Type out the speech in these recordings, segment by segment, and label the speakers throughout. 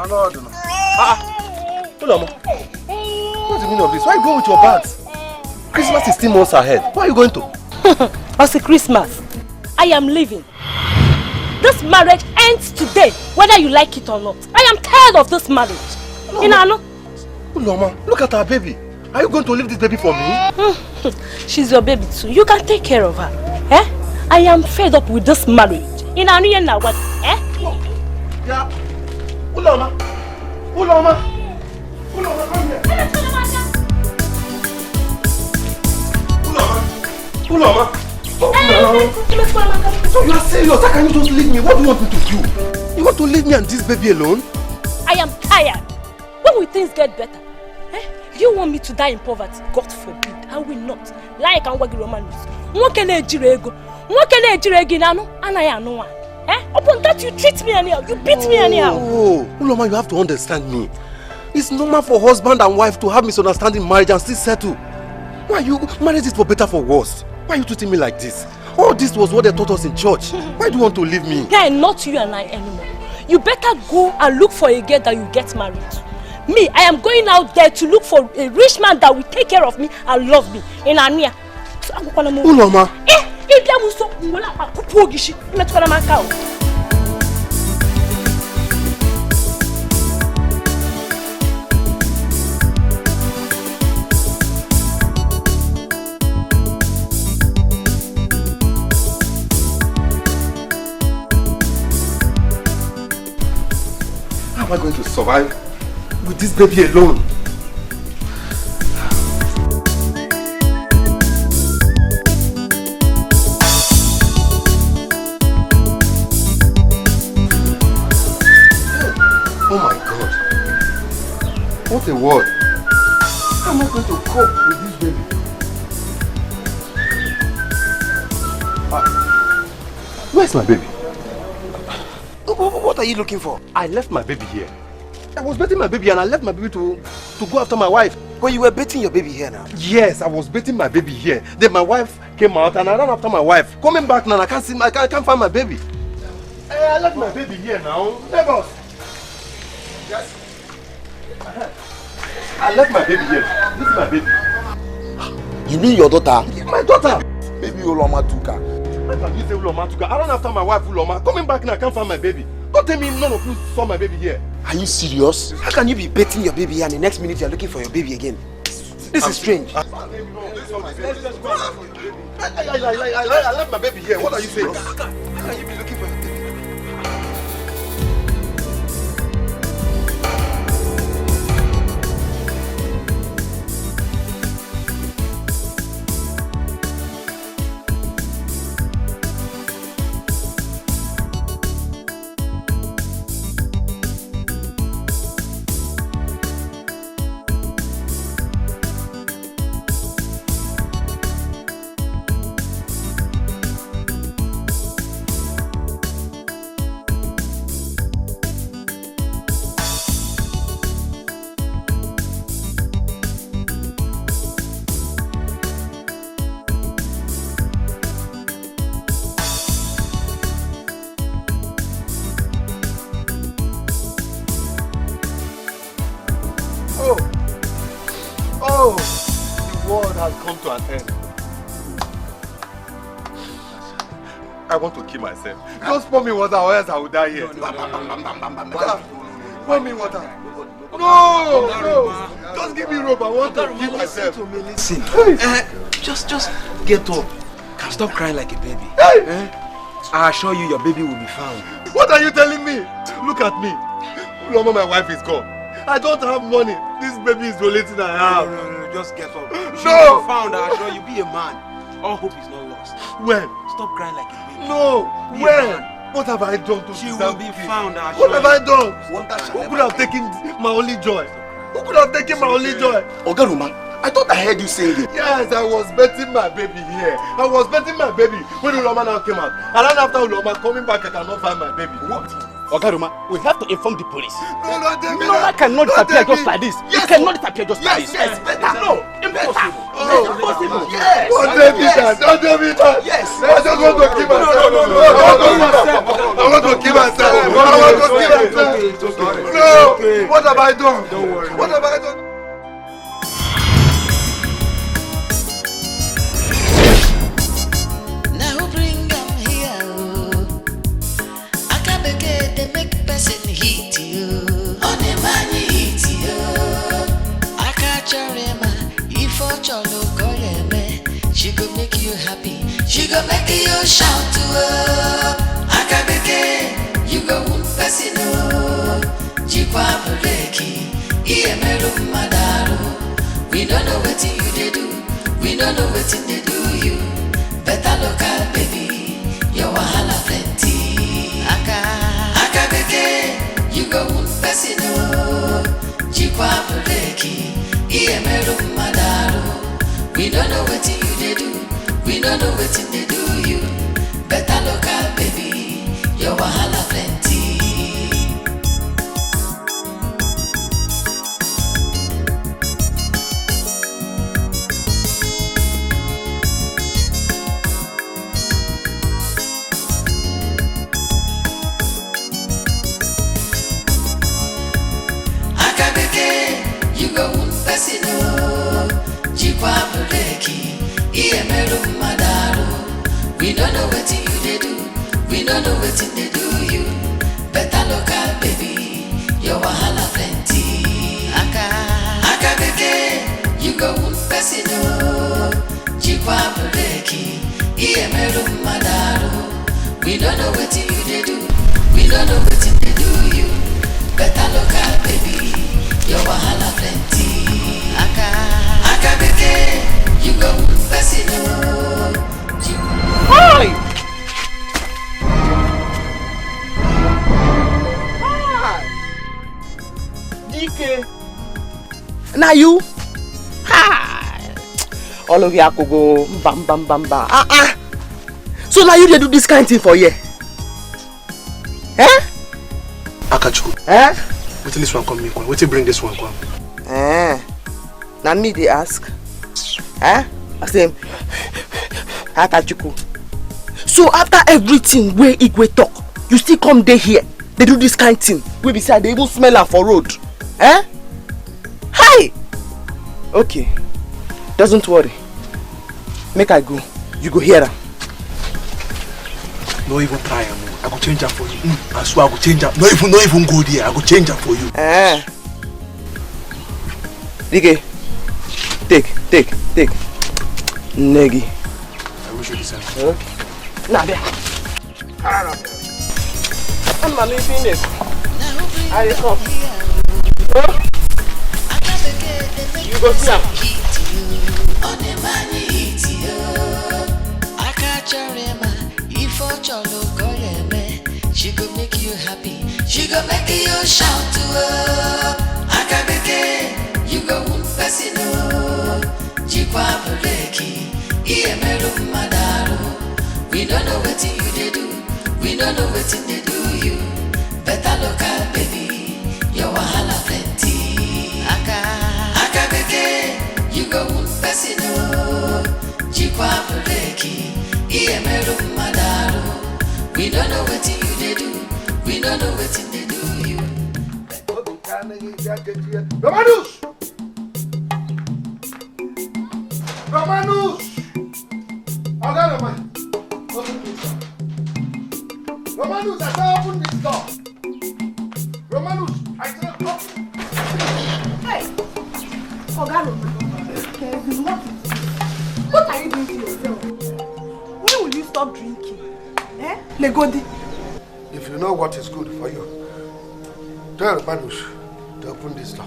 Speaker 1: Uloma, what's the meaning of this? Why are you going with your bags? Christmas is 3 months ahead. Where are you going to?
Speaker 2: What's Christmas? I am leaving. This marriage ends today, whether you like it or not. I am tired of this marriage.
Speaker 1: Uloma, look at our baby. Are you going to leave this baby for me?
Speaker 2: She's your baby too. You can take care of her. Eh? I am fed up with this marriage. What? Eh?
Speaker 1: Yeah. Uloma, come here. Uloma. So you are serious? How can you just leave me? What do you want me to do? You want to leave me and this baby alone?
Speaker 2: I am tired. When will things get better? Eh? You want me to die in poverty? God forbid. I will not. Like and wagi Romanus. What can I do? What can I do again? And I am no one. Eh? Upon that you treat me anyhow. You beat me anyhow.
Speaker 1: Oh, Uloma, you have to understand me. It's normal for husband and wife to have misunderstanding in marriage and still settle. Why you married it for better for worse? Why are you treating me like this? All this was what they taught us in church. Why do you want to leave me?
Speaker 2: Yeah, not you and I anymore. You better go and look for a girl that you get married to. Me, I am going out there to look for a rich man that will take care of me and love me. In Ania.
Speaker 1: Uloma. How am I going to survive with this baby alone? Oh my God. What a word. How am I going to cope with this baby? Where's my baby?
Speaker 3: What are you looking for?
Speaker 1: I left my baby here. I was bathing my baby and I left my baby to go after my wife.
Speaker 3: But you were bathing your baby here now?
Speaker 1: Yes, I was bathing my baby here. Then my wife came out and I ran after my wife. Coming back now, I can't find my baby. I left my baby here now. Lagos. Yes. I left my baby here. This is my baby.
Speaker 3: You mean your daughter?
Speaker 1: My daughter.
Speaker 3: Baby Uloma Tuka.
Speaker 1: How can you say Uloma Tuka? I ran after my wife Uloma. Coming back now, I can't find my baby. Don't tell me none of you saw my baby here.
Speaker 3: Are you serious? How can you be bathing your baby here and the next minute you are looking for your baby again? This is strange.
Speaker 1: I left my baby here. What are you saying?
Speaker 3: How can you be looking for your baby?
Speaker 1: Oh, the world has come to an end. I want to kill myself. Just pour me water or else I will die here. Pour me water. No! Just give me rope. I want to kill myself.
Speaker 3: Listen. Just get up. Stop crying like a baby. I assure you your baby will be found.
Speaker 1: What are you telling me? Look at me. Uloma, my wife is gone. I don't have money. This baby is the only thing I have.
Speaker 3: No, just get up. She
Speaker 1: No!
Speaker 3: will be found, I assure you. Be a man. All hope is not lost.
Speaker 1: When?
Speaker 3: Stop crying like a baby.
Speaker 1: No!
Speaker 3: Be a
Speaker 1: When?
Speaker 3: man.
Speaker 1: What have I done to
Speaker 3: She
Speaker 1: deserve
Speaker 3: will be
Speaker 1: this?
Speaker 3: found, I assure
Speaker 1: What have
Speaker 3: you.
Speaker 1: I done?
Speaker 3: Wonder shall
Speaker 1: Who could
Speaker 3: never
Speaker 1: have taken my only joy? Who could have taken my only joy?
Speaker 3: Ogaruma, I thought I heard you saying it.
Speaker 1: Yes, I was betting my baby here. I was betting my baby when Uloma now came out. And then after Uloma coming back, I cannot find my baby. What?
Speaker 4: Ogaruma, we have to inform the police.
Speaker 1: No, David.
Speaker 4: Uloma cannot disappear just like this.
Speaker 1: Yes.
Speaker 4: It cannot disappear just like this.
Speaker 3: Yes, better.
Speaker 4: No, impossible.
Speaker 1: Oh,
Speaker 4: Impossible.
Speaker 3: Yes.
Speaker 1: Don't tell me that. Don't tell me that.
Speaker 3: Yes.
Speaker 1: I just want to kill myself.
Speaker 3: No.
Speaker 1: I want to kill myself. I want to kill myself. I want to kill myself. No. What have I done?
Speaker 3: Don't worry.
Speaker 1: What have I done?
Speaker 5: Now bring them here. I can't begin to make person hit you. On the money hit you. I can't remember if I look she go make you happy. She go make you shout to her. I can't begin. You go one person. Jikwa breki. We don't know what you they do. We don't know what they do you. Better look at baby. Your wahala plenty. Aka beke. You go one person. Jikwa breki. We don't know what you they do. We don't know what they do you. Better look at baby. Your wahala plenty. You go one person, Jikwa breki, we don't know what you they do. We don't know what they do you. Better look at baby. Your wahala plenty. Aka beke. You go one person, Jikwa breki, we don't know what you they do. We don't know what they do you. Better look at baby. Your wahala plenty. Aka beke. You go person.
Speaker 4: Hi! DK.
Speaker 6: Now you? Hi! All of you could go bam bam bam bam. So now you they do this kind of thing for you? Eh?
Speaker 1: Akachuku.
Speaker 6: Eh?
Speaker 1: Wait till this one come, wait till bring this one come.
Speaker 6: Now me they ask. I say, Akachuku. So after everything where Igwe talk, you still come there here. They do this kind of thing. We beside they even smell her for road. Eh? Hi! Okay. Doesn't worry. Make I go. You go here.
Speaker 1: No even try, I go change her for you. I swear I go change her. No even go there. I go change her for you.
Speaker 6: Dike. Take. Negi.
Speaker 1: I wish you the same.
Speaker 6: Okay. Now there. I'm not leaving it. I come. You go see her.
Speaker 5: On the money hit you. She go make you happy. She go make you shout to her. Aka beke. You go one person. Jikwa breki. We don't know what you they do. We don't know what they do you. Better look at baby. Your wahala plenty. Aka beke. You go one person. Jikwa breki. We don't know what you they do. We don't know what they do you.
Speaker 1: Romanus! Okay, open this door. Romanus, I said open this door. Romanus, I said open.
Speaker 2: Hey! What are you doing to yourself? When will you stop drinking? Legodi.
Speaker 1: If you know what is good for you, tell Romanus to open this door.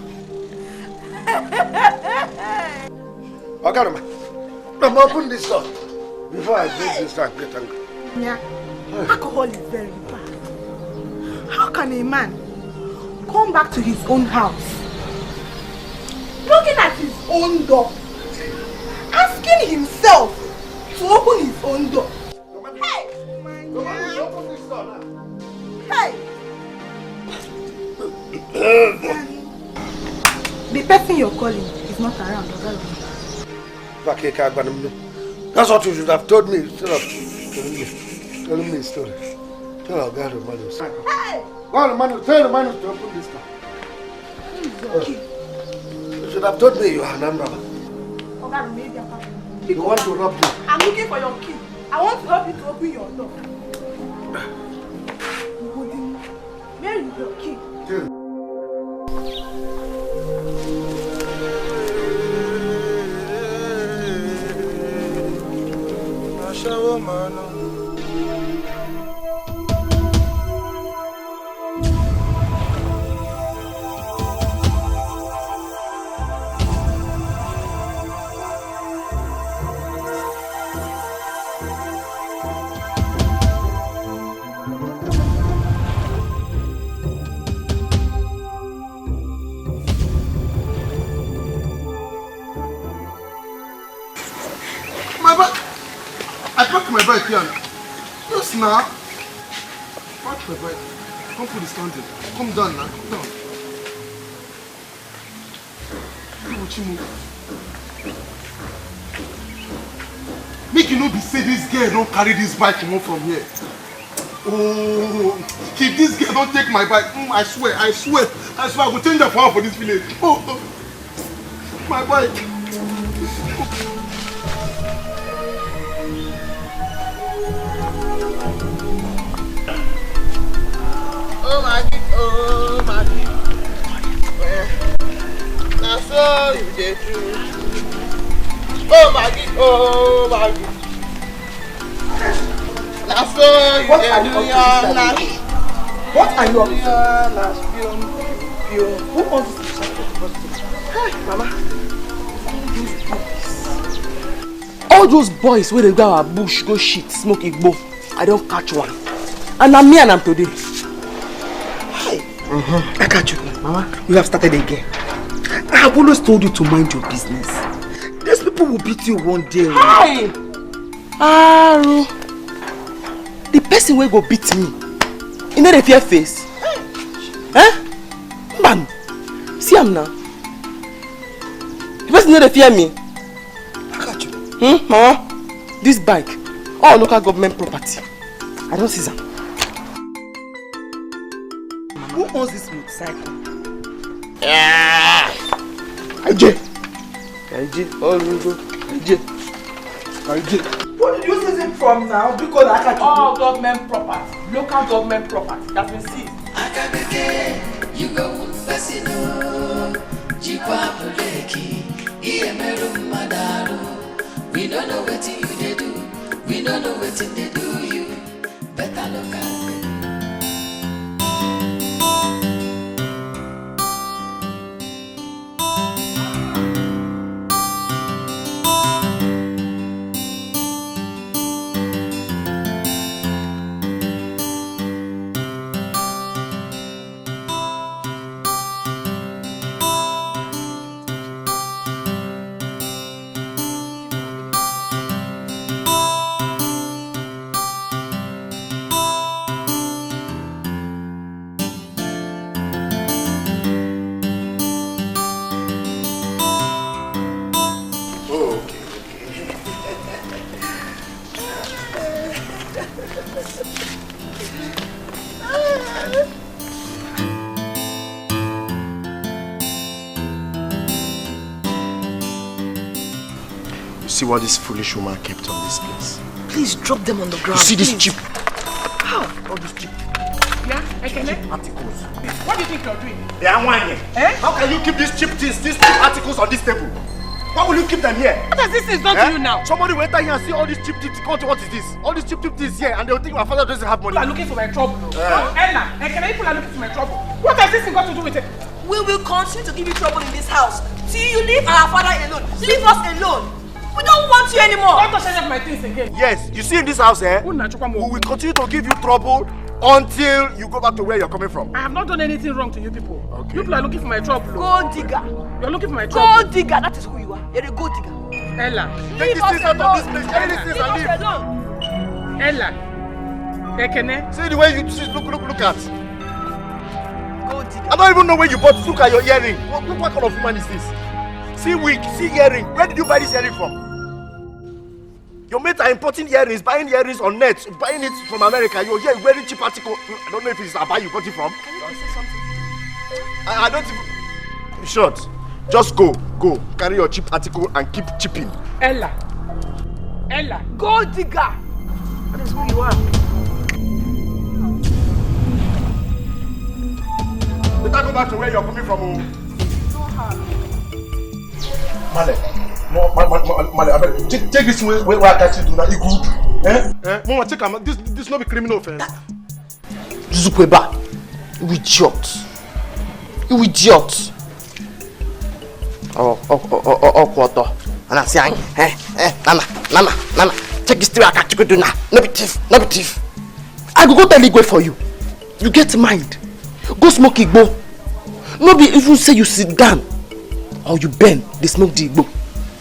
Speaker 1: Okay, Roman, open this door before I break this door and get angry.
Speaker 2: Yeah. Alcohol is very bad. How can a man come back to his own house, knocking at his own door, asking himself to open his own door? Hey!
Speaker 1: Romanus, open this door now.
Speaker 2: Hey! The person you're calling is not around.
Speaker 1: That's what you should have told me instead of telling me a story. Tell our guy Romanus.
Speaker 2: Hey!
Speaker 1: Well, Romanus, tell Romanus to open this door.
Speaker 2: Your key.
Speaker 1: You should have told me you are an umbrella.
Speaker 2: Okay, maybe I'm coming.
Speaker 1: You want to rob me?
Speaker 2: I'm looking for your key. I want to help you to open your door. Where is your key?
Speaker 1: My bike here. Yes, now. Pack my bike. Come put the standing. Come down now. Come down. Make you no be say this girl don't carry this bike from here. Oh, if this girl don't take my bike, I swear, I will change the power for this village. Oh, my bike.
Speaker 6: Oh my God. That's all you did do. Oh my God. That's all you did do. What are you up to? Who wants to shut the prostitute? Hey, Mama. All those boys where they go our bush, go shit, smoke igbo. I don't catch one. And I'm me and I'm today. I catch you. Mama, you have started again. I have always told you to mind your business. These people will beat you one day. Hi! Aru. The person will go beat me. You know the fear face? Eh? Man, see him now. The person know they fear me. I got you. Mama, this bike, all local government property. I don't see them. Who owns this motorcycle? IJ. Oh, IJ. What did you seize it from now? Because I can't. All government property, local government property, that's been seized.
Speaker 5: You go fasino, Jikwa Poleki, Iemeru Madaru. We don't know what you they do, we don't know what they do you. Better look at them.
Speaker 1: See what this foolish woman kept on this place.
Speaker 6: Please drop them on the ground.
Speaker 1: You see this
Speaker 6: please.
Speaker 1: cheap?
Speaker 6: How? All this cheap.
Speaker 2: Yeah, I can
Speaker 1: Cheap articles.
Speaker 2: What do you think you're doing?
Speaker 1: They are whining.
Speaker 2: Eh?
Speaker 1: How can you keep these cheap things, these cheap articles on this table? Why will you keep them here?
Speaker 2: What has this thing done to you now?
Speaker 1: Somebody will enter here and see all these cheap things. What is this? All these cheap things here, and they will think my father doesn't have money.
Speaker 2: People are looking for my trouble. Ella, people are looking for my trouble. What has this thing got to do with it?
Speaker 7: We will continue to give you trouble in this house till you leave our father alone. Leave us alone. We don't want you anymore.
Speaker 2: Don't touch any of my things again.
Speaker 1: Yes, you see in this house, we will continue to give you trouble until you go back to where you're coming from.
Speaker 2: I have not done anything wrong to you people.
Speaker 1: Okay.
Speaker 2: People are looking for my trouble.
Speaker 7: Gold digger.
Speaker 2: You're looking for my trouble.
Speaker 7: Gold digger, that is who you are. You're a gold digger.
Speaker 2: Ella.
Speaker 1: Take these things out of this place. Carry these things and leave.
Speaker 2: Ella. Ekene.
Speaker 1: See the way you look at.
Speaker 7: Gold digger.
Speaker 1: I don't even know where you bought. Look at your earring. What kind of woman is this? See wig, see earring. Where did you buy this earring from? Your mates are importing earrings, buying earrings on net, buying it from America. You're here wearing cheap article. I don't know if it's Abba you got it from.
Speaker 7: Can you say something?
Speaker 1: I don't even...
Speaker 8: short. Just go. Carry your cheap article and keep chipping.
Speaker 6: Ella, gold digger. That is who you are.
Speaker 8: Better go back to where you're coming from. Male, take this way where I catch you do now. You good? Mama, check him. This not be criminal offense.
Speaker 6: Zukweba, you idiot. You idiot. Quarter. And I say, Nana, take this way I catch you do now. No be thief. I go tell Igwe for you. You get mind. Go smoke Igbo. No be even say you sit down or you bend, they smoke the Igbo.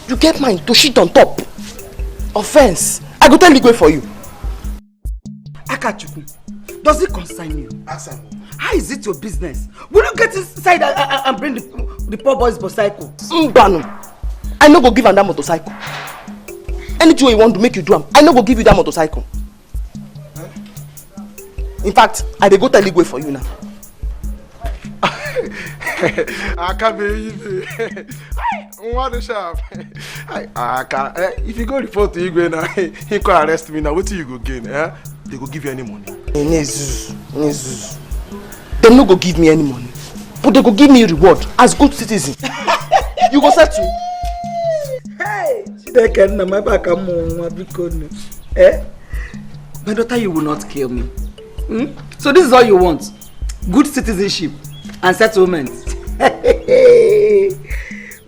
Speaker 6: You get mind to shit on top. Offense. I go tell Igwe for you.
Speaker 9: Akachukwu, does it concern you?
Speaker 8: Answer.
Speaker 9: How is it your business? Will you get inside and bring the poor boy's motorcycle?
Speaker 6: Mbano, I no go give him that motorcycle. Anything you want to make you do, I no go give you that motorcycle. In fact, I dey go tell Igwe for you now.
Speaker 8: I can't believe it. What a sharp. If you go report to Igwe now, he can arrest me now. What do you go gain? They go give you any money.
Speaker 6: Nezus. They no go give me any money, but they go give me a reward as good citizen. You go settle.
Speaker 9: Hey, my daughter, you will not kill me. So this is all you want? Good citizenship and settlement.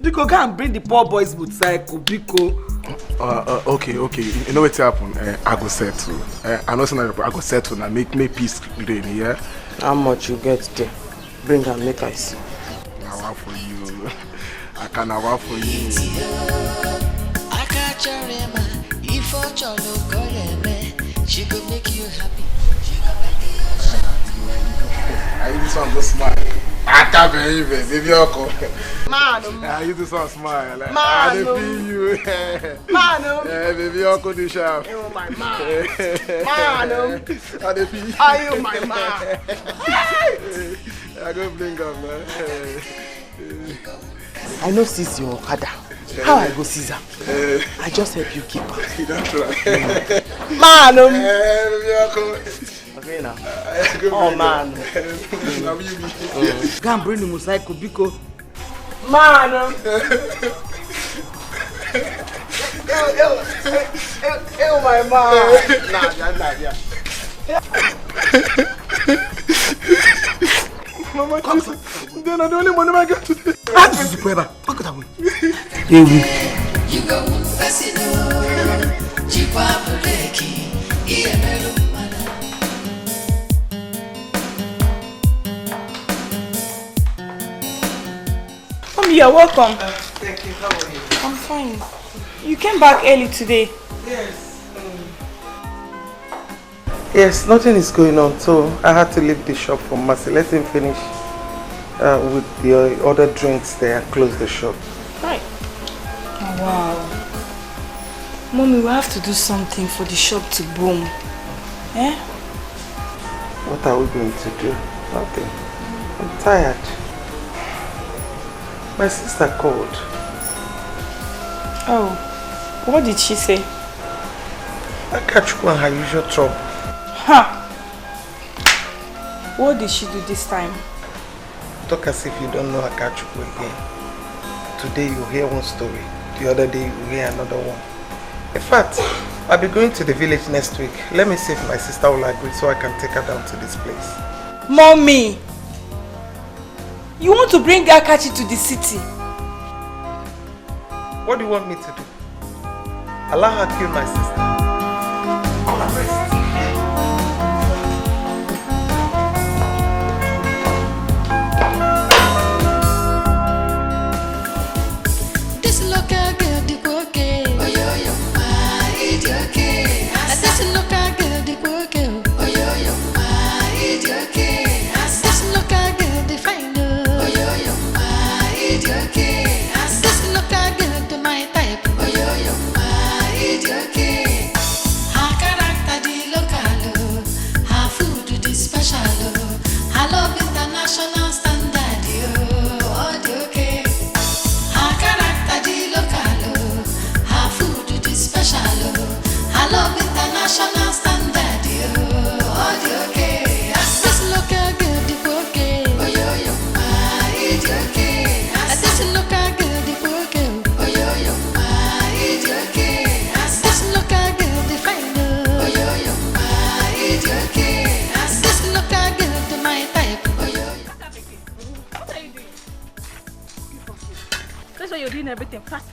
Speaker 9: Biko, go and bring the poor boy's motorcycle, Biko.
Speaker 8: Okay. You know what's happen? I go settle. I know something. I go settle and make peace reign. Yeah.
Speaker 6: How much you get there? Bring and make I see.
Speaker 8: I want for you. I can work for you. She could make you happy. I use this one to smile. I can't believe it. Baby, Uncle.
Speaker 9: Man,
Speaker 8: I use this one smile.
Speaker 9: Man,
Speaker 8: I feel you.
Speaker 9: Man,
Speaker 8: baby, Uncle, do sharp.
Speaker 9: Oh my man. Man,
Speaker 8: I feel you.
Speaker 9: are you my man?
Speaker 8: I go bring up, man.
Speaker 6: I know seize your Okada. How I go seize her? I just help you keep her.
Speaker 8: You don't try.
Speaker 6: Man,
Speaker 8: baby, Uncle.
Speaker 6: okay now. Oh man.
Speaker 9: Go and bring the motorcycle, Biko.
Speaker 6: Man. Oh my man. Nah.
Speaker 8: Mama, then I don't want to make it today.
Speaker 9: This is Zukweba. Look at that way.
Speaker 5: You go fascino, Jipa Buleki,
Speaker 10: Mommy, you're welcome.
Speaker 9: Thank you. How are you?
Speaker 10: I'm fine. You came back early today.
Speaker 9: Yes. Yes, nothing is going on, so I had to leave the shop for Mercy. Let him finish with the other drinks there and close the shop.
Speaker 10: Right. Oh, wow. Mommy, we have to do something for the shop to boom. Eh?
Speaker 9: What are we going to do? Nothing. I'm tired. My sister called.
Speaker 10: Oh, what did she say?
Speaker 9: I catch her in her usual trouble.
Speaker 10: Huh. What did she do this time?
Speaker 9: Talk as if you don't know Akachukwu again. Today you hear one story, the other day you hear another one. In fact, I'll be going to the village next week. Let me see if my sister will agree so I can take her down to this place.
Speaker 10: Mommy! You want to bring Akachi to the city?
Speaker 9: What do you want me to do? Allow her kill my sister.
Speaker 5: This local girl, the okay. Oh, yo, ma, it's okay. This local girl, the okay. Oh, yo, ma, it's okay. This local girl, the fine. Oh, yo, ma, it's okay. This local girl, the my type. Oh, yo, ma, it's okay.
Speaker 2: say you're doing everything fast.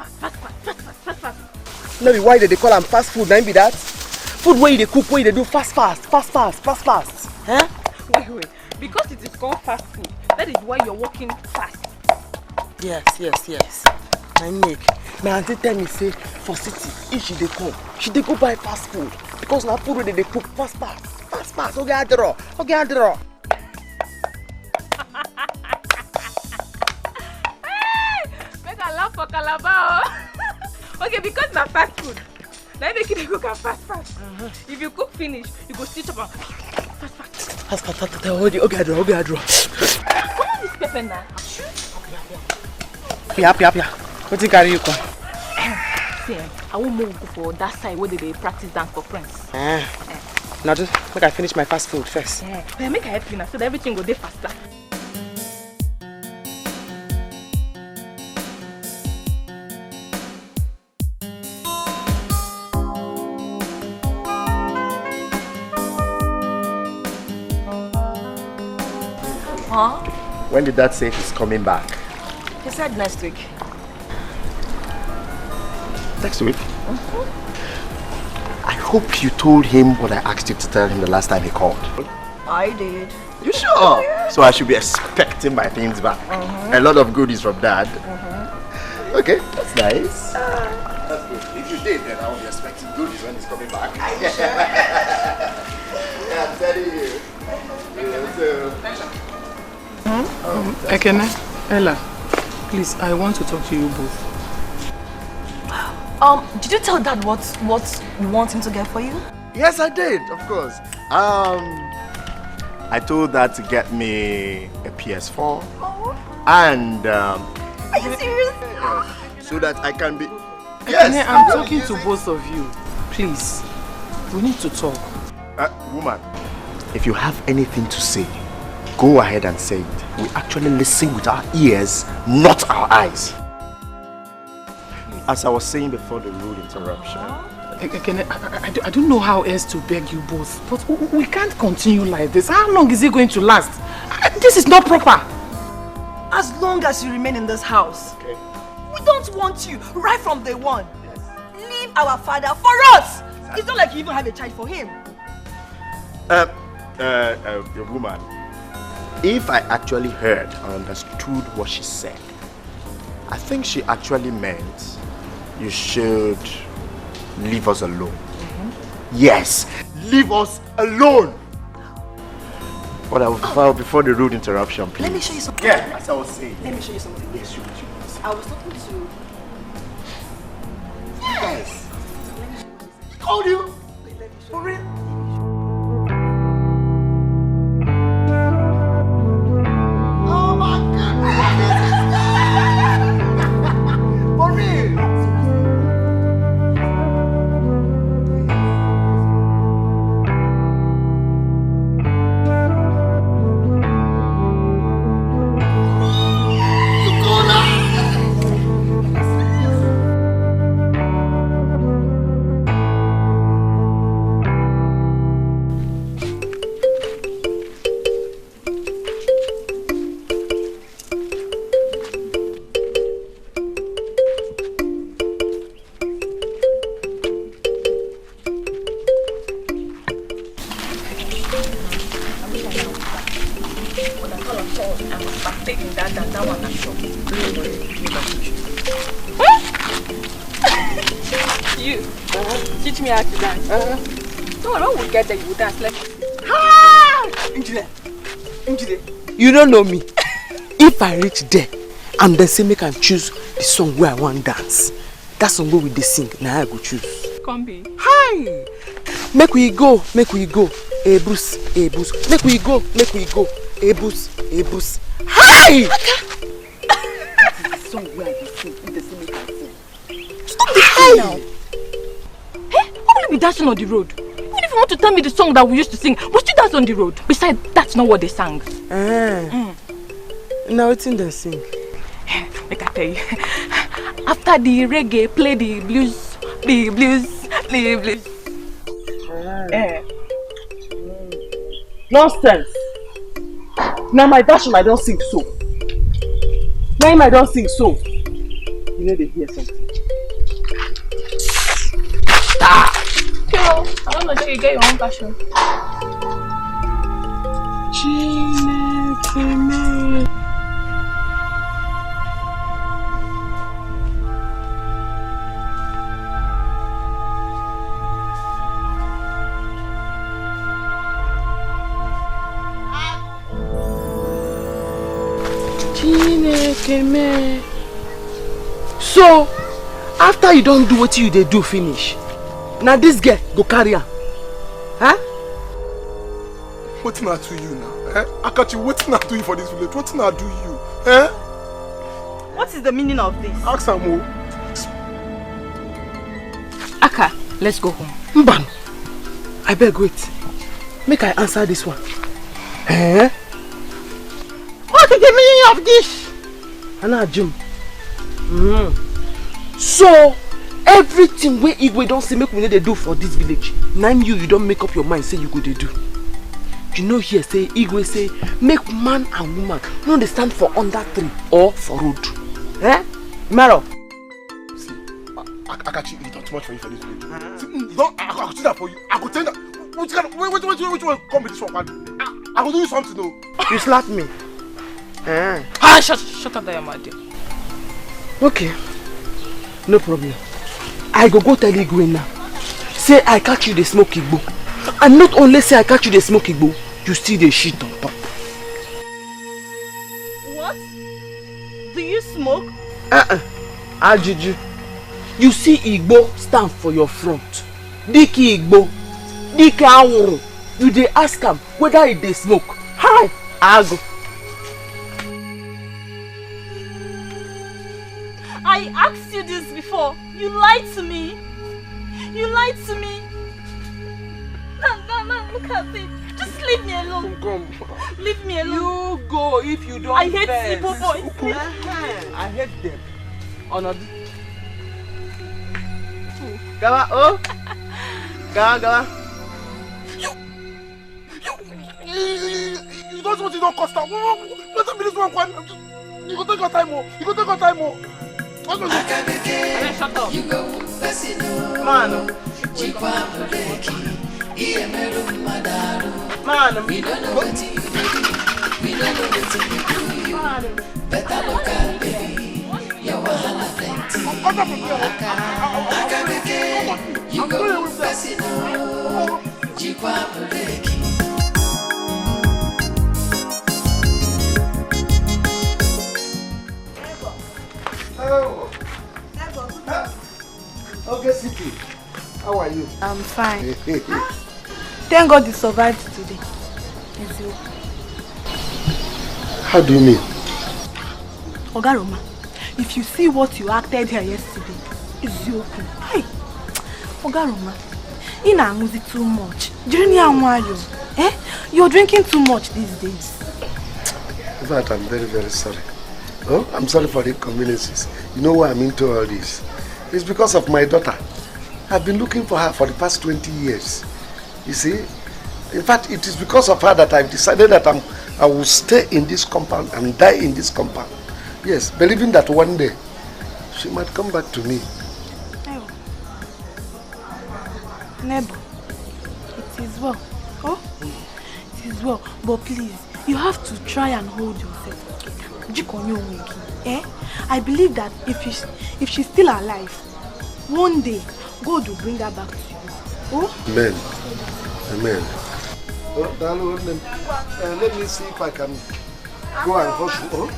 Speaker 6: No be why they call them fast food, na be that? Food where they cook, where they do fast. Huh?
Speaker 2: Wait. Because it is called fast food, that is why you're working fast.
Speaker 6: Yes. My neck. My auntie tell me say for city, if she dey come, she dey go buy fast food. Because na food where they cook fast. Okay, draw.
Speaker 2: Make a laugh for Calabar. Okay, because na fast food. Now make it cook and fast. If you cook finish, you go stitch up and fast.
Speaker 6: Okay, I draw.
Speaker 2: Come on, this pepper now.
Speaker 6: Pia. What you carry you come?
Speaker 2: See, I won't move for that side where they practice dance for friends.
Speaker 6: Now just make I finish my fast food first.
Speaker 2: Make I help you now so that everything go there faster. Huh?
Speaker 1: When did Dad say he's coming back?
Speaker 2: He said next week.
Speaker 1: Next week? I hope you told him what I asked you to tell him the last time he called.
Speaker 2: I did.
Speaker 1: You sure? Yeah. So I should be expecting my things back. A lot of goodies from Dad. Okay, that's nice. That's good. If you did, then I will be expecting goodies when he's coming back. Yeah, I'm telling you.
Speaker 9: Ekene, Ella, please, I want to talk to you both.
Speaker 7: Did you tell Dad what you want him to get for you?
Speaker 1: Yes, I did, of course. I told Dad to get me a PS4 and
Speaker 7: Are you serious?
Speaker 1: so that I can be.
Speaker 9: Ekene, I'm talking to both of you. Please, we need to talk.
Speaker 1: Woman, if you have anything to say, go ahead and say it. We actually listen with our ears, not our eyes. As I was saying before the rude interruption.
Speaker 9: Ekene, I don't know how else to beg you both, but we can't continue like this. How long is it going to last? This is not proper.
Speaker 7: As long as you remain in this house.
Speaker 1: Okay.
Speaker 7: We don't want you right from day one. Yes. Leave our father for us. Exactly. It's not like you even have a child for him.
Speaker 1: Woman, if I actually heard or understood what she said, I think she actually meant you should leave us alone. Yes, leave us alone. But before the rude interruption, please.
Speaker 7: Let me show you something.
Speaker 1: Yeah, as I was saying.
Speaker 7: Let me show you something.
Speaker 1: Yes, you.
Speaker 7: I was talking to...
Speaker 1: Yes. Called you. For real. Oh my goodness. For real.
Speaker 2: You teach me how to dance. No, when we get there, you will dance like.
Speaker 6: You don't know me. If I reach there and then say make I choose the song where I want dance, that song where we dey sing, now I go choose.
Speaker 2: Come be.
Speaker 6: Hi! Make we go. Hey Bruce. Make we go. Hey Bruce. Hi! The song where I dey sing, if they say make I sing.
Speaker 2: Stop this thing now. Hey, how will you be dancing on the road? Even if you want to tell me the song that we used to sing, we still dance on the road. Besides, that's not what they sang.
Speaker 6: Now it's in the sing.
Speaker 2: Make I tell you. After the reggae, play the blues.
Speaker 6: Nonsense. Now my version I don't sing so. we need to hear something.
Speaker 10: Yo, I want to show you get your own passion.
Speaker 6: So, after you don't do what you they do finish, now this girl go carry her. Huh?
Speaker 8: What can I do you now? Eh? Akachi, what can I do you for this village? What can I do you? Eh?
Speaker 7: What is the meaning of this?
Speaker 8: Ask her more.
Speaker 10: Aka, let's go home.
Speaker 6: Mban, I beg wait. Make I answer this one. Eh? What is the meaning of this? Anna Jim. So everything where Igwe don't say make we need to do for this village. Now you don't make up your mind say you go to do. You know here say Igwe say make man and woman no they stand for under tree or for road. Eh? Maro.
Speaker 8: See, Akachi, it's not too much for you for this village. See, no, I could do that for you. I could tell that. Which one come with this one? I will do you something though.
Speaker 6: You slap me.
Speaker 10: Ah, shut up there, my dear.
Speaker 6: Okay. No problem. I go tell Igwe now. Say I catch you the smoke Igbo. And not only say I catch you the smoke Igbo, you still the shit on top.
Speaker 7: What? Do you smoke?
Speaker 6: Ajiju. You see Igbo stand for your front. Diki Igbo. Diki Awuru. You dey ask him whether he dey smoke. Hi, Ago.
Speaker 7: I asked you this before. You lied to me. You lied to me. No, look at it. Just leave me alone.
Speaker 8: Come.
Speaker 7: Leave me alone.
Speaker 6: You go if you don't.
Speaker 7: I hate Igbo boys.
Speaker 6: I hate them. Honor. Gawa, oh. Gawa.
Speaker 8: You don't want to don't cost out. Let me this one. You go take your time more. You go take your time more. Shut up.
Speaker 5: You go
Speaker 6: Man. Man.
Speaker 5: We don't know what you do. We don't know what you do. Better look at baby. Your wahala plenty. You go Pesino. Jikwa Bureki.
Speaker 9: Okay, Siki. How are you?
Speaker 10: I'm fine. Thank God you survived today.
Speaker 9: How do you mean?
Speaker 10: Oga Roma, if you see what you acted here yesterday, it's you. Hey, Oga Roma, you're not too much. You're drinking too much these days.
Speaker 9: In fact, I'm very, very sorry. Oh, I'm sorry for the inconveniences. You know why I'm into all this? It's because of my daughter. I've been looking for her for the past 20 years. You see? In fact, it is because of her that I've decided that I will stay in this compound and die in this compound. Yes, believing that one day she might come back to me.
Speaker 10: Nebo, it is well. Oh, it is well. But please, you have to try and hold yourself. I believe that if she's still alive, one day God will bring her back to you. Oh?
Speaker 9: Amen. Amen. Oh, let me see if I can go and hustle.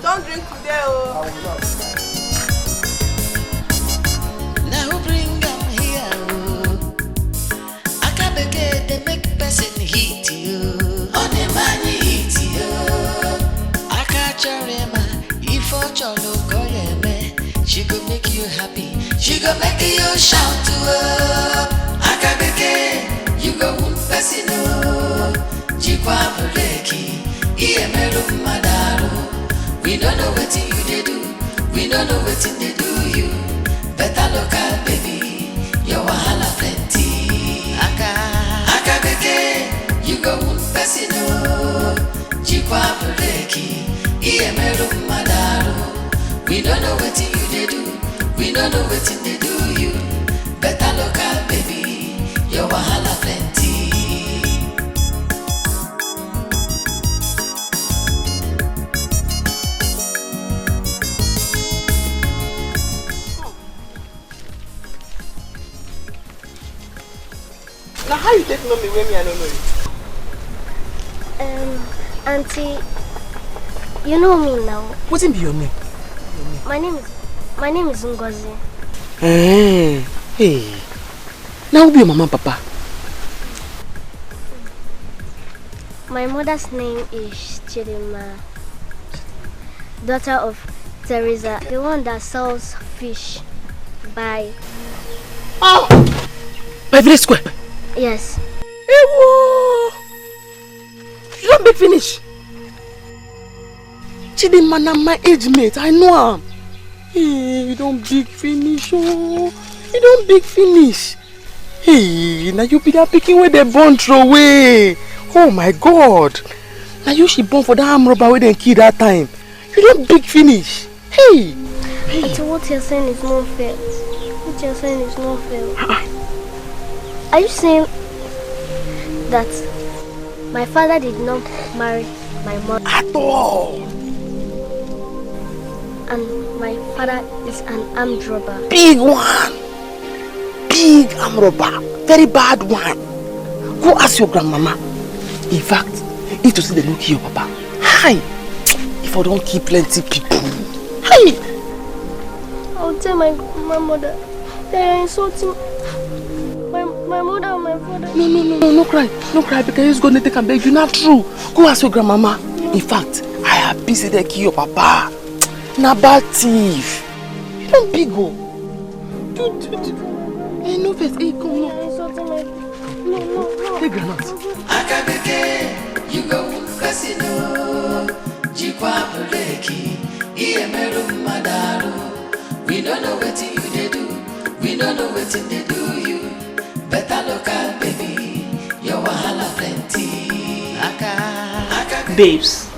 Speaker 7: Don't drink today, oh.
Speaker 9: I will not.
Speaker 5: Now bring them here. I can't begin to make person hit you. On the money hit you. I can't remember if I look she go make you happy. She go make you shout to her. I can't begin. You go person. Jikwa Bureki. We don't know what you do. We don't know what they do you. Better look at baby. Your wahala plenty. Aka beke. You go person. Jikwa Bureki. wetin they do you. Better look out, baby. Your wahala plenty.
Speaker 6: Now how you take know me when me I don't know it?
Speaker 11: Auntie, you know me now.
Speaker 6: What's be your name?
Speaker 11: My name is Ngozi.
Speaker 6: Hey. Now who be your mama and papa?
Speaker 11: My mother's name is Chidima, daughter of Teresa, the one that sells fish by
Speaker 6: Village Square.
Speaker 11: Yes.
Speaker 6: Ewo! You don't big finish. Chidima na my age mate, I know him. Hey, you don't big finish, oh. You don't big finish. Hey, now you be that picking where they born throw away. Oh my God. Now you she born for that arm robber where they kill that time. You don't big finish. Hey.
Speaker 11: But what you're saying is not fair. What you're saying is not fair. Are you saying that my father did not marry my mother?
Speaker 6: At all.
Speaker 11: And my father is an armed robber.
Speaker 6: Big one. Big armed robber. Very bad one. Go ask your grandmama. In fact, if you see the look here, papa. Hi. If I don't keep plenty people. Hi.
Speaker 11: I'll tell my mother. They are insulting my mother and my father.
Speaker 6: No cry. No cry because he's going to take and beg you. Not true. Go ask your grandmama. In fact, I have busy the key your papa. Na bad thief. You don't big go. Hey, no face. Hey, come on.
Speaker 11: No.
Speaker 6: Hey, granite.
Speaker 5: Akabeke, you go casino. Jikwa Buleki, Iemeru Madaru. We don't know what you they do. We don't know what they do you. Better look out, baby. Your wahala plenty.
Speaker 10: Babes,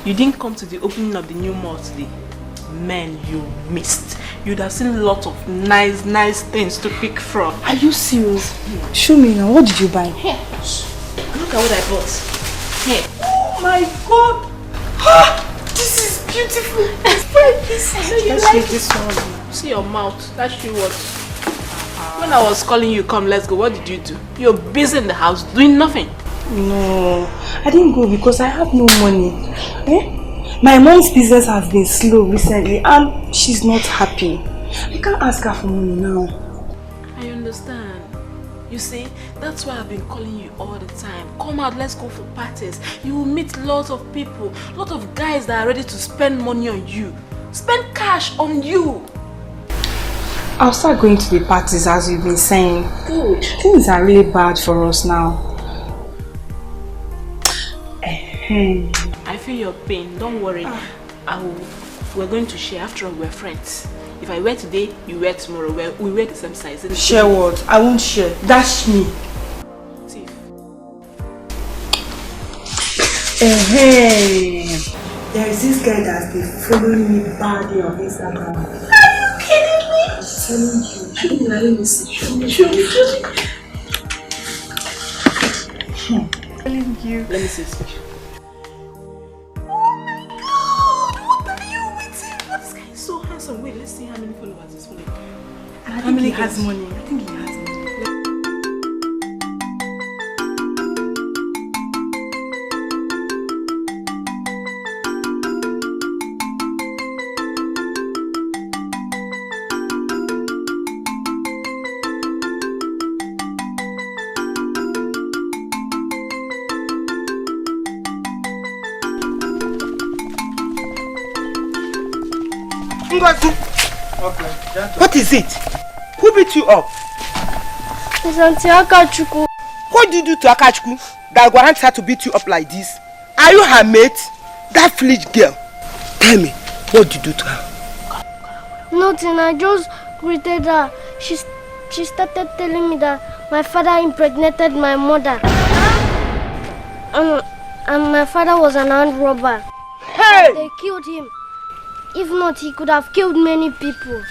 Speaker 10: you didn't come to the opening of the new mall today. Man, you missed. You'd have seen lots of nice things to pick from. Are you serious? Show me now. What did you buy?
Speaker 2: Here. Look at what I bought. Here.
Speaker 10: Oh my God! Ah, this is beautiful. It's very beautiful.
Speaker 2: Let's take this one. See your mouth. That's you what. When I was calling you, come, let's go. What did you do? You're busy in the house doing nothing.
Speaker 10: No, I didn't go because I have no money. My mom's business has been slow recently and she's not happy. I can't ask her for money now.
Speaker 2: I understand. You see, that's why I've been calling you all the time. Come out, let's go for parties. You will meet lots of people, lots of guys that are ready to spend money on you. Spend cash on you.
Speaker 10: I'll start going to the parties as you've been saying.
Speaker 2: Good.
Speaker 10: Things are really bad for us now.
Speaker 2: I feel your pain. Don't worry. We're going to share. After all, we're friends. If I wear today, you wear tomorrow. We wear the same size.
Speaker 10: Share what? I won't share. Dash me.
Speaker 2: Thief.
Speaker 10: There is this guy that's been following me badly on Instagram.
Speaker 2: Are you kidding me?
Speaker 10: I'm telling you. Let me see. Show me. Telling you.
Speaker 2: Let me see this picture. So handsome. Wait, let's see how many followers he's following.
Speaker 10: I think he has money. I think he has money.
Speaker 6: What is it? Who beat you up?
Speaker 11: It's Auntie Akachukwu.
Speaker 6: What did you do to Akachukwu that warrants her to beat you up like this? Are you her mate? That foolish girl. Tell me, what did you do to her?
Speaker 11: Nothing, I just greeted her. She started telling me that my father impregnated my mother. And my father was an armed robber.
Speaker 6: Hey!
Speaker 11: They killed him. If not, he could have killed many people.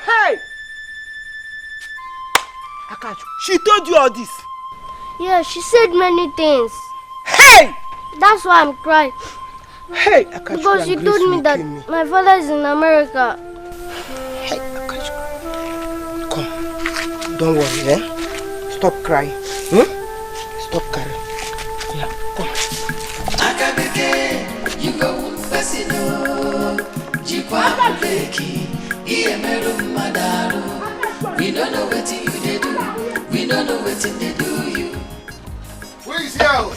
Speaker 6: Hey! Akachu, she told you all this?
Speaker 11: Yeah, she said many things.
Speaker 6: Hey!
Speaker 11: That's why I'm crying.
Speaker 6: Hey, Akachu,
Speaker 11: because she told me that my father is in America.
Speaker 6: Hey, Akachu. Come. Don't worry, eh? Stop crying. Stop crying. Yeah, come.
Speaker 5: Akabeke, you go fasino. Jikwa Beki, Iemeru Madaru. We don't know what you they do. We don't know what they do you.
Speaker 8: Where is here?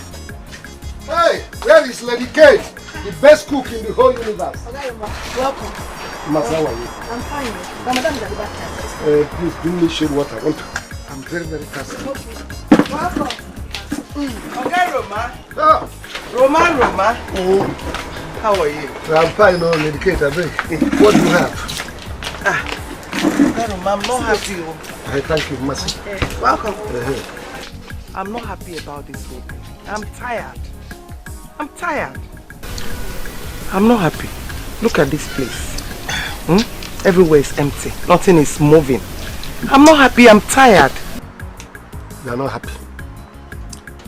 Speaker 8: Hey, where is Lady K? The best cook in the whole universe.
Speaker 10: Welcome.
Speaker 8: Masa, how are you?
Speaker 10: I'm fine. Ramadan is about time.
Speaker 8: Please bring me shade water. I'm very, very thirsty.
Speaker 10: Welcome.
Speaker 6: Okay, Roma.
Speaker 8: Ah.
Speaker 6: Roma. How are you?
Speaker 8: I'm fine, no, Lady K. What do you have?
Speaker 6: I'm not happy.
Speaker 8: Thank you, Mercy.
Speaker 6: Welcome. I'm not happy about this whole thing. I'm tired. I'm not happy. Look at this place. Everywhere is empty. Nothing is moving. I'm not happy. I'm tired.
Speaker 8: You are not happy.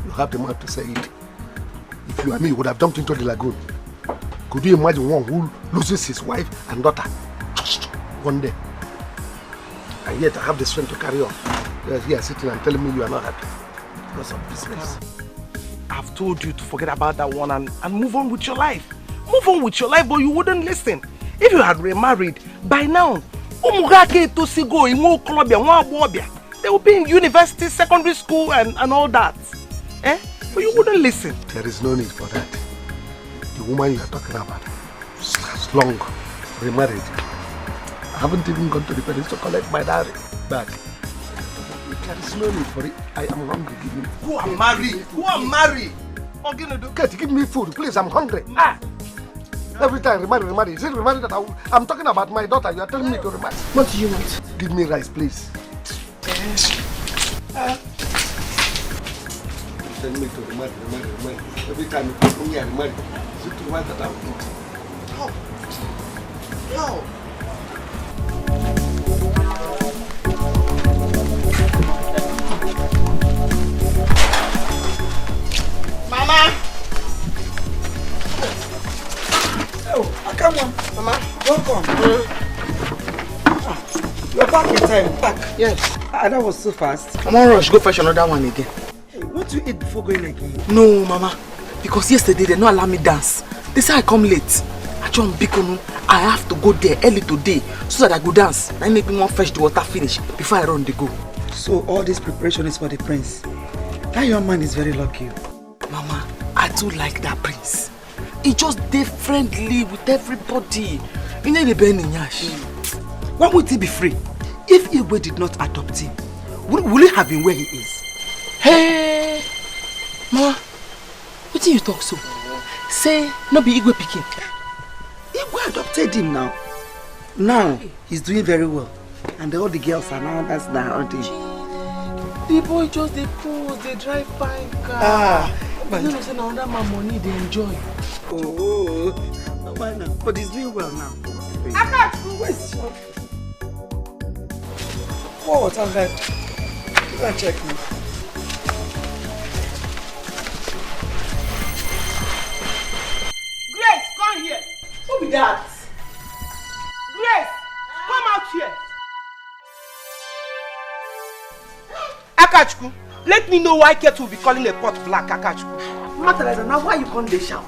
Speaker 8: You have the mouth to say it. If you and me would have jumped into the lagoon, could you imagine one who loses his wife and daughter just one day? And yet I have the strength to carry on. You are here sitting and telling me you are not happy because of business.
Speaker 6: I've told you to forget about that one and move on with your life. Move on with your life, but you wouldn't listen. If you had remarried, by now, they will be in university, secondary school and all that. But you wouldn't listen.
Speaker 8: There is no need for that. The woman you are talking about has long remarried. I haven't even gone to the parents to collect my dowry back. There is no need for it. I am hungry. Give me.
Speaker 6: Who are married?
Speaker 8: Kate, give me food, please. I'm hungry. Every time remarry. Is it remarry that I'm talking about my daughter? You are telling me to remarry.
Speaker 6: What do you want?
Speaker 8: Give me rice, please. Tell me to remarry. Every time you come here and remarry, is it to want that I will eat?
Speaker 6: No. Mama! Oh, come on. Mama, welcome. You're back in time. Back. Yes. That was so fast. I'm on rush. Go fetch another one again. Hey, what do you eat before going again? No, Mama. Because yesterday they don't allow me dance. They say I come late. I have to go there early today so that I go dance. I make me fetch the water finish before I run the go.
Speaker 12: So all this preparation is for the prince. That young man is very lucky.
Speaker 6: Mama, I do like that prince. He just dey friendly with everybody. You know the burning yash. Why would he be free? If Igwe did not adopt him, will he have been where he is? Hey, Mama, what do you talk so? Say no be Igwe pikin.
Speaker 12: Igwe adopted him now. Now he's doing very well, and all the girls are now that's now all
Speaker 6: the boy just dey pose, they drive fine car. But you know say now that my money they enjoy.
Speaker 12: Oh, no man, but he's doing well now.
Speaker 6: I can't waste your.
Speaker 12: What was that? You can check me.
Speaker 6: Grace, come here. Who be that? Grace, come out here. Akachku, let me know why Ketu will be calling a pot black, Akachku. Matter like that, now why you can't they shout?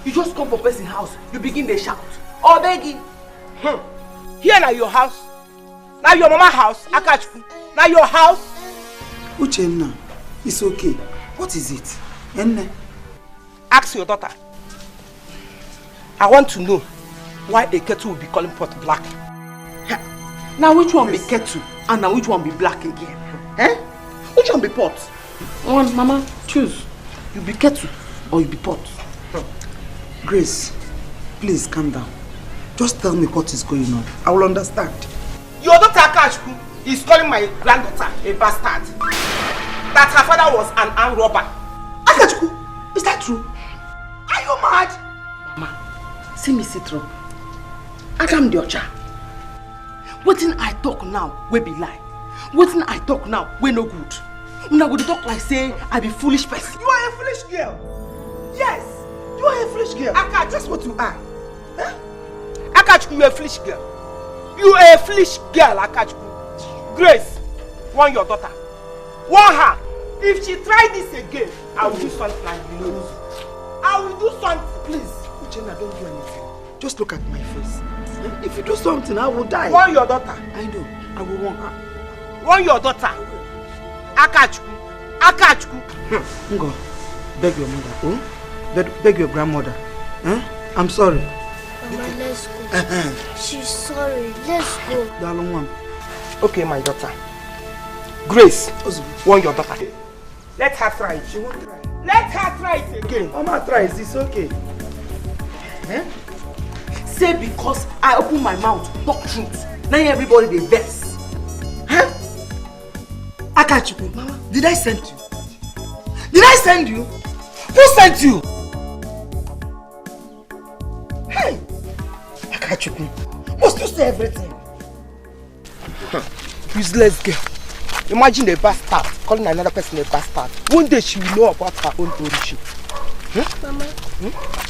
Speaker 6: You just come for person's house, you begin to shout. Oh, begging. Here now your house. Now your mama house, Akachku. Now your house.
Speaker 12: Uchenna, it's okay. What is it? Enne?
Speaker 6: Ask your daughter. I want to know why a kettle will be calling pot black. Now which one be kettle and now which one be black again? Which one be pot? One, Mama, choose. You be kettle or you be pot.
Speaker 12: Grace, please calm down. Just tell me what is going on. I will understand.
Speaker 6: Your daughter Akachku is calling my granddaughter a bastard. That her father was an armed robber. Akachku, is that true? Are you mad? Mama, see me sit up. Adam Diocha. What I talk now will be lie. Wetin I talk now, we no good. Una go dey talk like say I be foolish person.
Speaker 9: You are a foolish girl. Yes, you are a foolish girl. Aka, that's what you are. Huh? Akachukwu, you are a foolish girl. You are a foolish girl, Akachukwu. Grace, warn your daughter. Warn her. If she try this again, I will do something like this. I will do something. Please, Uchenna, don't do anything. Just look at my face. If you do something, I will die. Warn your daughter. I know. I will warn her. Warn your daughter. Akachukwu. Akachukwu. Ngo, beg your mother. Oh? Beg your grandmother. Huh? I'm sorry.
Speaker 11: Mama, let's go. She's sorry. Let's go.
Speaker 9: Okay, my daughter. Grace, warn your daughter. Let her try it. She won't try. Let her try it again. Mama tries. It's okay.
Speaker 6: Eh? Say because I open my mouth, talk truth. Now everybody they vex. Huh?
Speaker 12: Akachukwu, Mama, did I send you? Did I send you? Who sent you? Hey! Akachukwu, must you say everything?
Speaker 9: Useless girl. Imagine a bastard calling another person a bastard. One day she will know about her own origin.
Speaker 11: Mama,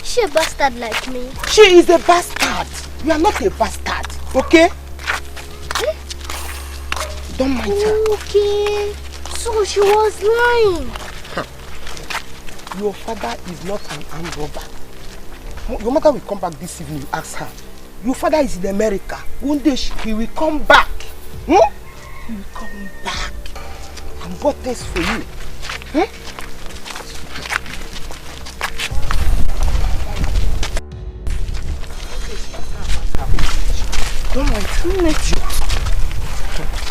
Speaker 11: she a bastard like me?
Speaker 9: She is a bastard. You are not a bastard, okay? Don't mind her.
Speaker 11: Okay, so she was lying.
Speaker 9: Your father is not an armed robber. Your mother will come back this evening, you ask her. Your father is in America. One day he will come back. He will come back and bought things for you. Don't mind her.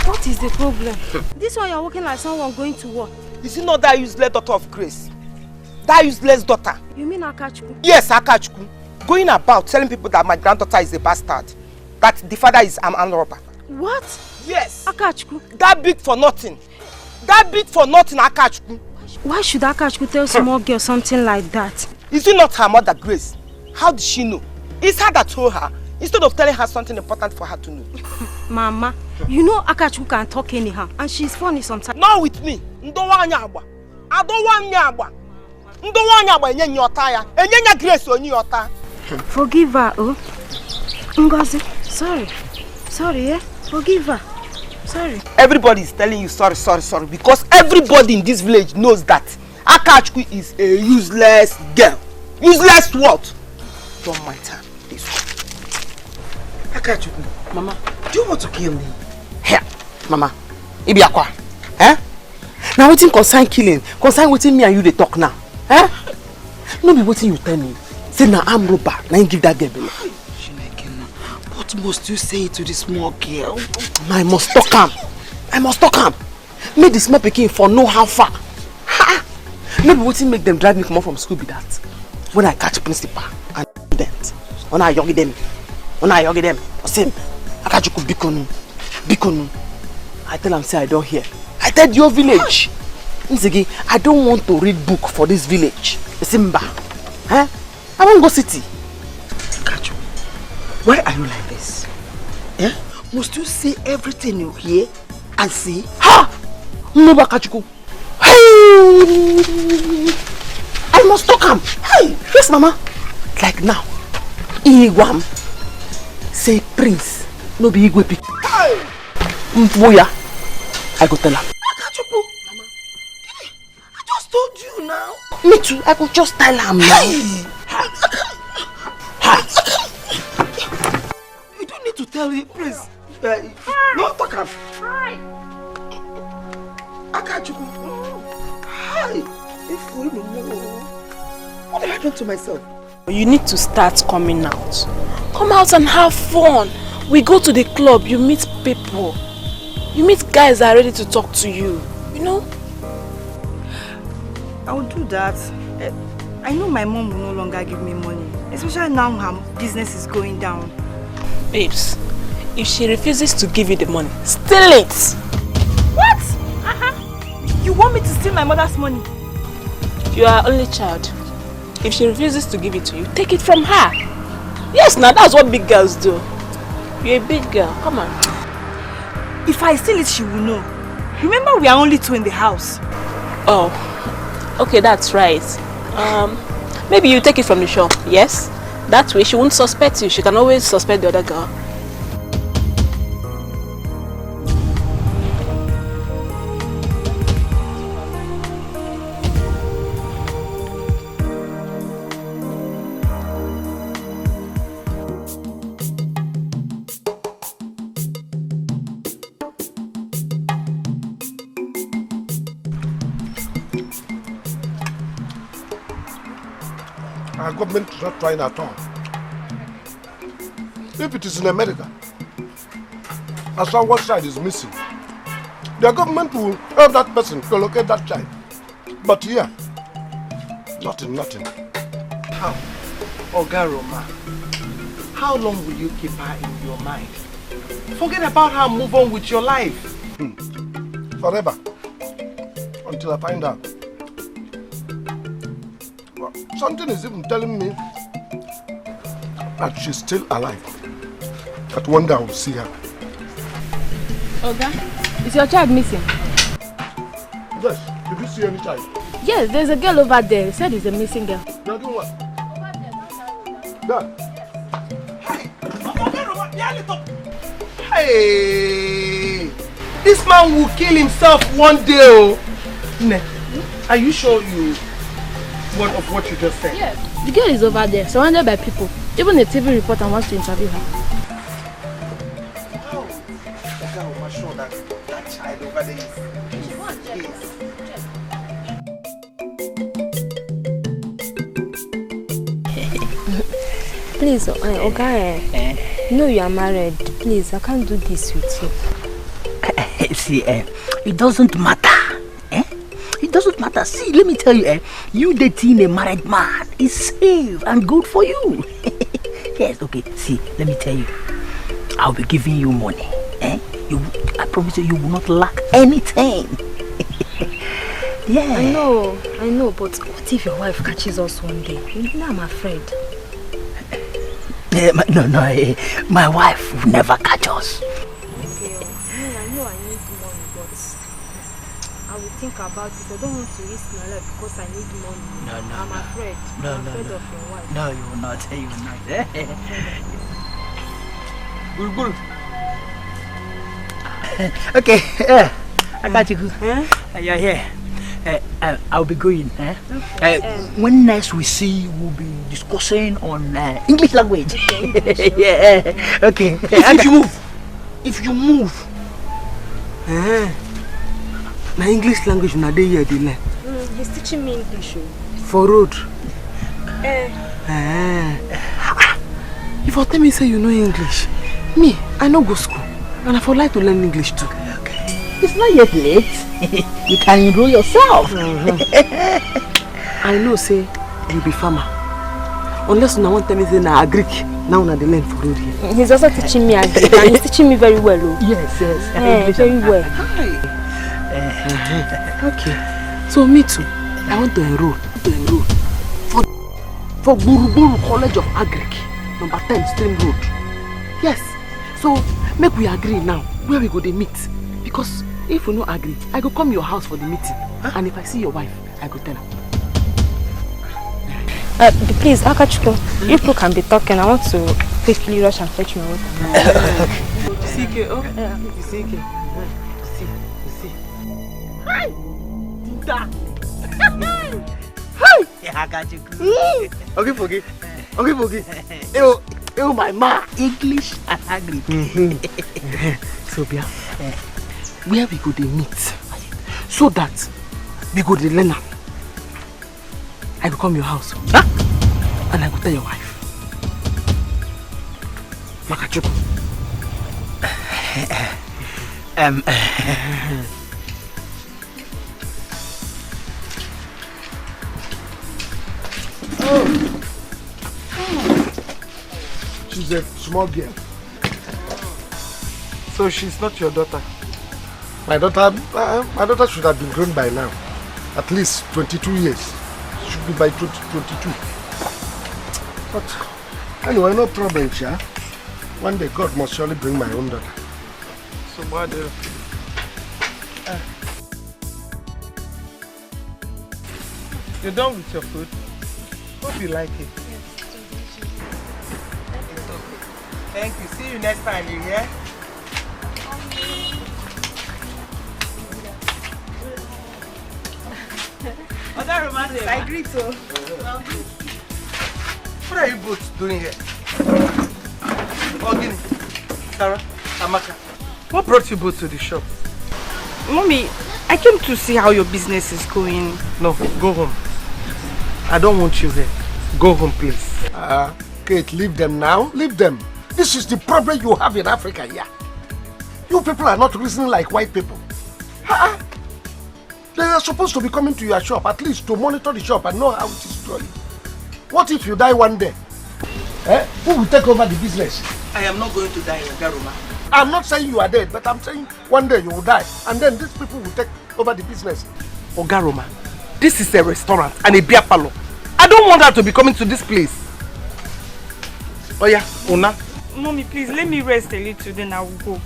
Speaker 13: What is the problem? This one you're walking like someone going to war.
Speaker 9: Is it not that useless daughter of Grace? That useless daughter?
Speaker 13: You mean Akachukwu?
Speaker 9: Yes, Akachukwu. Going about telling people that my granddaughter is a bastard. That the father is an armed robber.
Speaker 13: What?
Speaker 9: Yes.
Speaker 13: Akachukwu?
Speaker 9: That big for nothing. That big for nothing, Akachukwu.
Speaker 13: Why should Akachukwu tell small girl something like that?
Speaker 9: Is it not her mother, Grace? How did she know? It's her that told her, instead of telling her something important for her to know.
Speaker 13: Mama, you know Akachukwu can talk anyhow, and she's funny sometimes.
Speaker 9: Not with me. I don't want Nyagba. Grace on your time.
Speaker 13: Forgive her, oh. Ngozi, sorry. Sorry, eh? Forgive her. Sorry.
Speaker 9: Everybody is telling you sorry, because everybody in this village knows that Akachukwu is a useless girl. Useless what? Don't mind her. This one.
Speaker 12: Akachukwu, Mama, do you want to kill me?
Speaker 6: Here, Mama. Ibiakwa. Eh? Now waiting concern killing. Concern waiting me and you they talk now. Eh? No be waiting you tell me. Say now I'm robber. Now you give that girl belly.
Speaker 12: What must you say to this small girl?
Speaker 6: I must talk him. I must talk him. Make the small pikin for know how far. Ha! No be waiting make them drive me come out from school be that. When I catch principal and student. When I yogi them. I say, Akachukwu bikonu. I tell him say I don't hear. I tell your village. Nzigi, I don't want to read book for this village. Simba. Huh? I won't go city.
Speaker 12: Akachukwu, why are you like this? Eh? Must you say everything you hear and see?
Speaker 6: Ha! No, Akachukwu. Hey! I must talk him. Hey! Yes, Mama. Like now. Igwam. Say Prince. No be Igwe pick.
Speaker 12: Hey!
Speaker 6: Mfoya. I go tell her.
Speaker 12: Akachukwu. Mama. I just told you now.
Speaker 6: Me too. I could just tell her now.
Speaker 12: You don't need to tell him, please. No, talk him. Akachukwu. Hi. What happened to myself?
Speaker 10: You need to start coming out. Come out and have fun. We go to the club, you meet people. You meet guys that are ready to talk to you. You know?
Speaker 13: I will do that. I know my mom will no longer give me money. Especially now her business is going down.
Speaker 10: Babes, if she refuses to give you the money, steal it!
Speaker 13: What? You want me to steal my mother's money?
Speaker 10: You are only child. If she refuses to give it to you, take it from her. Yes, now that's what big girls do. You're a big girl. Come on. If I steal it, she will know. Remember, we are only 2 in the house.
Speaker 2: Oh, okay, that's right. Maybe you take it from the shop, yes? That way she won't suspect you. She can always suspect the other girl.
Speaker 8: Our government is not trying at all. If it is in America, as far what child is missing, the government will help that person to locate that child. But here, nothing.
Speaker 9: How? Oga Roma, how long will you keep her in your mind? Forget about her, move on with your life.
Speaker 8: Forever. Until I find out. Well, something is even telling me that she's still alive. That one day I will see her.
Speaker 13: Oga, is your child missing?
Speaker 8: Yes. Did you see any child?
Speaker 13: Yes, there's a girl over there. He said it's a missing girl.
Speaker 8: You're doing what? There.
Speaker 9: Hey! This man will kill himself one day. Oh. Ne, are you sure you want of what you just said?
Speaker 13: Yes. The girl is over there, surrounded by people. Even a TV reporter wants to interview her.
Speaker 9: How? I'm sure that child over there is.
Speaker 13: Please, Oga, you know you are married. Please, I can't do this with you.
Speaker 12: See, it doesn't matter. It doesn't matter. See, let me tell you, you dating a married man is safe and good for you. Yes, okay. See, let me tell you, I'll be giving you money. I promise you will not lack anything. Yeah.
Speaker 13: I know, but what if your wife catches us one day? You know, I'm afraid.
Speaker 12: No, my wife will never catch us.
Speaker 13: Okay, I know I need money, but I will think about it. I don't want to risk my life because I need money.
Speaker 12: No,
Speaker 13: I'm afraid. I'm afraid of your wife.
Speaker 12: No, you will not. You will not. Okay, I got you. You're here. I'll be going. When next we see, we'll be discussing on English language. Yeah. Okay.
Speaker 9: If you move, na English language na dey here dey learn.
Speaker 13: He's teaching me English.
Speaker 9: For road. If you tell me say you know English, me I no go school, and I for like to learn English too.
Speaker 12: It's not yet late. You can enroll yourself.
Speaker 9: I know, say you be farmer. Unless you want to tell me say na agric, now na dey learn for road here.
Speaker 13: He's also teaching me agric, and he's teaching me very well.
Speaker 12: Yes.
Speaker 13: Very well.
Speaker 9: Okay. So me too. I want to enroll for Buruburu College of Agric, number 10 Stream Road. Yes. So make we agree now where we go to meet, because if we no agree, I go come your house for the meeting. And if I see your wife, I go tell her.
Speaker 13: Please, Akachuko, if you can be talking, I want to quickly rush and fetch my water.
Speaker 9: CK, oh? CK. See. Hi! Duda! Hi!
Speaker 12: Yeah, Akachuko.
Speaker 9: Okay, forgive. Ew, my ma.
Speaker 12: English and Agric.
Speaker 9: So, Bia, where we go to meet, so that we go to learn. I go come your house, and I go tell your wife. Makachuku.
Speaker 8: She's a small girl.
Speaker 9: So she's not your daughter?
Speaker 8: My daughter should have been grown by now. At least 22 years. She should be by 22. But anyway, no problem, Chia. One day God must surely bring my own daughter.
Speaker 9: So What do? You're done with your food? Hope you like it. Thank you. See you next time, you hear?
Speaker 7: Other romantic, I agree so.
Speaker 9: What are you both doing here? Ogini, Sarah, Amaka, what brought you both to the shop?
Speaker 10: Mommy, I came to see how your business is going.
Speaker 9: No, go home. I don't want you here. Go home, please.
Speaker 8: Kate, leave them now. Leave them. This is the problem you have in Africa here. You people are not reasoning like white people. They are supposed to be coming to your shop at least to monitor the shop and know how it is going. What if you die one day? Who will take over the business?
Speaker 9: I am not going to die in Garuma.
Speaker 8: I'm not saying you are dead, but I'm saying one day you will die. And then these people will take over the business.
Speaker 9: Ogaroma, this is a restaurant and a beer parlor. I don't want her to be coming to this place. Oh yeah, Una.
Speaker 10: Mommy, please, let me rest a little, then I will go.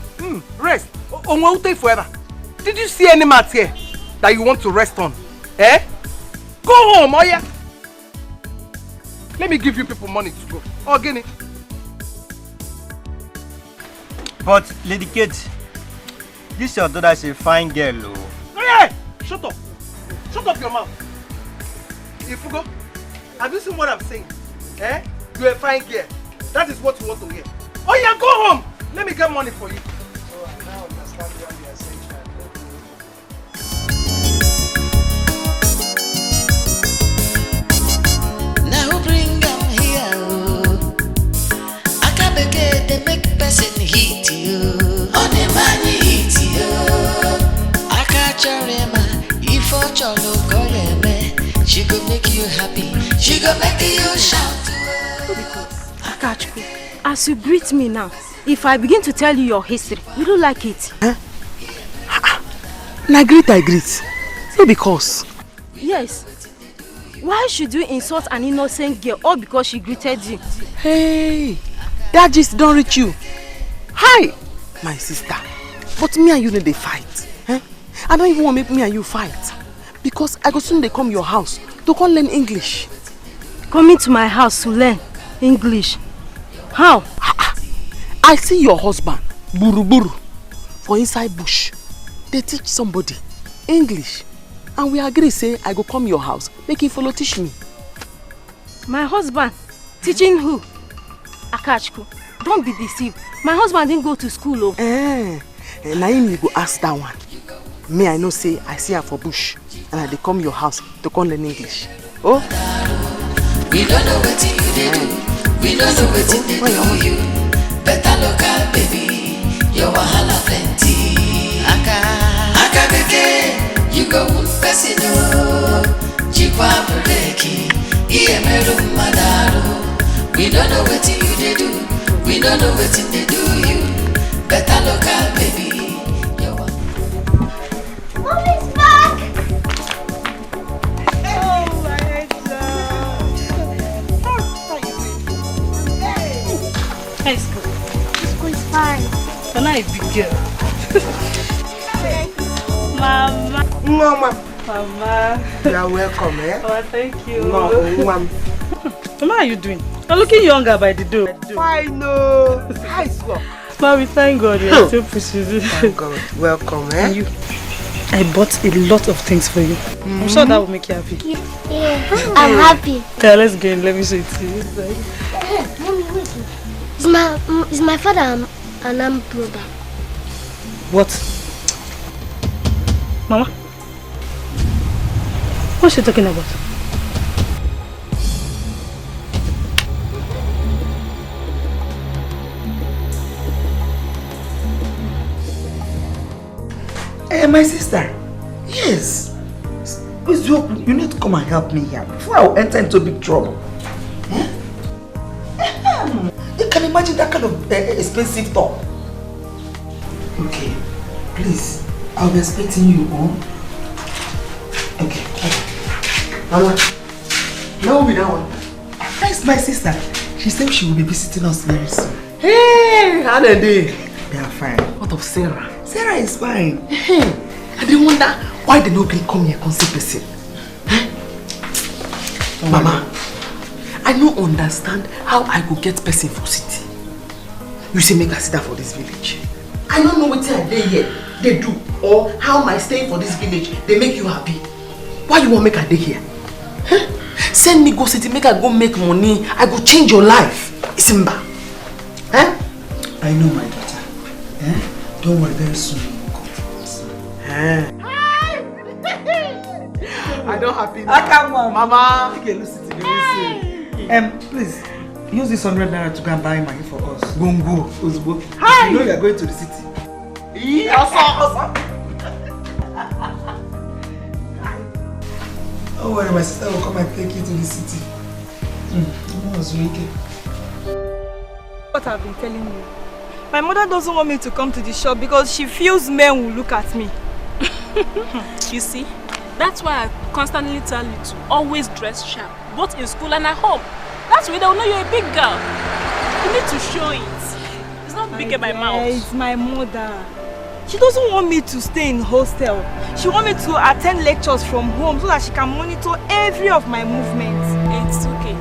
Speaker 9: Rest? On forever. Did you see any mat here that you want to rest on? Go home, oh yeah. Let me give you people money to go. Oh, get it.
Speaker 14: But, Lady Kate, this your daughter is a fine girl, oh.
Speaker 9: Hey! Shut up! Shut up your mouth! If you go, have you seen what I'm saying? You're a fine girl. That is what you want to hear. Oh yeah, go home! Let me get money for you.
Speaker 8: So I now understand what you are saying.
Speaker 5: Now bring them here. I can't begin to make person hit you. On the money hit you. I can't if I cholo call me, she go make you happy. She go make you shout.
Speaker 13: Akachukwu, as you greet me now, if I begin to tell you your history, you don't like it.
Speaker 6: I greet. So because.
Speaker 13: Yes. Why should you insult an innocent girl all because she greeted you?
Speaker 6: Hey, that just don't reach you. Hi, my sister. But me and you need to fight. I don't even want to make me and you fight. Because I go soon they come your house to come learn English.
Speaker 13: Coming to my house to learn English? How?
Speaker 6: I see your husband, Buru, for inside bush. They teach somebody English. And we agree say I go come your house, make him follow teach me.
Speaker 13: My husband? Teaching who? Akachukwu, don't be deceived. My husband didn't go to school.
Speaker 6: Now you go ask that one. Me, I know say I see her for bush. And I dey come your house to come learn English. Oh?
Speaker 5: We don't know what you do. We don't know what they do you. Better local baby. Your wahala plenty. Aka beke. You go one person. Jikwa breki. Iye meru madaro. We don't know what you do. We don't know what they do you. Better local baby.
Speaker 11: Mommy's back!
Speaker 7: Oh, my God.
Speaker 10: High school.
Speaker 11: School is fine.
Speaker 10: You're not a big girl. Mama.
Speaker 9: Mama. You are welcome,
Speaker 10: Oh, thank you.
Speaker 9: Mama,
Speaker 10: how are you doing? You're looking younger by the door.
Speaker 9: I know. High school.
Speaker 10: Mommy, thank God you're still pushing.
Speaker 9: Thank God. Welcome,
Speaker 10: And you, I bought a lot of things for you. I'm sure that will make you happy.
Speaker 11: Yeah, I'm happy.
Speaker 10: Okay, let's go in. Let me show it to you.
Speaker 11: Mommy, wait. Is my father an armed brother?
Speaker 10: What? Mama? What's she talking about?
Speaker 15: Hey, my sister. Yes. Please, you need to come and help me here before I will enter into big trouble. You can imagine that kind of expensive talk. Okay. Please, I'll be expecting you home. Okay. Mama, now will be that one. That's my sister. She said she will be visiting us very soon.
Speaker 9: Hey, how are they?
Speaker 15: They are fine.
Speaker 9: What of Sarah?
Speaker 15: Sarah is fine. Hey, I dey wonder why they no gree come here come see person. Mama, I no understand how I go get person for city. You say make I sit down for this village. I don't know what I dey here they do or how my staying for this village they make you happy. Why you want make I dey here? Huh? Send me go city, make I go make money. I go change your life. Isimba. Huh? I know my daughter. Don't worry, very soon you will come for us. I don't happy now. Come on, Mama. You can listen to me. Please, use this 100 naira to go and buy money for us. Gongo, Uzbo. Hi. You know you are going to the city. Yes, don't worry, my sister will come and take you to the city. Mama was wicked.
Speaker 13: What I've been telling you. My mother doesn't want me to come to the shop because she feels men will look at me.
Speaker 2: You see, that's why I constantly tell you to always dress sharp, both in school and at home. That's why they'll know you're a big girl. You need to show it. It's not big in my mouth.
Speaker 13: It's my mother. She doesn't want me to stay in hostel. She wants me to attend lectures from home so that she can monitor every of my movements.
Speaker 2: It's okay.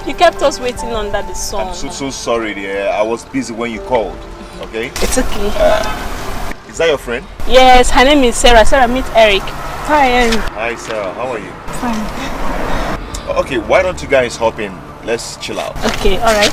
Speaker 2: You kept us waiting under the sun.
Speaker 16: I'm so sorry, dear. I was busy when you called. Okay?
Speaker 2: It's okay.
Speaker 16: Is that your friend?
Speaker 2: Yes, her name is Sarah. Sarah, meet Eric. Hi, Eric.
Speaker 16: Hi, Sarah. How are you?
Speaker 2: Fine.
Speaker 16: Okay, why don't you guys hop in? Let's chill out.
Speaker 2: Okay, alright.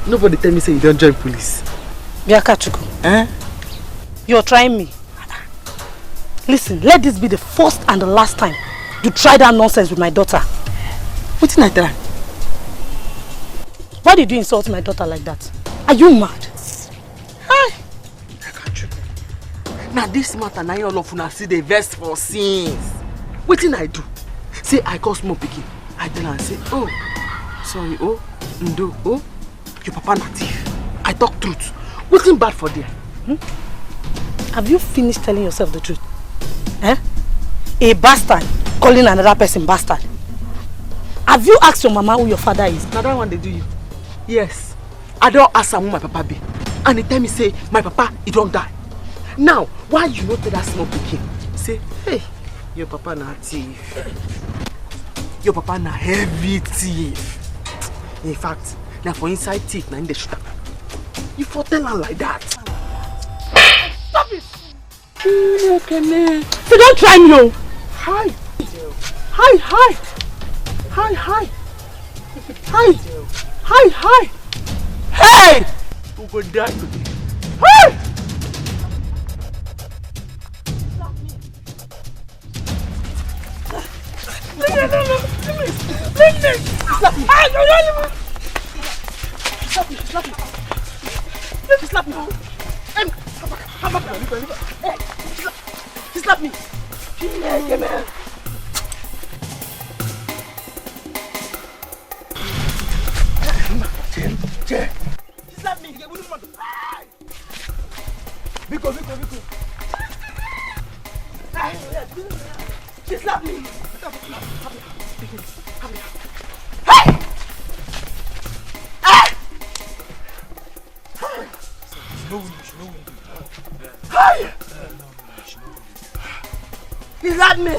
Speaker 6: Nobody tell me say you don't join police.
Speaker 12: Biakachuku, you're trying me. Listen, let this be the first and the last time you try that nonsense with my daughter.
Speaker 6: What did I try?
Speaker 12: Why did you insult my daughter like that? Are you mad?
Speaker 6: Hi. Now this matter, now all of una see the verse for sins. What did I do? Say I call small pikin. I tell her and say, oh, sorry, oh, Ndo, oh, your papa na thief. I talk truth. What's bad for there?
Speaker 12: Have you finished telling yourself the truth? A bastard calling another person bastard. Have you asked your mama who your father is?
Speaker 6: Now that one they do you. Yes. I don't ask her who my papa be. And they tell me say my papa he don't die. Now, why you not tell that small pikin? Say, hey, your papa na thief. Your papa na heavy thief. In fact, now for inside thief na in the shooter. You for tell her like that. Stop it!
Speaker 12: So don't try me, oh!
Speaker 6: Hi! Hi, hi! Hi, hi! Hi! Hi, hi! Hey! Who go die today? Hey! Slap me! Come back! He slapped me! Come here! She slapped me.
Speaker 15: Hey!
Speaker 6: Hey! He slapped me.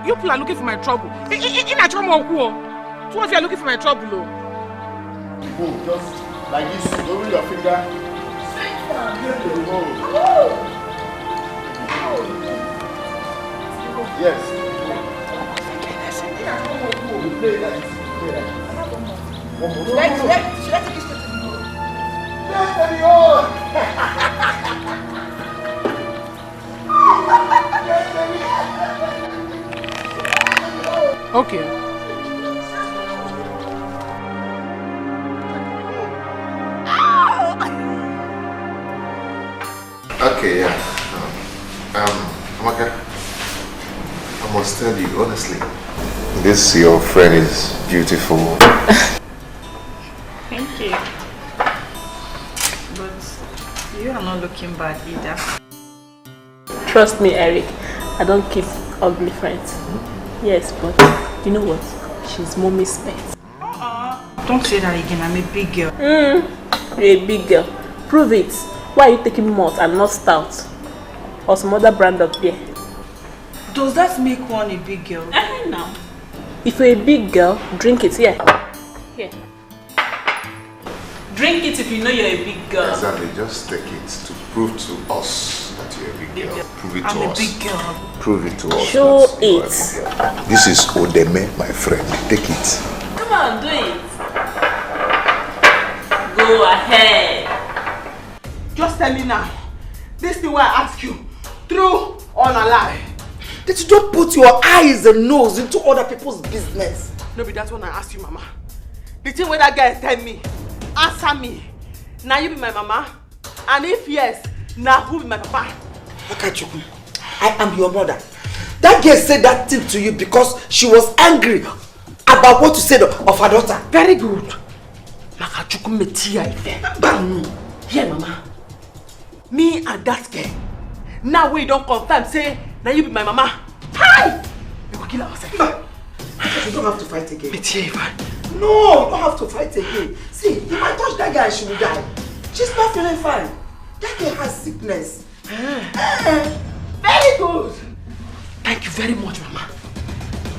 Speaker 9: You people are looking for my trouble. In a trouble, two of you are looking for my trouble.
Speaker 8: Oh, just like this, over your finger. Yes. You play like this. One more.
Speaker 6: Should I take this to you?
Speaker 8: Yes, baby,
Speaker 9: Okay.
Speaker 8: Okay, yeah. Amaka, I must tell you honestly, this your friend is beautiful.
Speaker 10: Thank you. But you are not looking bad either.
Speaker 2: Trust me, Eric. I don't keep ugly friends. Yes, but you know what? She's mommy's pet.
Speaker 10: Don't say that again. I'm a big girl.
Speaker 2: You're a big girl. Prove it. Why are you taking malt and not stout? Or some other brand of beer?
Speaker 10: Does that make one a big girl?
Speaker 2: No. If you're a big girl, drink it. Here. Here. Drink it if you know you're a big girl.
Speaker 8: Exactly. Just take it to prove to us that you're a big girl. Prove it to us.
Speaker 10: I'm a big girl.
Speaker 8: Prove it to us.
Speaker 2: Show it.
Speaker 8: This is Odeme, my friend. Take it.
Speaker 2: Come on, do it. Go ahead.
Speaker 6: Just tell me now. This thing where I ask you, true or a lie? That you don't put your eyes and nose into other people's business. No, be that's when I ask you, Mama. The thing where that guy tell me, answer me. Now you be my mama? And if yes, now who be my papa? Akachuku, I am your mother. That girl said that thing to you because she was angry about what you said of her daughter. Very good. Akachuku metia ife. Here, Mama. Me and that girl. Now we don't confirm, say, now you be my mama. Hi! We will kill ourselves. You don't have to fight again. Metia ife. No, you don't have to fight again. See, if I touch that girl, she will die. She's not feeling fine. That girl has sickness. Very good. Thank you very much, Mama.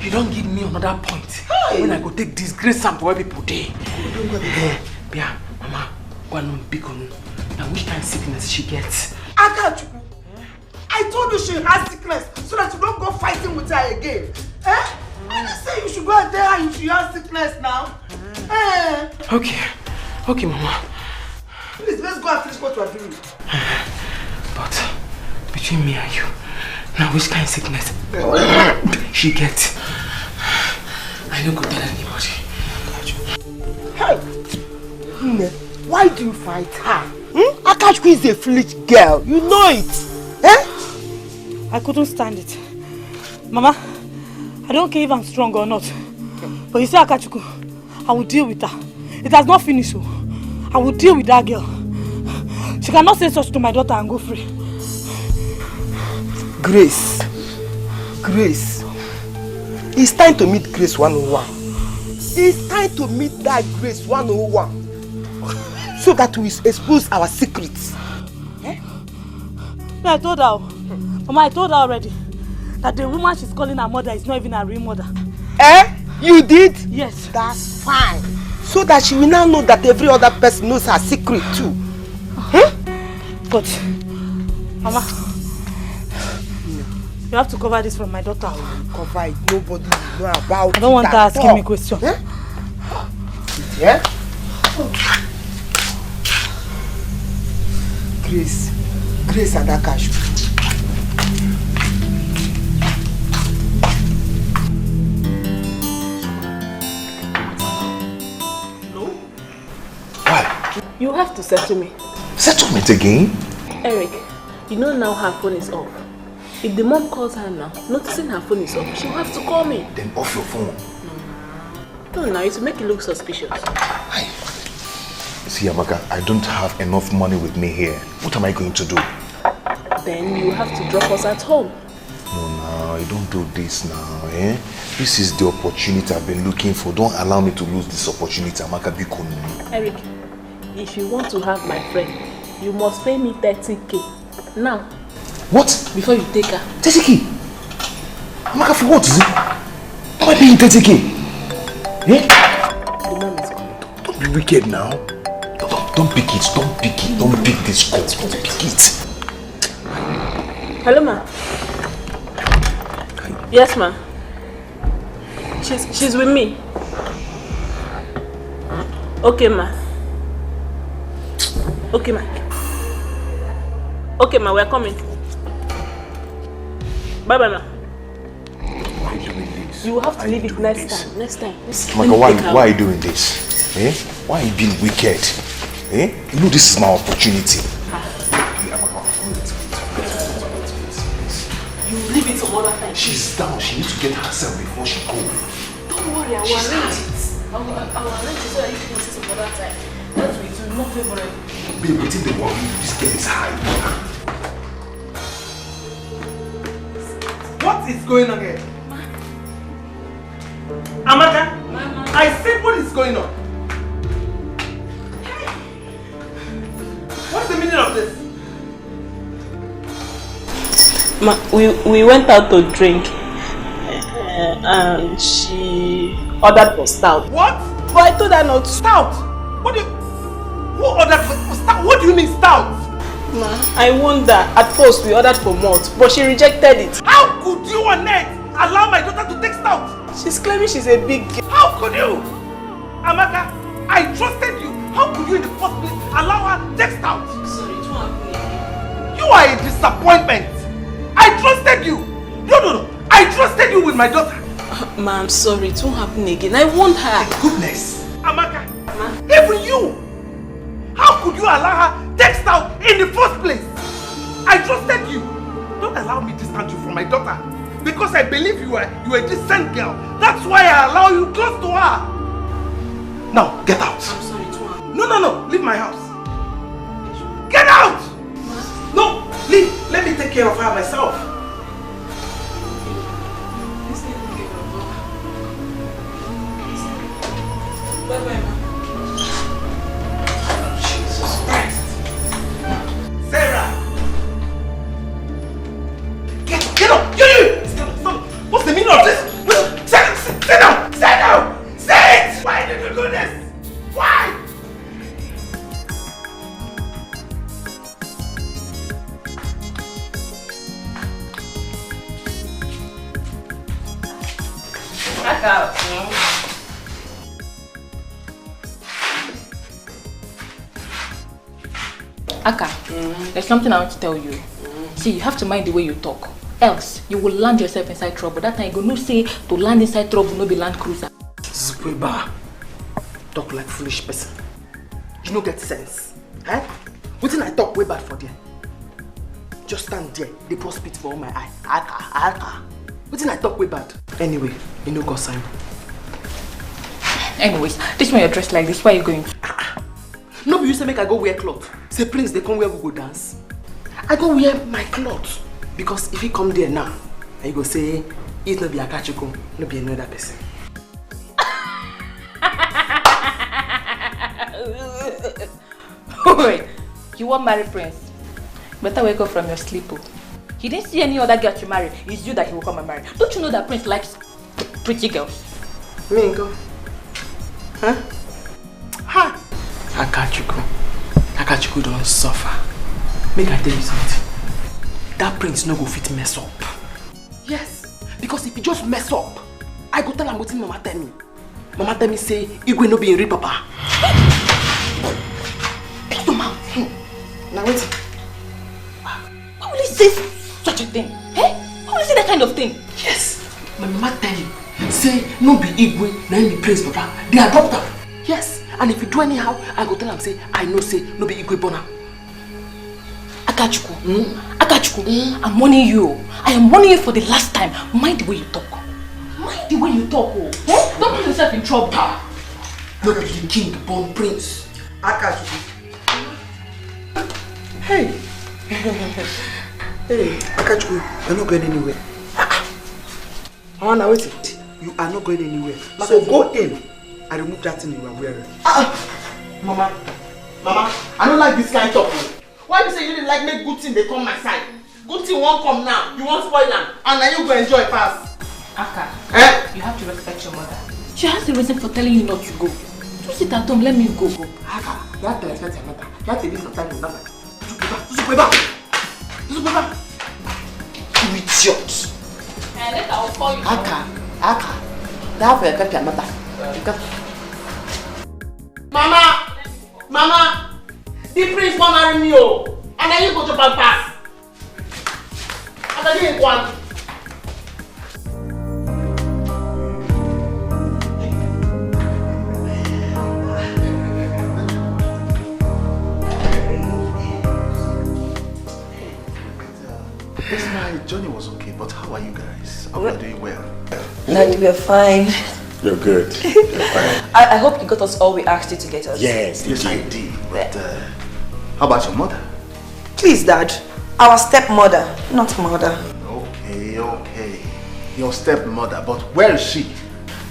Speaker 6: You don't give me another point. When I go take this great sample where people dey. Bia, Mama, go and pick on. Now which kind of sickness she gets? Akachuku. I told you she has sickness so that you don't go fighting with her again. I didn't say you should go and tell her if she has sickness now. Okay, Mama. Please, let's go and finish what we are doing. But between me and you, now which kind of sickness she gets? I don't go tell anybody. Hey! Why do you fight her? Akachuku is a foolish girl. You know it.
Speaker 13: I couldn't stand it. Mama, I don't care if I'm strong or not. But you see Akachuku, I will deal with her. It has not finished. So I will deal with that girl. She cannot say such to my daughter and go free.
Speaker 6: Grace. It's time to meet Grace 101. It's time to meet that Grace 101. So that we expose our secrets.
Speaker 13: I told her. Mama, I told her already that the woman she's calling her mother is not even her real mother.
Speaker 6: You did?
Speaker 13: Yes.
Speaker 6: That's fine. So that she will now know that every other person knows her secret too.
Speaker 13: But, Mama, You have to cover this from my daughter.
Speaker 6: Cover it. Nobody will know about it.
Speaker 13: I don't want her asking me questions.
Speaker 6: Eh? Yeah? Grace and Akash.
Speaker 10: You have to settle me.
Speaker 16: Settlement again?
Speaker 10: Eric, you know now her phone is off. If the mom calls her now, noticing her phone is off, she'll have to call me.
Speaker 16: Then off your phone.
Speaker 10: No, now it will make it look suspicious.
Speaker 16: See, Amaka, I don't have enough money with me here. What am I going to do?
Speaker 10: Then you have to drop us at home.
Speaker 16: No, you don't do this now, eh? This is the opportunity I've been looking for. Don't allow me to lose this opportunity, Amaka.
Speaker 10: Eric, if you want to have my friend, you must pay me 30k. Now.
Speaker 16: What?
Speaker 10: Before you take her.
Speaker 16: 30k? Amaka, for what is it? Am I paying 30k? Eh?
Speaker 10: The mom is coming.
Speaker 16: Don't be wicked now. Don't pick it. Don't pick it. Don't pick this call. Don't pick it.
Speaker 10: Hello, ma. Yes, ma. She's with me. Okay, ma. Okay, ma. Okay, ma, we're coming. Bye-bye, ma.
Speaker 16: Why are you doing this?
Speaker 10: You have to leave it next time. Next time.
Speaker 16: Amaka, why are you doing this? Eh? Why are you being wicked? Eh? You know this is my opportunity.
Speaker 10: You leave it some other time.
Speaker 16: She's down. She needs to get herself before she goes.
Speaker 10: Don't worry, I will arrange it. I will arrange it so that you can see some other time. That way it will not favorable.
Speaker 16: Babe, within the world, this girl is high.
Speaker 9: What is going on here? Amaka?
Speaker 10: Mama.
Speaker 9: I said what is going on? What's the meaning of this?
Speaker 10: Ma, we went out to drink and she ordered for stout.
Speaker 9: What?
Speaker 10: But I told her not to.
Speaker 9: Stout? What do you... Who ordered for stout? What do you mean stout?
Speaker 10: Ma, I wonder. At first we ordered for malt, but she rejected it.
Speaker 9: How could you, Annette, allow my daughter to take stout?
Speaker 10: She's claiming she's a big girl.
Speaker 9: How could you? Amaka, I trusted you. How could you in the first place allow her to take stout?
Speaker 10: Sorry, it won't happen again.
Speaker 9: You are a disappointment. I trusted you. No. I trusted you with my daughter.
Speaker 10: Ma, I'm sorry. It won't happen again. I want her.
Speaker 9: Goodness. Amaka, even you. How could you allow her text out in the first place? I trusted you. Don't allow me to distance you from my daughter. Because I believe you are a decent girl. That's why I allow you close to her. Now, get out.
Speaker 10: I'm sorry, it won't happen.
Speaker 9: No. Leave my house. Get out! No, leave. Let me take care of her myself.
Speaker 10: Bye-bye, ma.
Speaker 9: Jesus Christ. Sarah! Get up! You! Stop. What's the meaning of this? Sit down! Sit! Why did you do this? Why?
Speaker 10: Back out.
Speaker 17: Aka, there's something I want to tell you. See, you have to mind the way you talk. Else, you will land yourself inside trouble. That time you go no say to land inside trouble, no be land cruiser.
Speaker 6: Zukweba, talk like foolish person. You no get sense. Eh? What did I talk way bad for there? Just stand there, they pour spit for all my eye. Aka. What did I talk way bad? Anyway, you no go sign.
Speaker 17: Anyways, this one you're dressed like this, where are you going?
Speaker 6: No, but you say make I go wear clothes. Say prince, they come where we go dance. I go wear my clothes. Because if he come there now, I go say, it's not be Akachuku, not be another person.
Speaker 17: Wait, you want marry prince? Better wake up from your sleep. He didn't see any other girl to marry. It's you that he will come and marry. Don't you know that prince likes pretty girls?
Speaker 6: Me go. Huh? Ha! Akachuku don't suffer. Make I tell you something. That prince no go fit mess up. Because if you just mess up, I go tell him what Mama tell me. Mama tell me say, Igwe no be in Papa. Close your mouth. Now wait.
Speaker 17: Why will you say such a thing? Eh? Why will you say that kind of thing?
Speaker 6: Yes. My mama tell you, say no be Igwe, na him be praise Papa. They adopt her. Yes. And if you do anyhow, I go tell him say, I know say no be Igwe born am.
Speaker 17: Akachuku, I'm warning you. I am warning you for the last time. Mind the way you talk. Mind the way you talk. Oh. Eh? Don't put yourself in trouble.
Speaker 6: No be the king born prince.
Speaker 15: Akachuku. Hey. Hey, Akachuku, you're not going anywhere. Now wait it. You are not going anywhere. So go in and remove that thing you are wearing.
Speaker 6: Mama, I don't like this kind of talk. Why you say you didn't like make good thing they come my side? Good thing won't come now. You won't spoil them. And now you go enjoy fast.
Speaker 17: Aka, you have to respect your mother. She has the reason for telling you not to go. Just sit at home, let me go.
Speaker 6: Aka, you have to respect your mother. You have to leave some time with mother. You idiot.
Speaker 17: And later I'll call you.
Speaker 6: Aka, you have to respect your mother. Mama, the prince won't marry me, oh, and then you go to pass. And I didn't want.
Speaker 16: My journey was okay, but how are you guys? Are you doing well?
Speaker 7: Like we're fine.
Speaker 16: You're good. You're fine.
Speaker 7: I hope you got us all we asked you to get us.
Speaker 16: Yes, I did. But how about your mother?
Speaker 7: Please, Dad. Our stepmother, not mother.
Speaker 16: Okay. Your stepmother, but where is she?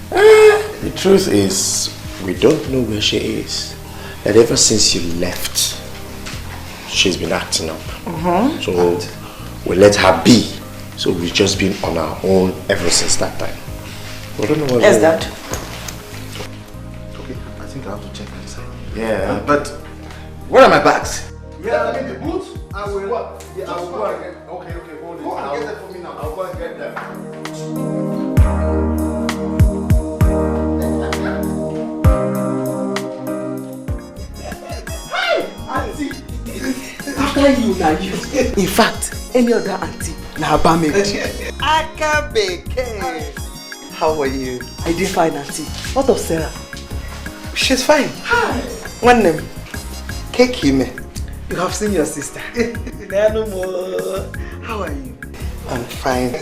Speaker 18: The truth is, we don't know where she is. And ever since you left, she's been acting up. So we let her be. So we've just been on our own ever since that time. We don't know what's
Speaker 7: Yes, Dad.
Speaker 16: Okay, I think I have to check inside.
Speaker 18: Yeah.
Speaker 16: But where are my bags?
Speaker 8: Yeah, I'm in the booth. I will what? Yeah, I will go and get. Okay, hold it. Go and get them for me now. I'll go and get them.
Speaker 6: Auntie, after you now you. In fact, any other auntie now Bame.
Speaker 15: Akabeke. How are you?
Speaker 6: I did fine, auntie. What of Sarah?
Speaker 15: She's fine.
Speaker 6: Hi.
Speaker 15: One name. Kekime.
Speaker 6: You have seen your sister.
Speaker 15: No more. How are you? I'm fine.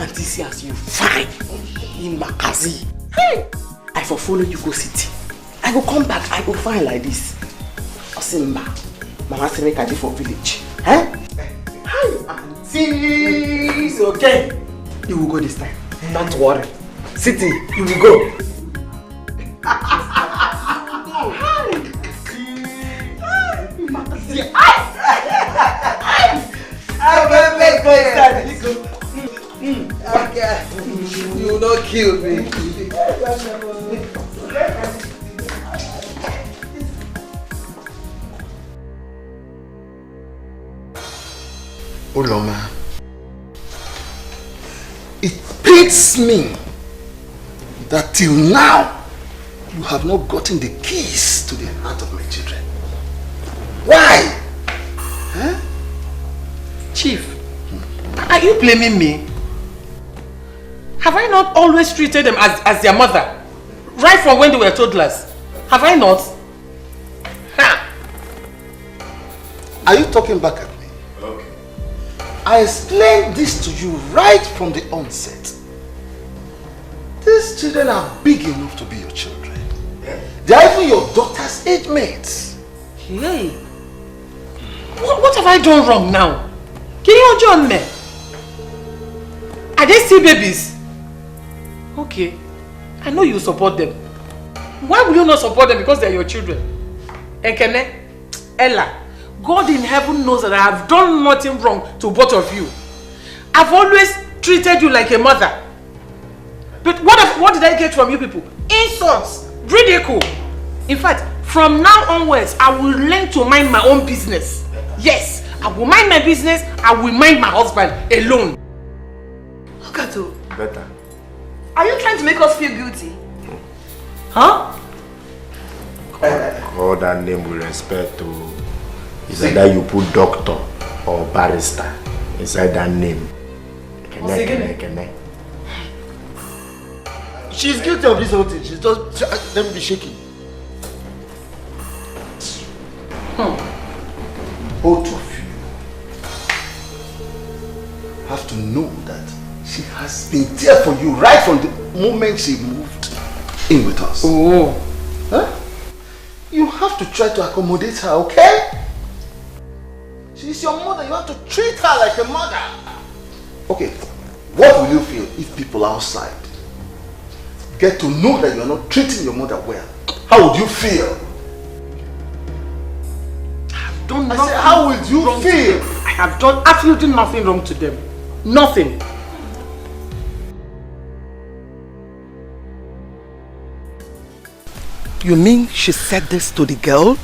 Speaker 6: Auntie see as you fine in Makazi. Hey! I for follow you go city. I go come back, I go fine like this. Osimba. Mama say make I dey for village. Eh? Hi, auntie. It's okay. You will go this time. Don't worry. City, you will go.
Speaker 15: You will not kill me.
Speaker 16: Uloma, it pains me that till now you have not gotten the keys to the heart of my children. Why? Huh?
Speaker 9: Chief, are you blaming me? Have I not always treated them as their mother? Right from when they were toddlers? Have I not? Ha!
Speaker 16: Are you talking back at me? Okay. I explained this to you right from the onset. These children are big enough to be your children. They are even your daughter's age mates.
Speaker 9: Hey! What have I done wrong now? Can you join me? Are they still babies? Okay. I know you support them. Why will you not support them? Because they are your children. Ekene, Ella, God in heaven knows that I have done nothing wrong to both of you. I've always treated you like a mother. But what did I get from you people? Insults, ridicule. In fact, from now onwards, I will learn to mind my own business. Yes, I will mind my business. I will mind my husband alone.
Speaker 15: Okato,
Speaker 18: better.
Speaker 7: Are you trying to make us feel guilty? Huh?
Speaker 18: Call that name with respect to. Is either you put doctor or barrister inside that name.
Speaker 8: She's guilty of this whole thing. She's just let me be shaking. Both of you have to know that she has been there for you right from the moment she moved in with us.
Speaker 6: Oh.
Speaker 8: Huh? You have to try to accommodate her, okay? She's your mother. You have to treat her like a mother. Okay, what will you feel if people outside get to know that you are not treating your mother well? How would you feel?
Speaker 6: I said, how would you feel? I have done absolutely nothing wrong to them. Nothing.
Speaker 15: You mean she said this to the girl?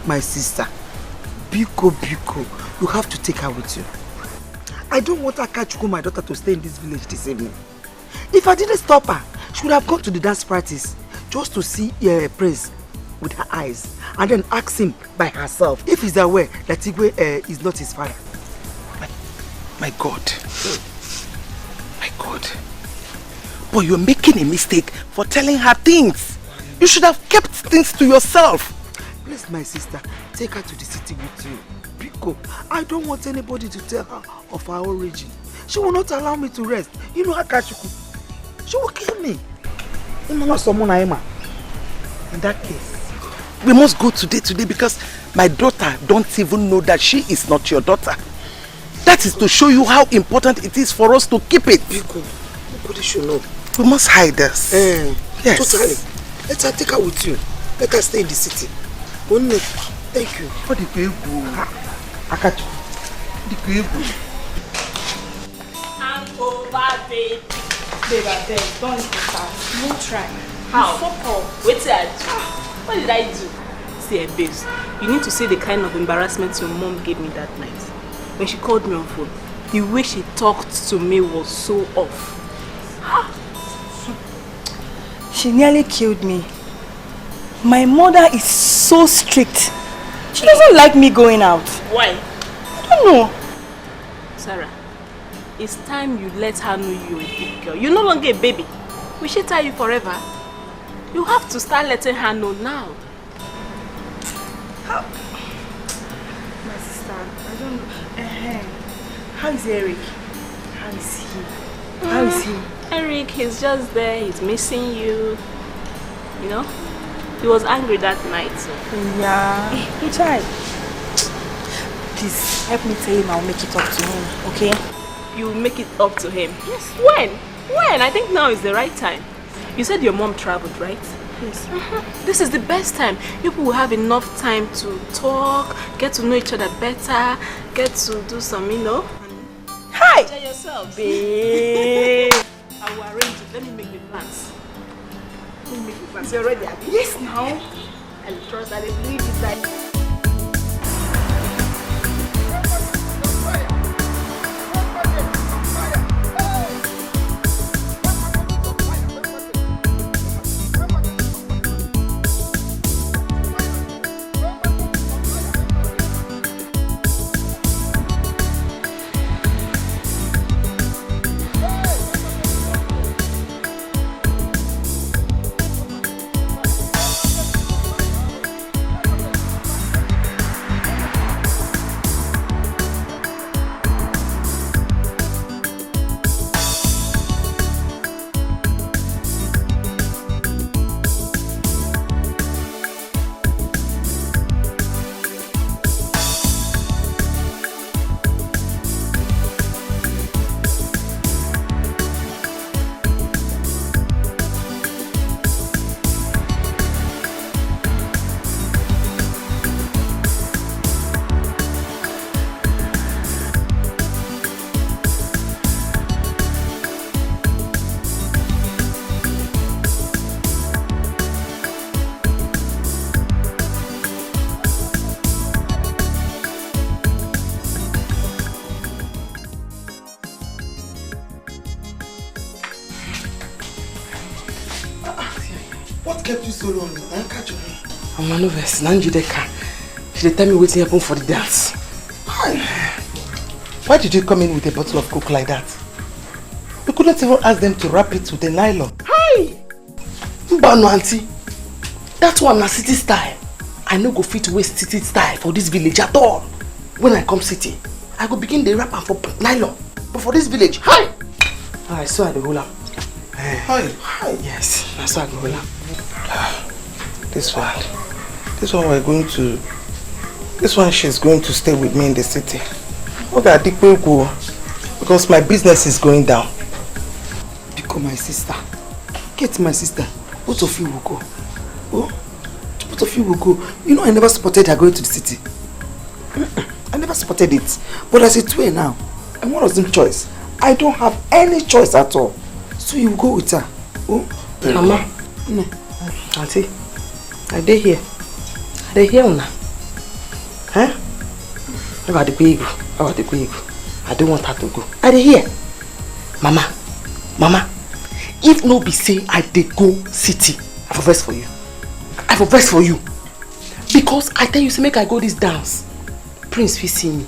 Speaker 15: My sister, Biko, you have to take her with you. I don't want Akachuku, my daughter, to stay in this village this evening. If I didn't stop her, she would have gone to the dance practice just to see Prince with her eyes and then ask him by herself if he's aware that Igwe is not his father. My God. My God. But you're making a mistake for telling her things. You should have kept things to yourself. Please, my sister, take her to the city with you. Biko, I don't want anybody to tell her of our origin. She will not allow me to rest. You know Akachuku. She will kill me. In that case, we must go today because my daughter don't even know that she is not your daughter. That is to show you how important it is for us to keep it. Biko, nobody should know. We must hide this. Yes. Totally. Let her take her with you. Let her stay in the city. Thank you. What the people? Akachu. The people.
Speaker 2: Hangover, babe.
Speaker 10: Babe, I beg, don't start. No try.
Speaker 2: How?
Speaker 10: Fuck off.
Speaker 2: What did I do? What did I do?
Speaker 10: See, babes, you need to see the kind of embarrassment your mom gave me that night. When she called me on phone, the way she talked to me was so off.
Speaker 13: She nearly killed me. My mother is so strict. She doesn't like me going out.
Speaker 2: Why?
Speaker 13: I don't know.
Speaker 10: Sarah, it's time you let her know you're a big girl. You're no longer a baby. Will she tell you forever? You have to start letting her know now.
Speaker 13: How? My sister, I don't know. How is Eric? How is he? How is he?
Speaker 10: Eric, he's just there. He's missing you. You know? He was angry that night. So.
Speaker 13: Yeah, he tried. Please, help me tell him I'll make it up to him, okay?
Speaker 10: You'll make it up to him? Yes. When? When? I think now is the right time. You said your mom traveled, right?
Speaker 13: Yes.
Speaker 10: This is the best time. People will have enough time to talk, get to know each other better, get to do some, you know.
Speaker 13: Hi!
Speaker 10: Enjoy yourself.
Speaker 13: Babe.
Speaker 10: I will arrange it. Let me make the plans. Let me make the plans.
Speaker 13: You're ready, Abby?
Speaker 10: Yes, now. I trust that I believe it that.
Speaker 9: What kept you so long? I catch you.
Speaker 6: I'm not nervous. Nanjideka. She tell me waiting happen for the dance.
Speaker 9: Hi. Why did you come in with a bottle of Coke like that? You couldn't even ask them to wrap it with a nylon.
Speaker 6: Hi! Mbano auntie. That one na city style. I no go fit waste city style for this village at all. When I come city, I go begin the wrap am for nylon. But for this village, hi! I saw the roll am.
Speaker 9: Hi. Hi.
Speaker 6: Yes, I saw the roll am.
Speaker 9: This one we're going to. This one she's going to stay with me in the city. Okay, go because my business is going down.
Speaker 15: Become my sister. Get my sister. Both of you will go. Oh, both of you will go. You know I never supported her going to the city. I never supported it. But as it's way now, and what was the choice? I don't have any choice at all. So you will go with her. Oh,
Speaker 6: Mama.
Speaker 15: No.
Speaker 6: Auntie, I dey here. I dey here now. Huh? I got the big. I don't want her to go. I dey here. Mama. If no be say I dey go city, I for vex for you. I for vex for you. Because I tell you, say make I go this dance. Prince fit see me.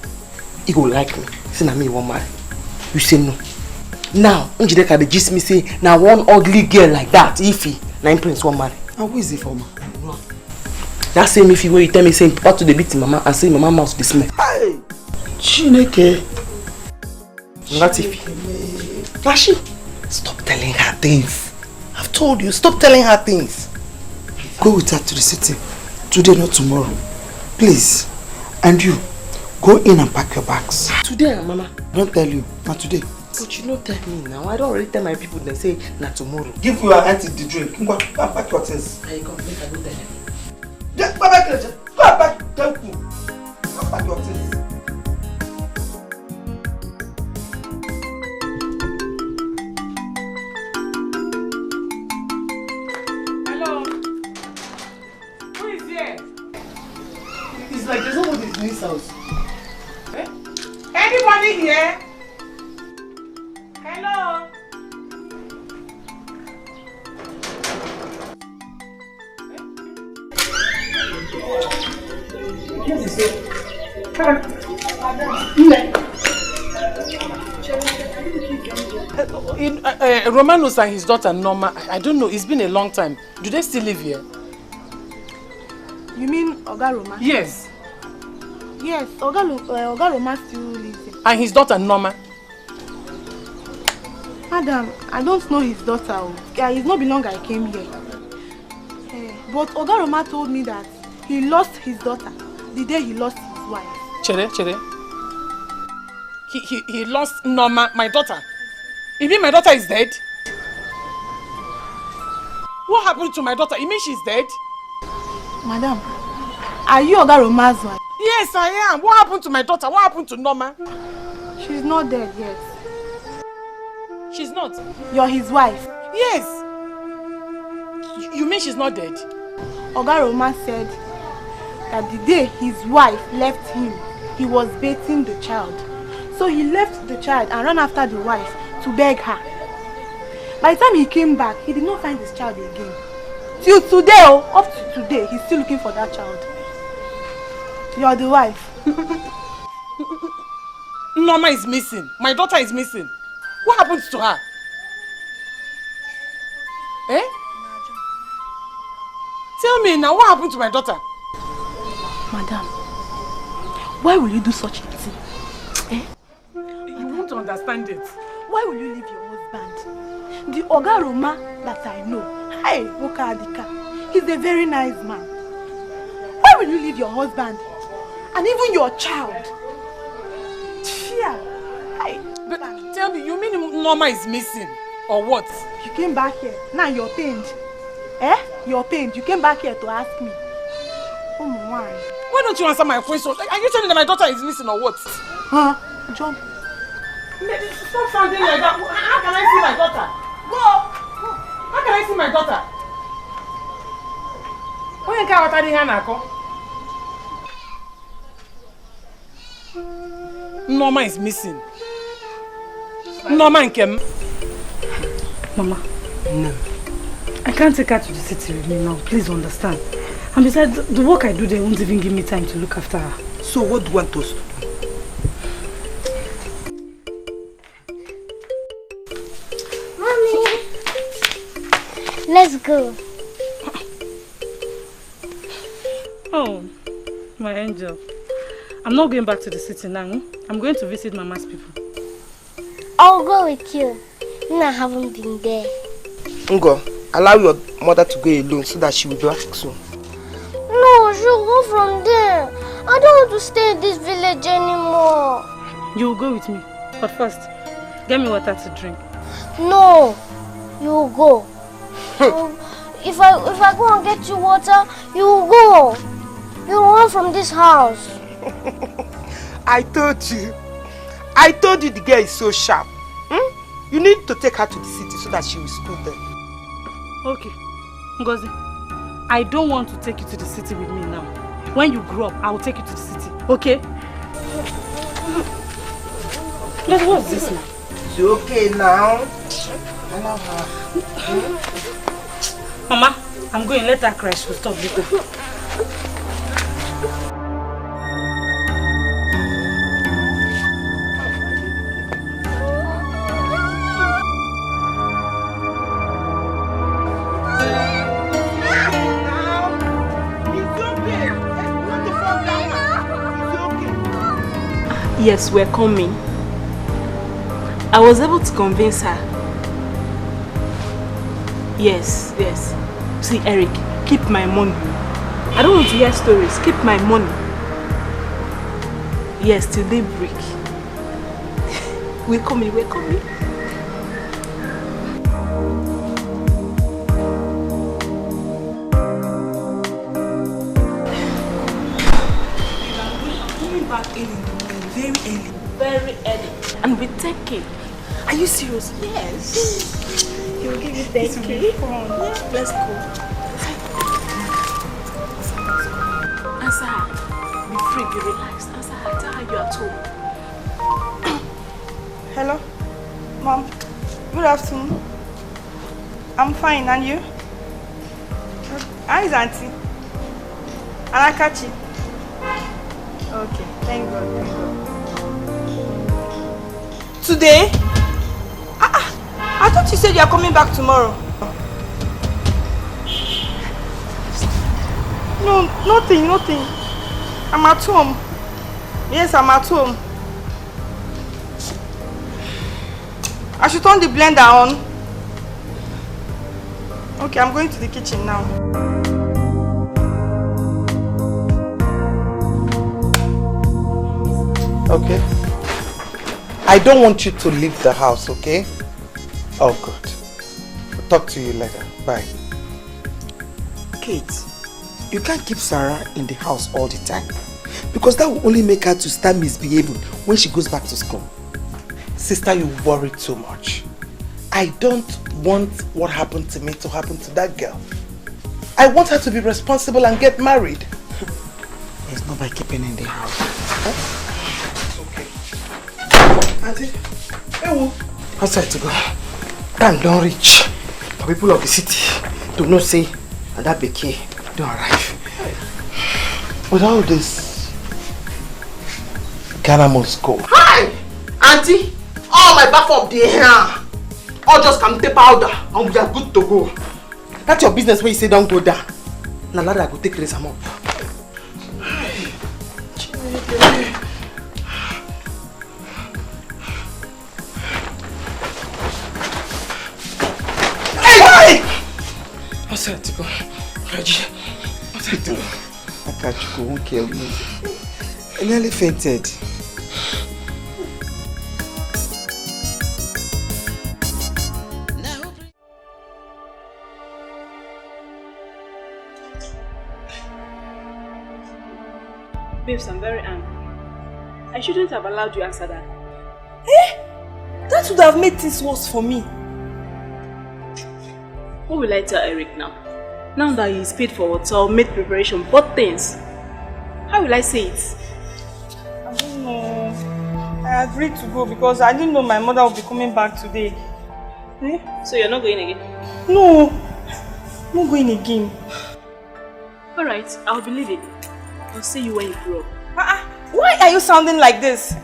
Speaker 6: He go like me. Say na me he wan marry. You say no. Now, Njideka dey gist me say na one ugly girl like that, Ify, na him Prince wan marry.
Speaker 15: And who is it for me?
Speaker 6: That same Ify where you tell me say papa to dey beat mama and say mama mouth dey smell.
Speaker 15: Hey! Chineke!
Speaker 6: That Ify. Flashy!
Speaker 9: Stop telling her things. I've told you, stop telling her things.
Speaker 15: Go with her to the city. Today, not tomorrow. Please. And you, go in and pack your bags.
Speaker 6: Today, Mama.
Speaker 15: I don't tell you. Not today.
Speaker 6: But you don't tell me now. I don't already tell my people. They say, not tomorrow.
Speaker 9: Give your auntie the drink. Go and pack your things.
Speaker 6: I come, make I go tell them.
Speaker 9: Just go back. Go back. Tell me. Go pack your things.
Speaker 15: Like there's nobody in this house.
Speaker 9: Eh? Anybody here? Hello?
Speaker 19: Romanus and his daughter Norma, I don't know, it's been a long time. Do they still live here?
Speaker 13: You mean Oga Roma?
Speaker 19: Yes.
Speaker 13: Yes, Oga Roma still lives here.
Speaker 19: And his daughter Norma?
Speaker 13: Madam, I don't know his daughter. Yeah, it's not been long I came here. But Oga Roma told me that he lost his daughter the day he lost his wife.
Speaker 19: Chere. He lost Norma, my daughter. You mean my daughter is dead? What happened to my daughter? You mean she's dead?
Speaker 13: Madam, are you Oga Roma's wife?
Speaker 19: Yes, I am. What happened to my daughter? What happened to Norma?
Speaker 13: She's not dead yet.
Speaker 19: She's not?
Speaker 13: You're his wife?
Speaker 19: Yes. You mean she's not dead?
Speaker 13: Oga Roma said that the day his wife left him, he was bathing the child. So he left the child and ran after the wife to beg her. By the time he came back, he did not find his child again. Till today, up to today, he's still looking for that child. You're the wife.
Speaker 19: Norma is missing. My daughter is missing. What happens to her? Eh? Tell me now, what happened to my daughter?
Speaker 13: Madam, why will you do such a thing? Eh?
Speaker 19: You won't understand it.
Speaker 13: Why will you leave your husband? The Oga Roma that I know, hey, Woka Adika, he's a very nice man. Why will you leave your husband? And even your child? Chia, hey.
Speaker 19: But tell me, you mean Norma is missing? Or what?
Speaker 13: You came back here, now you're pained. Eh? You're pained. You came back here to ask me. Oh my.
Speaker 19: Why don't you answer my question? Are you telling me that my daughter is missing or what?
Speaker 13: Huh? John.
Speaker 19: Stop sounding like that. How can I see my daughter? Go! How can I see my daughter? Why can't I tell you Norma is missing. Norma and Kem.
Speaker 6: Mama. No.
Speaker 13: I can't take her to the city with me now. Please understand. And besides, the work I do there won't even give me time to look after her.
Speaker 15: So what do you want us to do?
Speaker 11: Mommy! Let's go.
Speaker 13: Oh, my angel. I'm not going back to the city now. I'm going to visit Mama's people.
Speaker 11: I'll go with you. I haven't been there.
Speaker 15: Ngo, allow your mother to go alone so that she will be back soon.
Speaker 11: No, she'll go from there. I don't want to stay in this village anymore.
Speaker 13: You will go with me. But first, get me water to drink.
Speaker 11: No, you will go. If I go and get you water, you will go. You will run from this house.
Speaker 15: I told you the girl is so sharp. You need to take her to the city so that she will school them.
Speaker 13: Okay. Ngozi, I don't want to take you to the city with me now. When you grow up, I will take you to the city. Okay? But what's this now?
Speaker 15: It's okay now. Allow her.
Speaker 13: Mama, I'm going. Let her cry. She'll stop later.
Speaker 10: Yes, we're coming. I was able to convince her. Yes. See, Eric, keep my money. I don't want to hear stories. Keep my money. Yes, till daybreak. We're coming.
Speaker 7: Back early in the morning, very early.
Speaker 10: Very early. And with 10K. Are you serious? Yes.
Speaker 7: He will give you 10K.
Speaker 10: Yeah, let's go. Answer her. Be free, be relaxed. Answer her. Tell her you're at home.
Speaker 7: Hello? Mom, good afternoon. I'm fine, and you? How is Auntie? Alakachi? Okay, thank God. Today? I thought you said you are coming back tomorrow. No, nothing. I'm at home. Yes, I'm at home. I should turn the blender on. Okay, I'm going to the kitchen now.
Speaker 15: Okay? I don't want you to leave the house, okay? Oh, good. I'll talk to you later. Bye. Kate, you can't keep Sarah in the house all the time because that will only make her to start misbehaving when she goes back to school. Sister, you worry too much. I don't want what happened to me to happen to that girl. I want her to be responsible and get married. It's not by keeping in the house. Huh? Auntie, hey, outside to go. Time don't reach for people of the city to know say that Becky don't arrive. With all this, Ghana must go.
Speaker 6: Hi! Auntie! All my bath up there. All just come take powder and we are good to go. That's your business when you say don't go down. Now that I go take raise them up. What's that to go? Reggie, what's that to go?
Speaker 15: Akachuku won't kill me. I nearly fainted.
Speaker 10: Babes, I'm very angry. I shouldn't have allowed you answer that.
Speaker 7: Eh? That would have made things worse for me.
Speaker 10: What will I tell Eric now? Now that he's paid for hotel, made preparation, bought things. How will I say it?
Speaker 7: I don't know. I agreed to go because I didn't know my mother would be coming back today.
Speaker 10: So you're not going again?
Speaker 7: No.
Speaker 13: I'm not going again.
Speaker 10: Alright, I'll believe it. I'll see you when you grow up.
Speaker 13: Why are you sounding like this?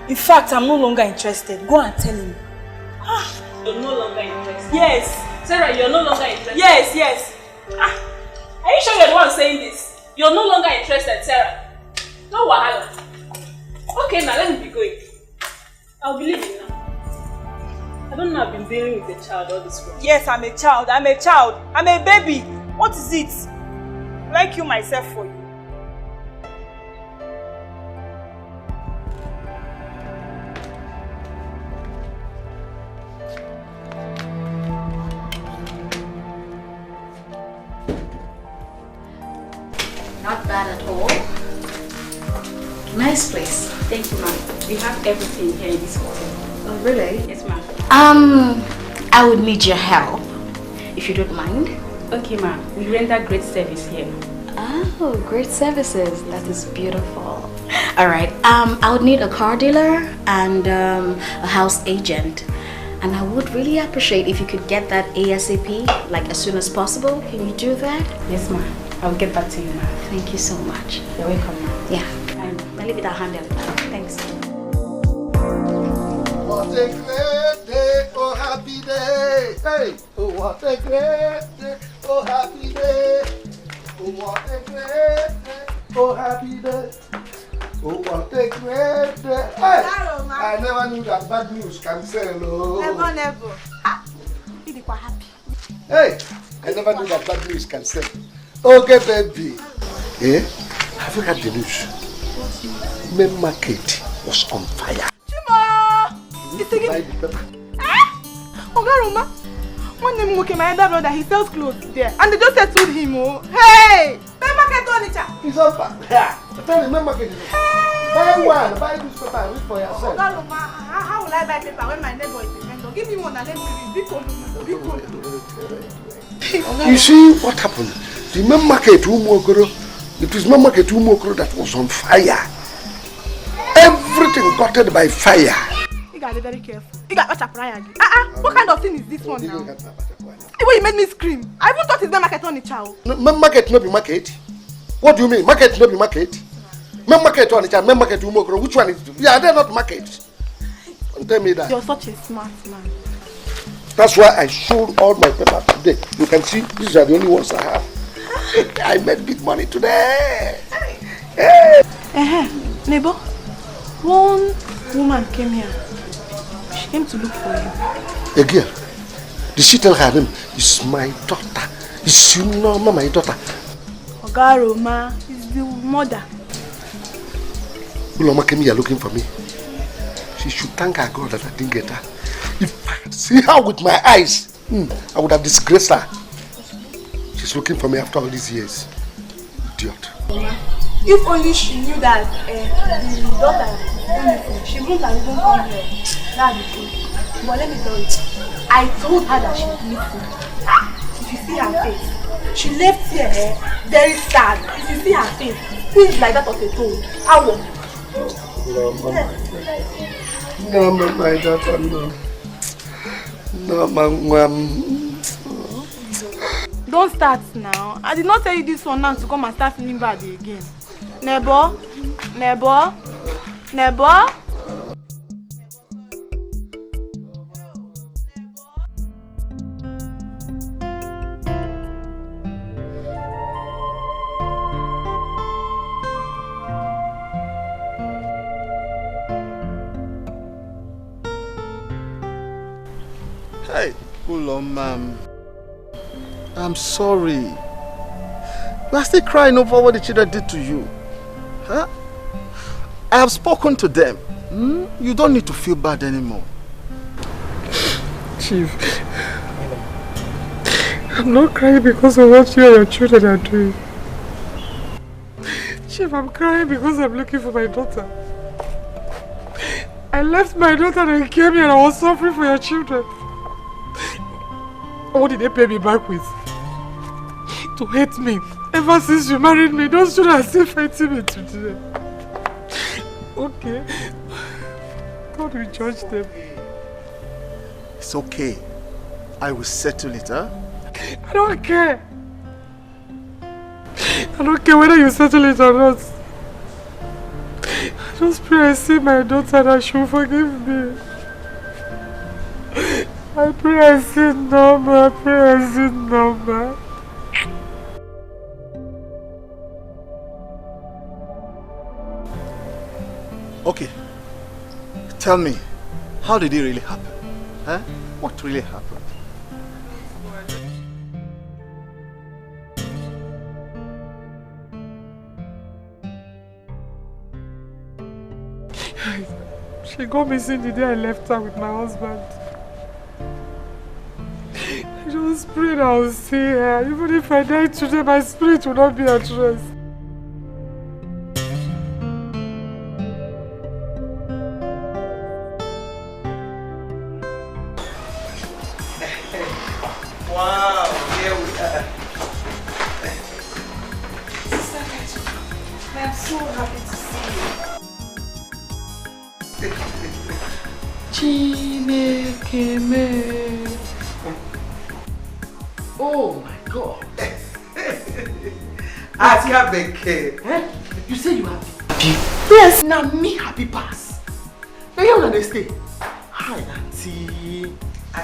Speaker 13: In fact, I'm no longer interested. Go and tell him.
Speaker 10: You're no longer interested?
Speaker 13: Yes.
Speaker 10: Sarah, you're no longer interested?
Speaker 13: Yes.
Speaker 10: Are you sure you're the one saying this? You're no longer interested, Sarah? No wahala. Okay, now let me be going. I'll believe you now. I don't know, I've been dealing with a child all this while.
Speaker 13: Yes, I'm a child. I'm a baby. What is it? Will I kill myself for you?
Speaker 20: Not bad at all. Nice place.
Speaker 17: Thank you, ma'am. We have everything here in this hotel.
Speaker 20: Oh, really?
Speaker 17: Yes, ma'am.
Speaker 20: I would need your help, if you don't mind.
Speaker 17: Okay, ma'am. We render great service here.
Speaker 20: Oh, great services. That is beautiful. All right. I would need a car dealer and a house agent. And I would really appreciate if you could get that ASAP, like as soon as possible. Can you do that?
Speaker 17: Yes, ma'am. I'll get back to you, ma'am.
Speaker 20: Thank you so much.
Speaker 17: You're welcome, ma'am.
Speaker 20: Yeah. I'll leave it at handle. Thanks.
Speaker 8: What a great day, oh happy day. Hey, oh what a great day, oh happy day. Oh what a great day, oh happy day. Oh what a great day. Hey, I never knew that bad news can sell. Oh.
Speaker 19: Never. You are happy.
Speaker 8: Hey, I never knew that bad news can sell. Okay, baby. Eh? Have you heard the news? Main market was on fire.
Speaker 19: It's again. Ogaroma, one name okay, my elder brother, he sells clothes there, and they just settled him. Oh, hey, main market furniture.
Speaker 8: It's on fire. Yeah, tell the main market. Buy one, buy this paper, and read for yourself.
Speaker 19: Ogaroma, how will I buy paper when my neighbor is a vendor? Give me one and let me read.
Speaker 8: You see what happened? The main market Umokoro, it is main market Umokoro that was on fire. Everything gutted by fire.
Speaker 19: You gotta be very careful. You got watch a prayer again. What kind of thing is this one now? The way you made me scream. I even thought it's main market on the child.
Speaker 8: Main market no be market. What do you mean? Market no be market. Main market on the child, main market Umokoro. Which one is it? Yeah, they're not market. Don't tell me that.
Speaker 19: You're such a smart man.
Speaker 8: That's why I showed all my papers today. You can see these are the only ones I have. I made big money today. Hey.
Speaker 19: Neighbor, one woman came here. She came to look for you.
Speaker 8: A girl. Did she tell her name? It's my daughter. It's you know, my daughter.
Speaker 19: Ogaroma is the mother.
Speaker 8: Uloma came here looking for me. She should thank her God that I didn't get her. If I could see her with my eyes, I would have disgraced her. She's looking for me after all these years. Idiot.
Speaker 19: If only she knew that the daughter she wouldn't have even come here. That's the truth. But let me tell you, I told her that she's missing. If you see her face, she left here very sad. If you see her face, things like that of a toad. How will
Speaker 8: No, my daughter, no. No, ma'am.
Speaker 19: Don't start now. I did not tell you this one now to come and start feeling bad again. Neighbor.
Speaker 16: Hey, Uloma. I'm sorry. You are still crying over what the children did to you. Huh? I have spoken to them. You don't need to feel bad anymore.
Speaker 21: Chief, I'm not crying because of what you and your children are doing. Chief, I'm crying because I'm looking for my daughter. I left my daughter and I came here and I was suffering for your children. What did they pay me back with? To hate me. Ever since you married me, those children are still fighting me today. Okay. God will judge them.
Speaker 16: It's okay. I will settle it, huh?
Speaker 21: I don't care. I don't care whether you settle it or not. I just pray I see my daughter that she will forgive me. I pray I see Norma. I pray I see Norma.
Speaker 16: Okay. Tell me, how did it really happen? Huh? What really happened?
Speaker 21: She got missing the day I left her with my husband. I just prayed I will see her. Even if I die today, my spirit will not be at rest.
Speaker 9: Wow, here we are. I'm so happy to see you.
Speaker 21: Chineke.
Speaker 16: Oh my God.
Speaker 9: Akabeke.
Speaker 16: Eh? You say you happy? Yes. Now me happy pass. Now you understand? Hi, auntie.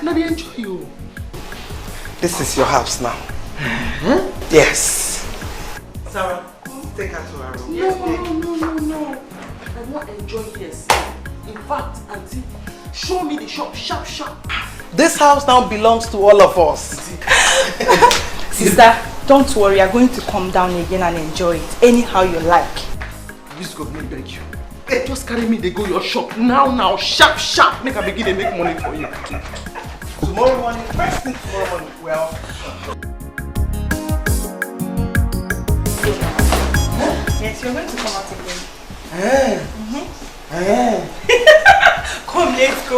Speaker 16: Now they enjoy you.
Speaker 9: This is your house now. Yes. Sarah, take her to her room.
Speaker 16: No. I won't enjoy this. In fact, auntie, show me the shop, sharp.
Speaker 9: This house now belongs to all of us.
Speaker 10: Sister, don't worry, you're going to come down again and enjoy it anyhow you like.
Speaker 16: Please God, me beg you. Hey, just carry me, they go your shop. Now, sharp. Make a begin to make money for you.
Speaker 9: Tomorrow morning, first thing tomorrow morning, well.
Speaker 10: Yes, you're going to come out again. Come, let's go.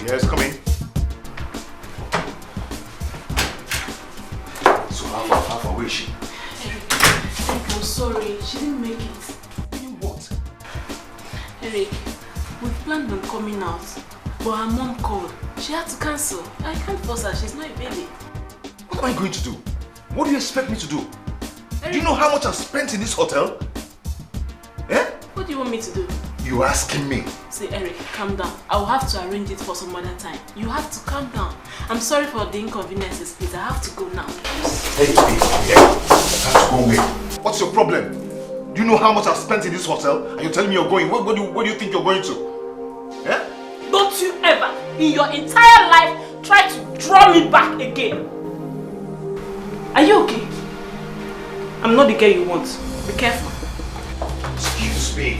Speaker 16: Yes, come in. So how far is she?
Speaker 10: Eric, I'm sorry, she didn't make it.
Speaker 16: You what?
Speaker 10: Eric, we planned on coming out, but her mom called. She had to cancel. I can't force her, she's not a baby.
Speaker 16: What am I going to do? What do you expect me to do? Eric, do you know how much I've spent in this hotel? Eh?
Speaker 10: What do you want me to do?
Speaker 16: You asking me?
Speaker 10: See, Eric, calm down. I will have to arrange it for some other time. You have to calm down. I'm sorry for the inconveniences, please. I have to go now.
Speaker 16: Hey, I have to go away. What's your problem? Do you know how much I've spent in this hotel? And you're telling me you're going? Where do you think you're going to? Eh?
Speaker 10: Don't you ever, in your entire life, try to draw me back again. Are you okay? I'm not the girl you want. Be careful.
Speaker 16: Excuse me.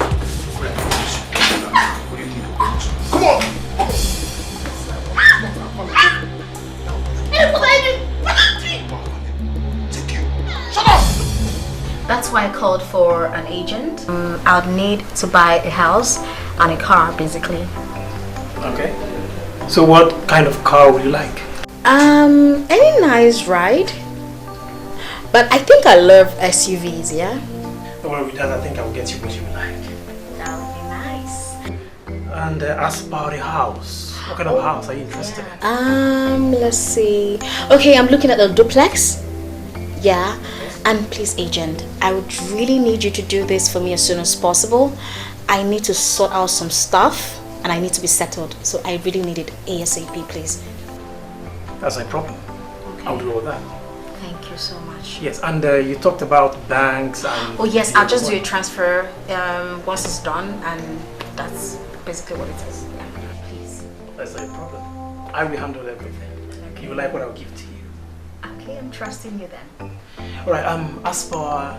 Speaker 16: What do you think you're going to? Come on! Take you. Shut up!
Speaker 20: That's why I called for an agent. I would need to buy a house and a car, basically.
Speaker 3: Okay. So what kind of car would you like?
Speaker 20: Any nice ride. But I think I love SUVs, yeah?
Speaker 3: Don't worry with that, I think I will get you what you like.
Speaker 20: That would be nice.
Speaker 3: And as per the house, what kind of house are you interested in?
Speaker 20: Let's see. Okay, I'm looking at a duplex. Yeah. And please, agent, I would really need you to do this for me as soon as possible. I need to sort out some stuff and I need to be settled. So I really need it ASAP, please.
Speaker 3: That's no problem. Okay. I'll do all that.
Speaker 20: Thank you so much.
Speaker 3: Yes, and you talked about banks and...
Speaker 20: Oh yes, I'll just do a transfer once it's done, and that's basically what it is. Yeah, please.
Speaker 3: That's no problem. I will handle everything. Okay. You like what I'll give to you.
Speaker 20: Okay, I'm trusting you then.
Speaker 3: Alright, as for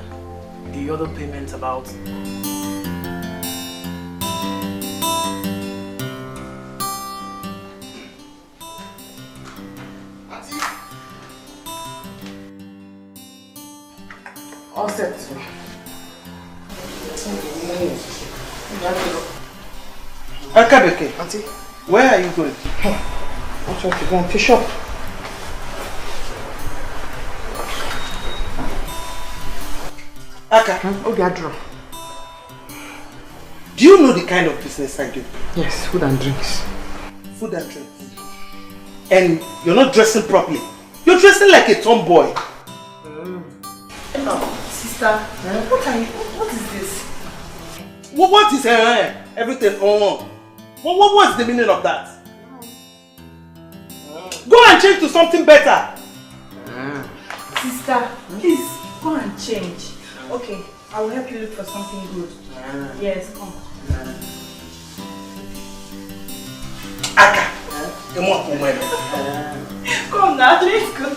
Speaker 3: the other payments about...
Speaker 15: set. Akabeke, Auntie, where are you going? I'm trying to go and fish up. Aka, Obiadro. Do you know the kind of business I do?
Speaker 6: Yes, food and drinks.
Speaker 15: Food and drinks. And you're not dressing properly. You're dressing like a tomboy.
Speaker 7: Sister, what is this?
Speaker 15: What is everything? What's the meaning of that? Go and change to something better.
Speaker 7: Sister, please go and change. Okay, I will help you look for something good. Yes, come.
Speaker 15: Aka,
Speaker 7: come now, let's go.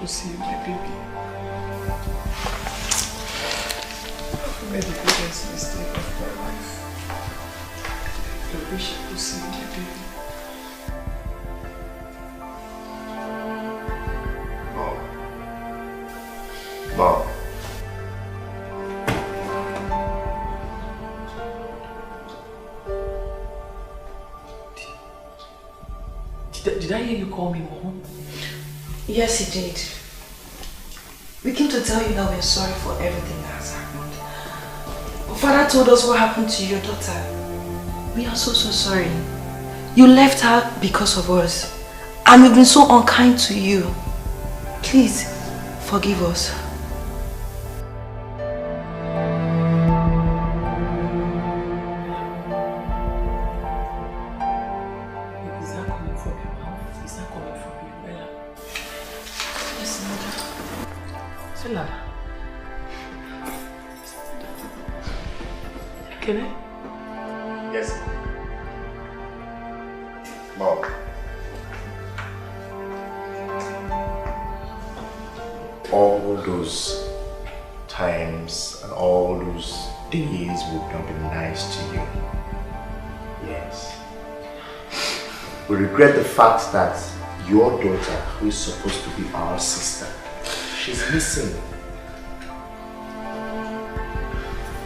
Speaker 15: See my baby. I've made the biggest mistake of my life. I wish I could see my baby.
Speaker 18: Mom.
Speaker 15: Did I hear you call me Mom?
Speaker 7: Yes, he did. We came to tell you that we're sorry for everything that has happened. Father told us what happened to your daughter. We are so sorry. You left her because of us. And we've been so unkind to you. Please, forgive us.
Speaker 18: Yes. Mom. All those times and all those days would not be nice to you. Yes. We regret the fact that your daughter, who is supposed to be our sister, she's missing.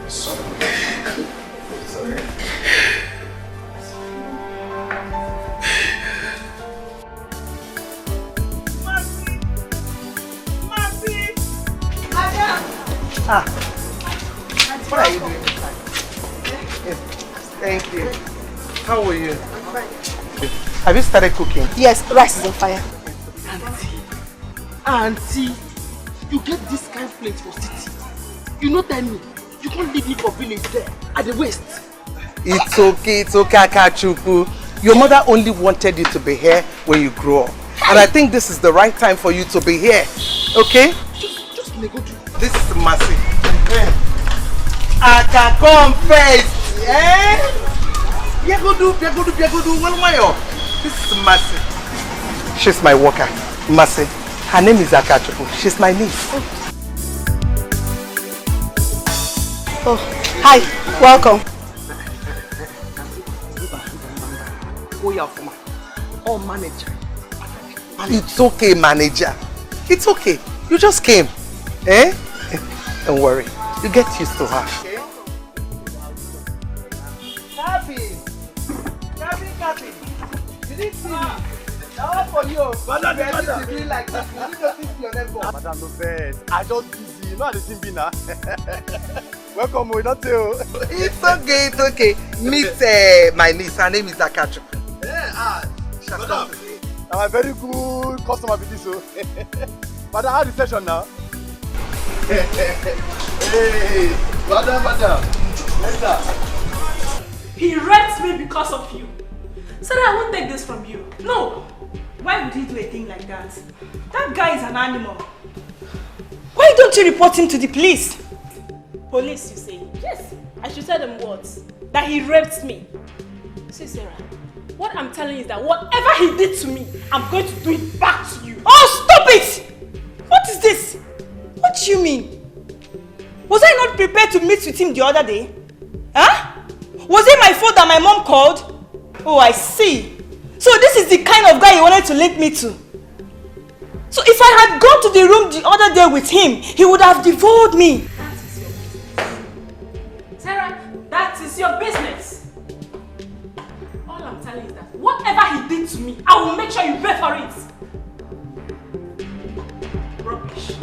Speaker 18: Sorry. Sorry.
Speaker 15: Ah, what are you doing? Yes, thank you. How are you?
Speaker 7: I'm fine.
Speaker 15: Have you started cooking?
Speaker 7: Yes, rice is on fire.
Speaker 6: Auntie, you get this kind of plate for city. You know tell me, you can't leave me for village there, at the west.
Speaker 15: It's okay, Akachuku. Your mother only wanted you to be here when you grow up. And I think this is the right time for you to be here. Okay?
Speaker 6: Just nego to.
Speaker 15: This is Mercy. Aka, come first. Eh? Biegodu, one way up. This is Mercy. She's my worker, Mercy. Her name is Akachuku. She's my niece.
Speaker 7: Oh, hi. Welcome.
Speaker 6: Oh, manager.
Speaker 15: It's okay, manager. It's okay. You just came. Eh? Don't worry. You get used to her. Okay? Kathy. You didn't see me. That one for you. Madam, you doing like this. You didn't notice your neighbor.
Speaker 1: Madam, no best. I just busy. You know how the thing be now. Welcome, we don't tell.
Speaker 15: It's okay, it's okay. Meet my niece. Her name is Akachu.
Speaker 1: Yeah, madam. I'm a very good customer with this. Madam, how the session now? Hey, madam.
Speaker 10: He raped me because of you. Said I won't take this from you. No,
Speaker 13: Why would he do a thing like that? That guy is an animal. Why don't you report him to the police?
Speaker 2: Police, you say? Yes. I should tell them what? That he raped me. See, Sarah, what I'm telling you is that whatever he did to me, I'm going to do it back to you.
Speaker 13: Oh, stop it! What is this? What do you mean? Was I not prepared to meet with him the other day? Huh? Was it my fault that my mom called? Oh, I see. So this is the kind of guy you wanted to link me to. So if I had gone to the room the other day with him, he would have devoured me.
Speaker 2: Sarah, that is your business. All I'm telling you is that whatever he did to me, I will make sure you pay for it. Rubbish.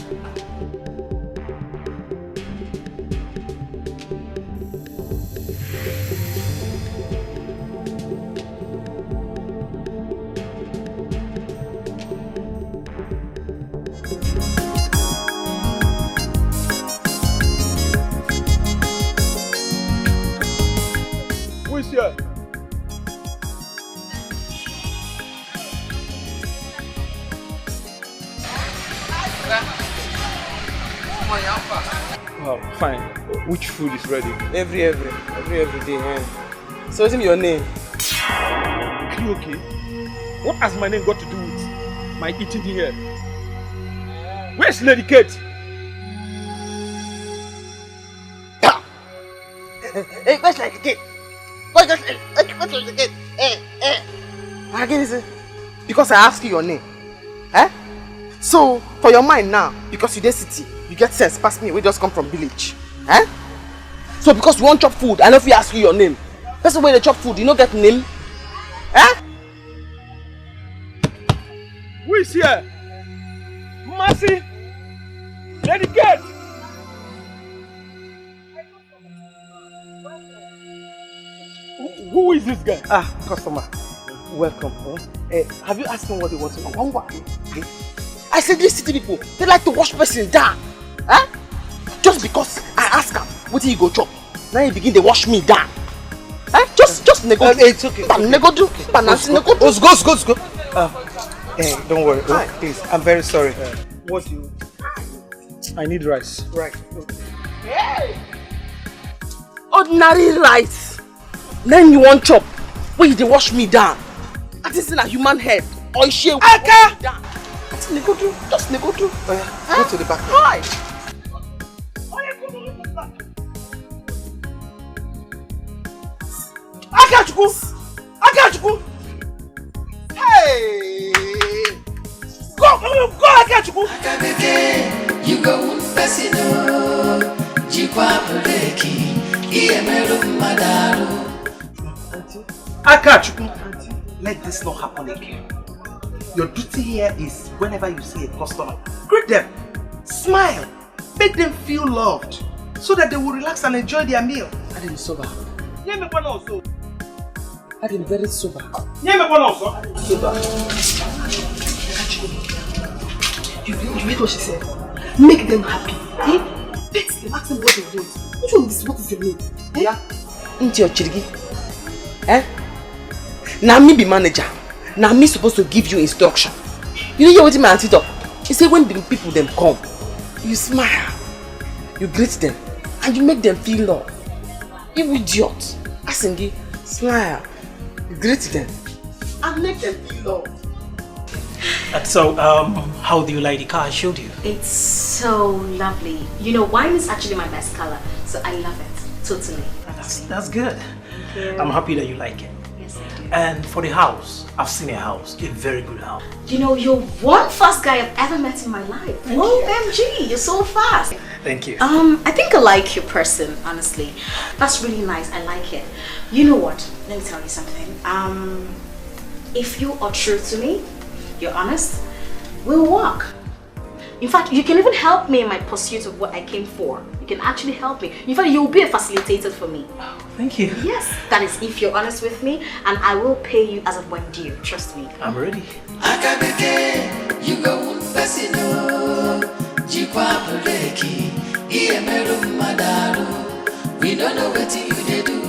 Speaker 1: Who is here?
Speaker 4: Oh, fine. Which food is ready?
Speaker 9: Every day. So what's your name?
Speaker 4: Are you okay? What has my name got to do with my eating here? Where's Lady Kate?
Speaker 6: Hey, where's Lady Kate? Where's Lady Kate? Hey. Because I asked you your name. Eh? So, for your mind now, because you dey city, you get sense past me, we just come from village. Eh? So because you want chop food, I know if you ask you your name. That's the way they chop food, you don't get name. Eh?
Speaker 4: Who is here? Mercy! Lady Kate! Who is this guy?
Speaker 6: Customer. Welcome. Have you asked them what they want to know? I said these city people, they like to wash person down. Huh? Just because I ask them, what do you go chop? Now you begin to wash me down. Huh? Just nego.
Speaker 9: It's okay.
Speaker 6: Nego do.
Speaker 9: Go. Hey, don't worry. Look, please, I'm very sorry.
Speaker 4: What do you... I need rice.
Speaker 9: Right.
Speaker 6: Hey! Ordinary rice. Then you want chop. Where they wash me down? That is in a human head. Or she
Speaker 9: Aka!
Speaker 6: Just nego do. Go
Speaker 9: to the back.
Speaker 6: Hi. Akachukwu! Hey! Go, Akachukwu!
Speaker 5: You go person jikwa breki iemero madaru.
Speaker 9: Akachukwu, let this not happen again. Your duty here is whenever you see a customer, greet them, smile, make them feel loved, so that they will relax and enjoy their meal.
Speaker 6: I didn't sober.
Speaker 9: I didn't very sober.
Speaker 6: Sober. You heard what she said? Make them happy. Eh? Let them ask them what they want. Which one is what is your name? Eh? Yeah. Into your chirigi. Eh? Now me be manager. Now me supposed to give you instruction. You know hear what my auntie talk? She say when the people them come, you smile, you greet them, and you make them feel love. You idiot. Asengi, smile, you greet them, and make them feel love.
Speaker 3: So, how do you like the car I showed you?
Speaker 20: It's so lovely. You know, wine is actually my best color, so I love it totally.
Speaker 3: That's good. I'm happy that you like it.
Speaker 20: Yes, I do.
Speaker 3: And for the house, I've seen a house, a very good house.
Speaker 20: You know, you're one fast guy I've ever met in my life. OMG, you're so fast.
Speaker 3: Thank you.
Speaker 20: I think I like your person, honestly. That's really nice. I like it. You know what? Let me tell you something. If you are true to me, you're honest, we'll walk. In fact, you can even help me in my pursuit of what I came for. You can actually help me. In fact, you'll be a facilitator for me.
Speaker 3: Oh, thank you.
Speaker 20: Yes, that is if you're honest with me, and I will pay you as of when due. Trust me.
Speaker 3: I'm ready.
Speaker 5: You go we don't know what you do.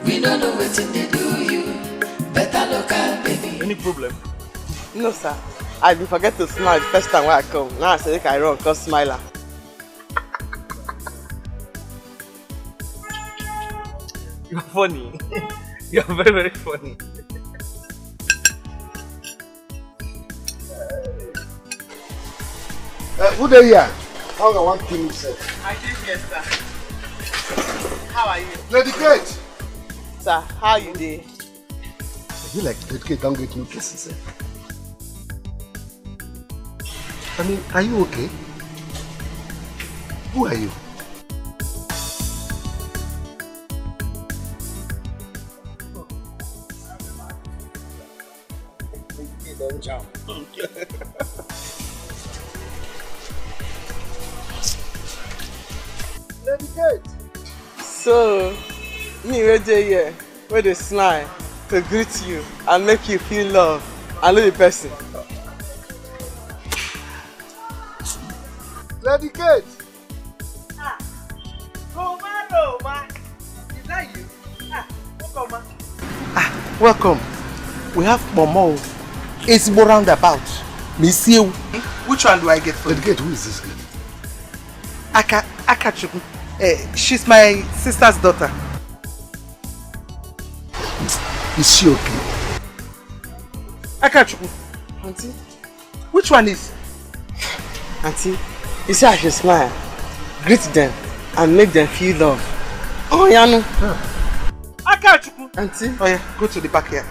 Speaker 5: We don't know what they do you. Better look out, baby.
Speaker 4: Any problem?
Speaker 6: No, sir. I be forget to smile the first time when I come. Now I say I run, cause smiler.
Speaker 3: You're funny. You're very, very funny.
Speaker 8: Who there here? How I want to say?
Speaker 6: I came here, sir. How are you?
Speaker 8: Lady Kate.
Speaker 6: Sir, how you doing?
Speaker 8: You like Lady Kate don't get new cases, eh? I mean, are you okay? Who are you?
Speaker 3: Don't jump.
Speaker 8: Lady Kate.
Speaker 6: So, me right here, where they smile to greet you and make you feel love and love the person.
Speaker 8: Lady Kate.
Speaker 6: Roma. Is that you? Welcome.
Speaker 9: Welcome. We have Momo. It's more roundabout. Miss you. Which one do I get for
Speaker 8: Lady Kate, who is this girl?
Speaker 9: Akachuku. She's my sister's daughter.
Speaker 8: Is she okay?
Speaker 9: Akachuku.
Speaker 6: Auntie?
Speaker 9: Which one is?
Speaker 6: Auntie, you see how she smile, greet them, and make them feel love. Oh, yeah, no.
Speaker 9: Akachuku.
Speaker 6: Auntie?
Speaker 9: Oh, yeah, go to the back here.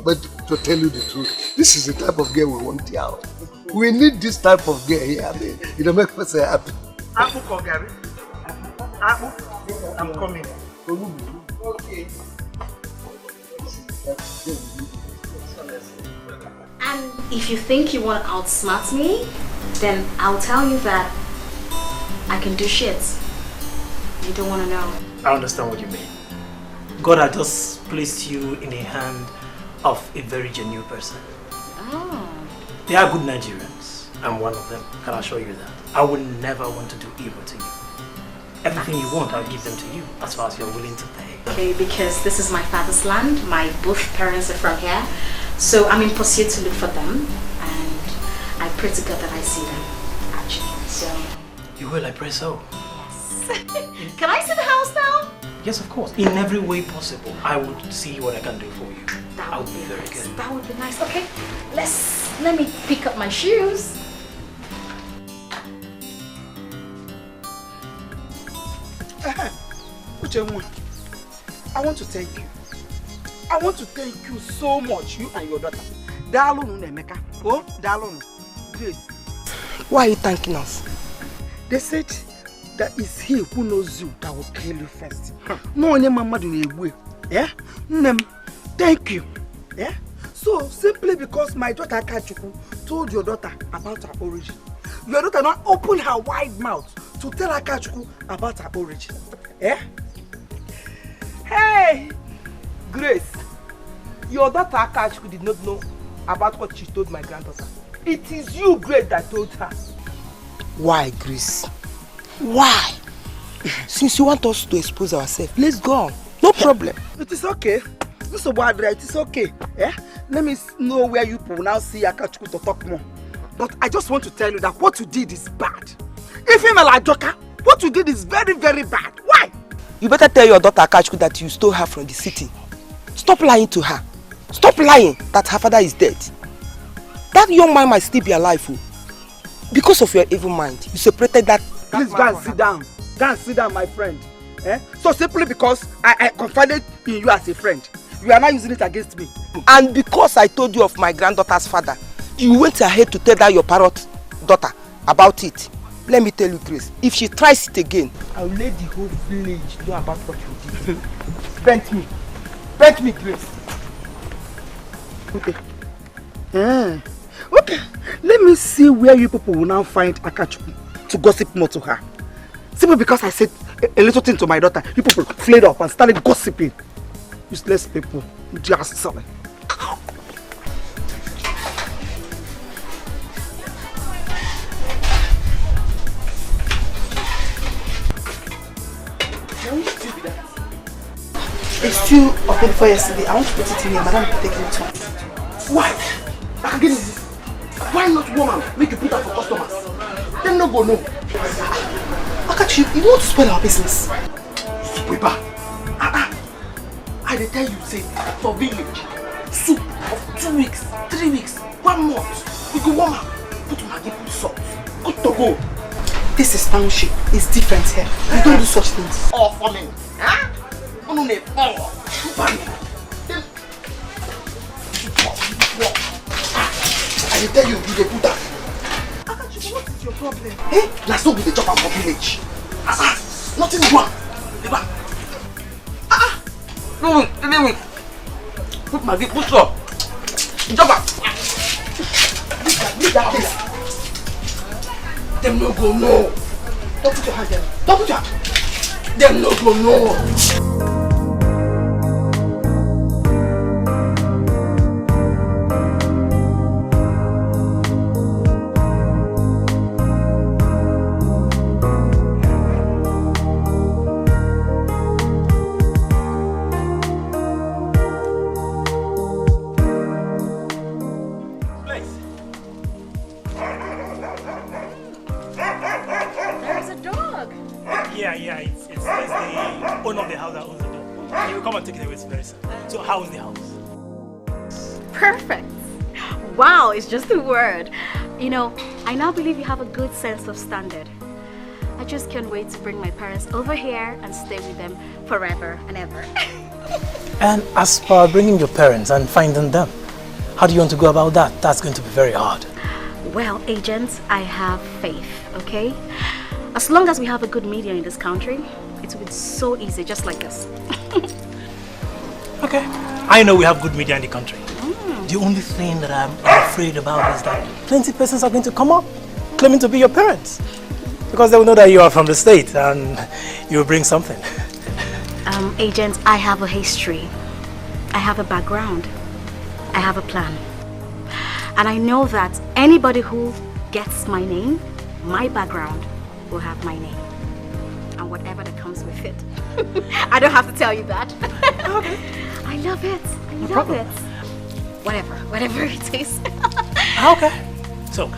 Speaker 8: But to tell you the truth, this is the type of girl we want here. We need this type of girl here. I mean, it'll make us happy.
Speaker 9: Apple Kogari. Apple. I'm coming.
Speaker 6: Okay.
Speaker 20: And if you think you want to outsmart me, then I'll tell you that I can do shit. You don't want to know.
Speaker 3: I understand what you mean. God has just placed you in the hand of a very genuine person.
Speaker 20: Oh.
Speaker 3: They are good Nigerians. I'm one of them. Can I assure you that? I would never want to do evil to you. Everything you want, I'll give them to you, as far as you're willing to pay.
Speaker 20: Okay, because this is my father's land. My both parents are from here. So I'm in pursuit to look for them. And I pray to God that I see them, actually. So...
Speaker 3: You will, I pray so.
Speaker 20: Yes. Can I see the house now?
Speaker 3: Yes, of course. In every way possible, I would see what I can do for you. That would be very good.
Speaker 20: That would be nice. Okay, let me pick up my shoes.
Speaker 9: I want to thank you. I want to thank you so much, you and your daughter. Dalunu Nemeka. Oh, Dalunu. Grace.
Speaker 6: Why are you thanking us?
Speaker 9: They said that it's he who knows you that will kill you first. No one mama do way. Yeah? Thank you. Yeah? So simply because my daughter Akachuku told your daughter about her origin, your daughter not open her wide mouth to tell Akachuku about her origin. Yeah? Hey! Grace, your daughter Akachuku did not know about what she told my granddaughter. It is you, Grace, that told her.
Speaker 6: Why, Grace? Why? Since you want us to expose ourselves, let's go on. No problem.
Speaker 9: It is okay. This is it is okay. Yeah? Let me know where you will now see Akachuku to talk more. But I just want to tell you that what you did is bad. If you're like Joker, what you did is very, very bad. Why?
Speaker 6: You better tell your daughter Akachuku that you stole her from the city. Stop lying to her. Stop lying that her father is dead. That young man might still be alive. Because of your evil mind, you separated that.
Speaker 9: Please go and sit down. Go and sit down, my friend. So simply because I confided in you as a friend, you are not using it against me.
Speaker 6: And because I told you of my granddaughter's father, you went ahead to tell that your parrot daughter about it. Let me tell you, Grace, if she tries it again,
Speaker 9: I'll let the whole village know about what you did. Bent me, Grace. Okay. Okay, let me see where you people will now find Akachuku to gossip more to her. Simply because I said a little thing to my daughter, you people flared up and started gossiping. Useless people, just sorry.
Speaker 15: bought you a paper for yesterday. I want to put it in here. Madam will take it too.
Speaker 8: Why? I can get it. Why not woman? Make you put that for customers. Them no go no.
Speaker 15: Akachi, you want to spoil our business?
Speaker 8: Paper. I dey tell you, say, for village, soup of 2 weeks, 3 weeks, 1 month. We go warm up. Put Maggi, put salt. Good to go.
Speaker 15: This is township. It's different here. We don't do such things.
Speaker 8: All for me. Huh? No, no, no. I tell you, you dey put that.
Speaker 15: Akachi, what is your problem?
Speaker 8: Eh? Na so we dey chop am for village. Nothing wrong. No, wait. Put Maggi, put salt. Chop am. Leave that place. Them no go no.
Speaker 15: Don't put your hand there.
Speaker 8: Don't put your hand. Them no go no.
Speaker 20: It's just a word. You know, I now believe you have a good sense of standard. I just can't wait to bring my parents over here and stay with them forever and ever.
Speaker 3: And as for bringing your parents and finding them, how do you want to go about that? That's going to be very hard.
Speaker 20: Well, agents, I have faith, okay? As long as we have a good media in this country, it will be so easy, just like this.
Speaker 3: Okay, I know we have good media in the country. The only thing that I'm afraid about is that plenty of persons are going to come up claiming to be your parents. Because they will know that you are from the state and you will bring something.
Speaker 20: Agent, I have a history. I have a background. I have a plan. And I know that anybody who gets my name, my background, will have my name. And whatever that comes with it. I don't have to tell you that. Okay. I love it. I love it. Whatever it is.
Speaker 3: Okay. So,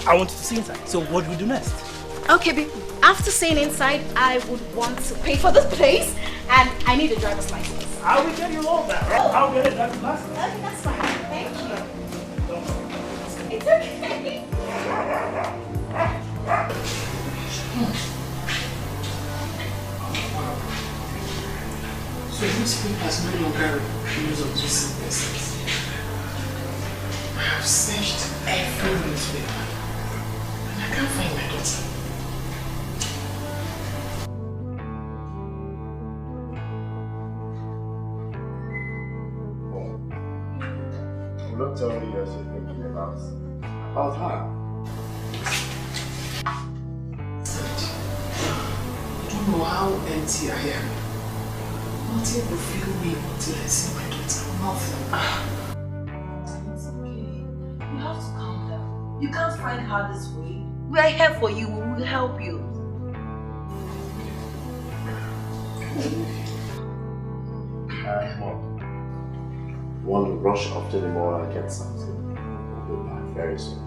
Speaker 3: I want you to see inside. So, what do we do next?
Speaker 20: Okay, after seeing inside, I would want to pay for this place, and I need a driver's license.
Speaker 3: I will get you all that. Right? I'll get a driver's license.
Speaker 20: Okay, that's fine. Thank you. It's okay.
Speaker 15: So this papers no longer use of these sentences. I have searched every newspaper and I can't find my daughter.
Speaker 18: You're not telling me you're still thinking about her.
Speaker 15: I don't know how empty I am. Nothing will fill me until I see my daughter. Nothing.
Speaker 7: You have to calm down. You can't find her this way. We are here for you. We will help you.
Speaker 18: Mom, you want to rush off to the mall and get something? We'll be back very soon.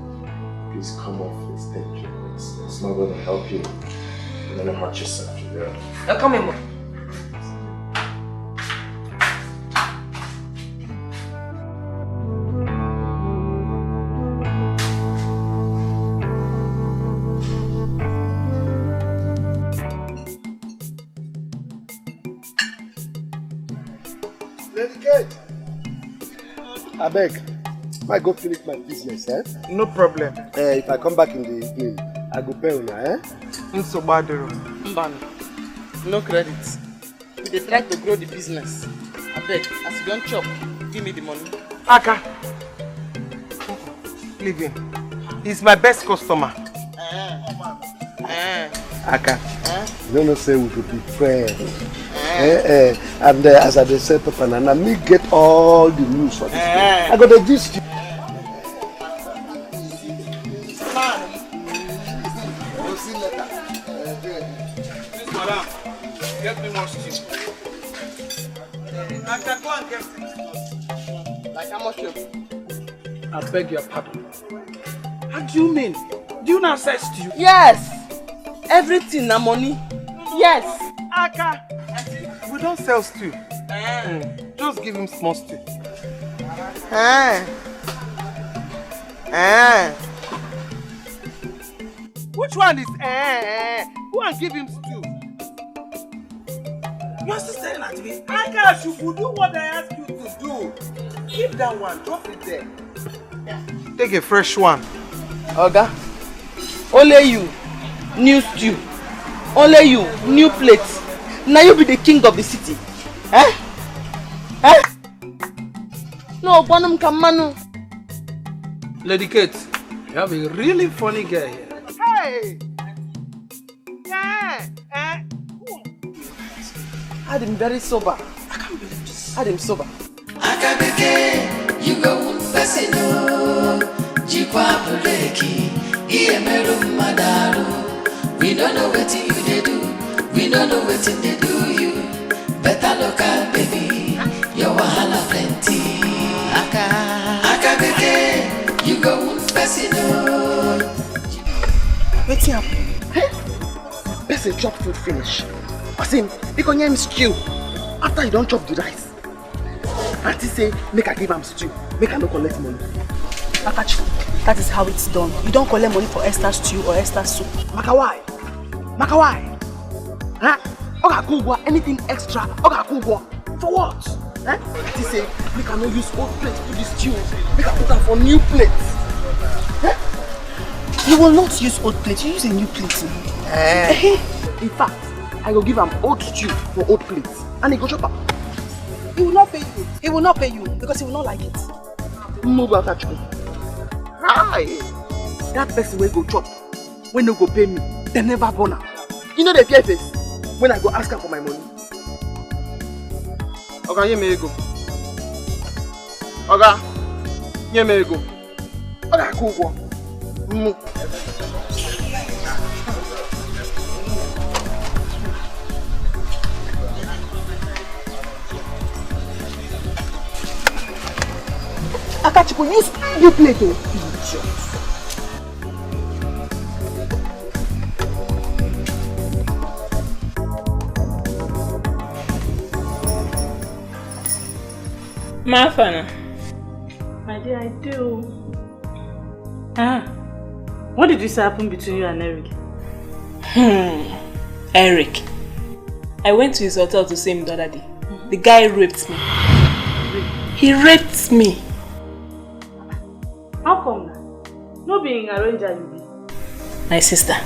Speaker 18: Please come off this tension. It's not going to help you. You're going to hurt yourself. Yeah.
Speaker 7: Come in, Mom.
Speaker 8: I beg, I go finish my business, eh?
Speaker 9: No problem.
Speaker 8: If I come back in the evening, I go pay una, eh?
Speaker 15: No credit. They try to grow the business. I beg, as you don't chop, give me the money.
Speaker 9: Aka. Leave him. He's my best customer.
Speaker 8: Aka, you don't say we could be friends. And as I said, Papa, and me get all the news for this place. I got the gist.
Speaker 9: Please, madam, get me more stew. I can go and get things.
Speaker 6: Like how much you?
Speaker 15: I beg your pardon. How do you mean? Do you not say stew?
Speaker 6: Yes! Everything na money. Yes!
Speaker 9: Aka, we don't sell stew. Just give him small stew. Which one is Go and give him stew.
Speaker 15: You are still staring at me. Aka, you will do what I ask you to do. Keep that one, drop it there.
Speaker 9: Take a fresh one.
Speaker 6: Oga, only you, new stew. Only you, new plates. Now you be the king of the city. Eh? Eh? No, Bonum Kamanu.
Speaker 15: Lady Kate, you have a really funny guy here.
Speaker 9: Hey!
Speaker 6: Had him very sober. I can't believe this. Had him sober.
Speaker 5: Akabeke, you go Pesino, Jikwa Buleki, Iemeru Madaru. We don't know what you they do. We don't know what they do you. Better look at baby. Your wahala plenty. Akabeke, you go Pesino.
Speaker 6: What's up? Person chop food finish. Asim, you can name stew. After you don't chop the rice. Auntie say, make I give him stew. Make I no collect money.
Speaker 13: Akachi, that is how it's done. You don't collect money for extra stew or extra soup.
Speaker 6: Makawai. Makawai. Huh? Oga Kugwa, anything extra. Oga Kugwa. For what? Huh? Auntie say, make I no use old plates to the stew. Make I put them for new plates. Huh?
Speaker 13: You will not use old plate, you use a new plate.
Speaker 6: In fact, I will give him old stew for old plates. And he go chop up.
Speaker 13: He will not pay you. He will not pay you because he will not like it.
Speaker 6: Move out of me. Hi! That person will go chop. When they go pay me, they never born her. You know the fear face when I go ask her for my money.
Speaker 9: Oga, here me go. Oga, here me go.
Speaker 6: Oga, go. Akachipo, use new plate, oh.
Speaker 10: Mafana.
Speaker 13: My dear, I do. What did this happen between you and Eric?
Speaker 10: Eric. I went to his hotel to see him the other day. The guy raped me. He raped me.
Speaker 13: How come now? No being arranged you be.
Speaker 10: My sister.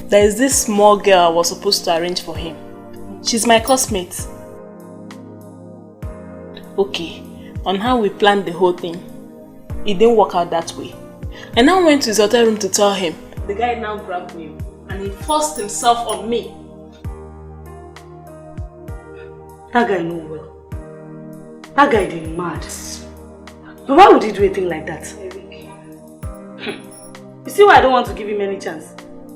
Speaker 10: There is this small girl I was supposed to arrange for him. She's my classmate. Okay, on how we planned the whole thing, it didn't work out that way. I now went to his hotel room to tell him. The guy now grabbed me and he forced himself on me.
Speaker 13: That guy know well. That guy is mad. But why would he do a thing like that? You see why I don't want to give him any chance?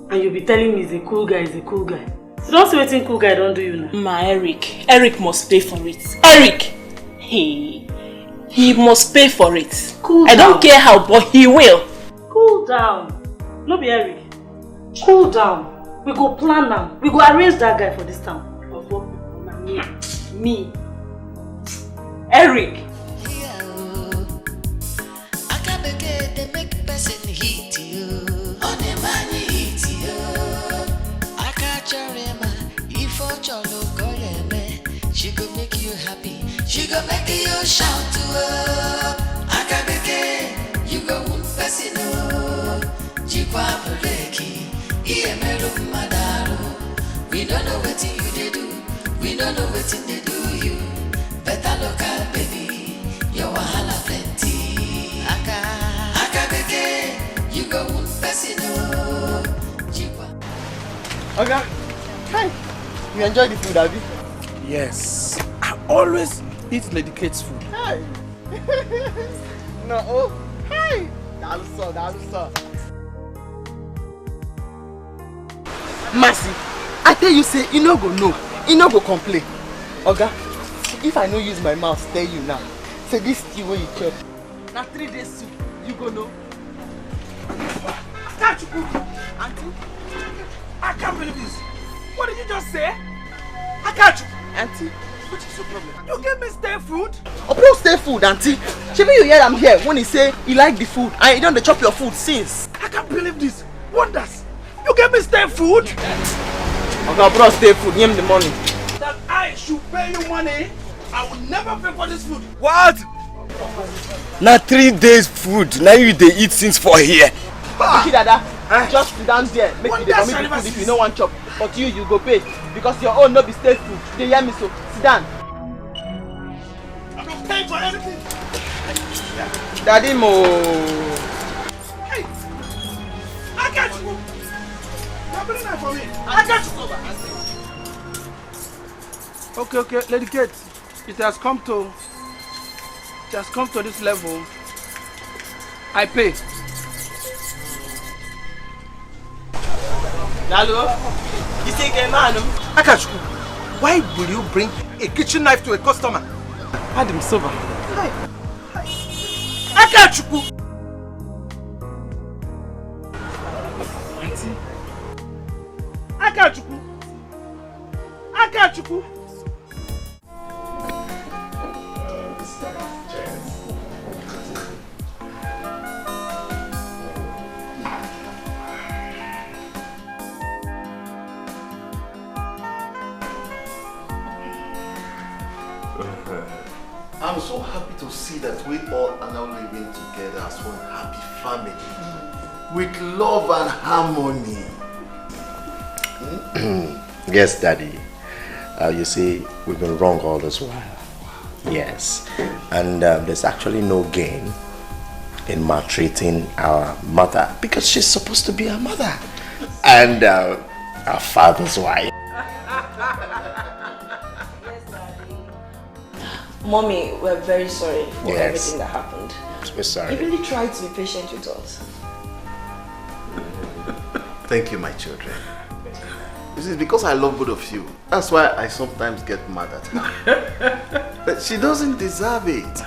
Speaker 13: And you'll be telling me he's a cool guy, he's a cool guy. So don't say what cool guy don't do you now.
Speaker 10: Ma, Eric must pay for it. Eric! He must pay for it.
Speaker 13: Cool
Speaker 10: I
Speaker 13: down.
Speaker 10: don't care how, but he will.
Speaker 13: Cool down. No be Eric. Cool down. We go plan now. We go arrange that guy for this town.
Speaker 10: Me. Eric.
Speaker 5: Akabeke, they make person hit you. On a man hit you. Akacharema, if I cholo koyeme, she go make you happy. She go make you shout to her. Akabeke, you go wound person. Jikwa Buleki, Iemeru Madaru. We don't know what you they do. We don't know what they do you. Better look at baby. Your wahala plenty. Akabeke, you go wound person. Jikwa.
Speaker 6: Oga, hi. You enjoy the food, Abby?
Speaker 15: Yes. I always eat Lady Kate's food.
Speaker 6: Hi. No, oh, hi. That's so. Mercy, I tell you say, you no go know. You no go complain. Oga, if I no use my mouth, tell you now. Say this stew where you chop. Now 3 days soup, you go know.
Speaker 4: Can't you cook? Auntie? I can't believe this. What did you just say? I can't you?
Speaker 6: Auntie, what is your problem?
Speaker 4: You gave me stay food?
Speaker 6: Upon stay food, auntie. Maybe you hear I'm here when he say he like the food and you don't chop your food since.
Speaker 4: I can't believe this. Wonders. You gave me stay food?
Speaker 6: Okay, bro, stay food. Give him the money.
Speaker 4: That I should pay you money? I will never pay for this food. What?
Speaker 14: Now 3 days food. Now you they eat since for here.
Speaker 6: Okay, Dada. Just sit down there. Make you the food if you no want chop. But you go pay because your own no be stay food. They hear me so. Sit down.
Speaker 4: I'm not paying for anything.
Speaker 6: Daddy Mo.
Speaker 4: Hey, I got you. You're bringing that for me. I got you. Okay, Lady Kate. It has come to this level. I pay.
Speaker 6: Lalo, you think a man?
Speaker 4: Akachuku, why will you bring a kitchen knife to a customer? Adam Silva. Akachuku! Auntie. Akachuku! Akachuku!
Speaker 16: I'm so happy to see that we all are now living together as one happy family with love and harmony.
Speaker 18: Yes, Daddy. You see, we've been wrong all this while. Yes. And there's actually no gain in maltreating our mother because she's supposed to be our mother and our father's wife.
Speaker 7: Mommy, we're very sorry for
Speaker 18: Yes.
Speaker 7: everything that happened.
Speaker 18: We're sorry.
Speaker 7: You really tried to be patient with us.
Speaker 16: Thank you, my children. This is because I love both of you. That's why I sometimes get mad at her. But she doesn't deserve it.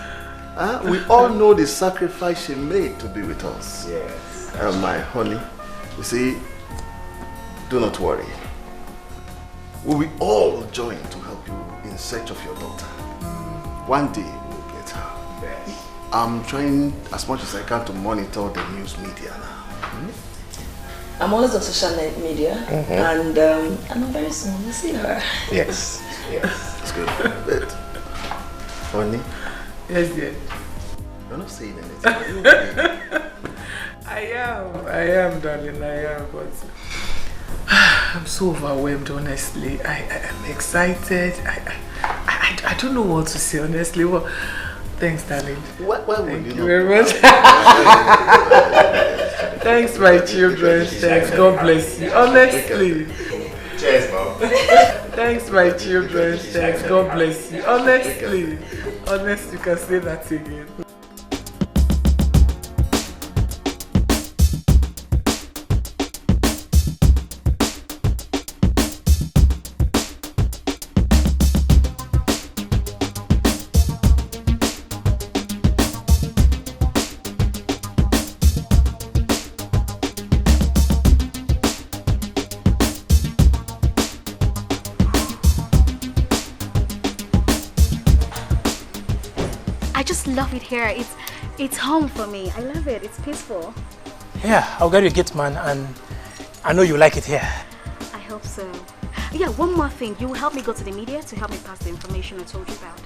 Speaker 16: We all know the sacrifice she made to be with us.
Speaker 18: Yes.
Speaker 16: My honey, you see, do not worry. We will all join to help you in search of your daughter. One day we'll get her.
Speaker 18: Yes.
Speaker 16: I'm trying as much as I can to monitor the news media now.
Speaker 7: I'm always on social media, and I'm very soon we'll see her.
Speaker 18: Yes. Yes.
Speaker 16: It's good. But, honey?
Speaker 9: Yes, dear.
Speaker 16: You're not saying anything. Are you okay?
Speaker 9: I am, darling, I am, but I'm so overwhelmed, honestly. I am excited. I don't know what to say, honestly. Well, thanks, darling.
Speaker 16: Why would
Speaker 9: Thank
Speaker 16: you
Speaker 9: you very much. Thanks, my children. Thanks. God bless you. Honestly.
Speaker 18: Cheers, Mom.
Speaker 9: Thanks, my children. Thanks. God bless you. Honestly. Honestly, you can say that again.
Speaker 20: Love it here. It's home for me. I love it. It's peaceful.
Speaker 3: Yeah, I'll get you a gift, man, and I know you like it here.
Speaker 20: I hope so. Yeah, one more thing. You will help me go to the media to help me pass the information I told you about.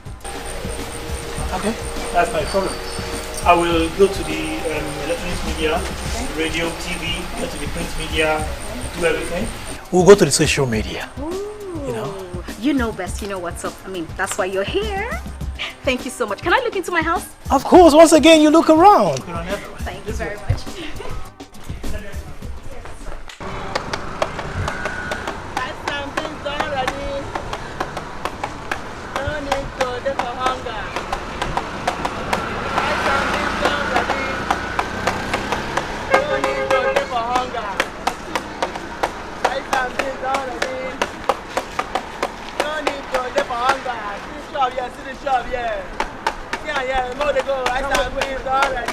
Speaker 3: Okay, that's my problem. I will go to the electronic media, radio, TV, go to the print media, do everything. We'll go to the social media.
Speaker 20: Ooh, you know best. You know what's up. I mean, that's why you're here. Thank you so much. Can I look into my house?
Speaker 3: Of course, once again, you look around.
Speaker 20: Thank you very much.
Speaker 6: Yes,
Speaker 12: the shop, yeah. Yeah, more to go. Rice and beans already.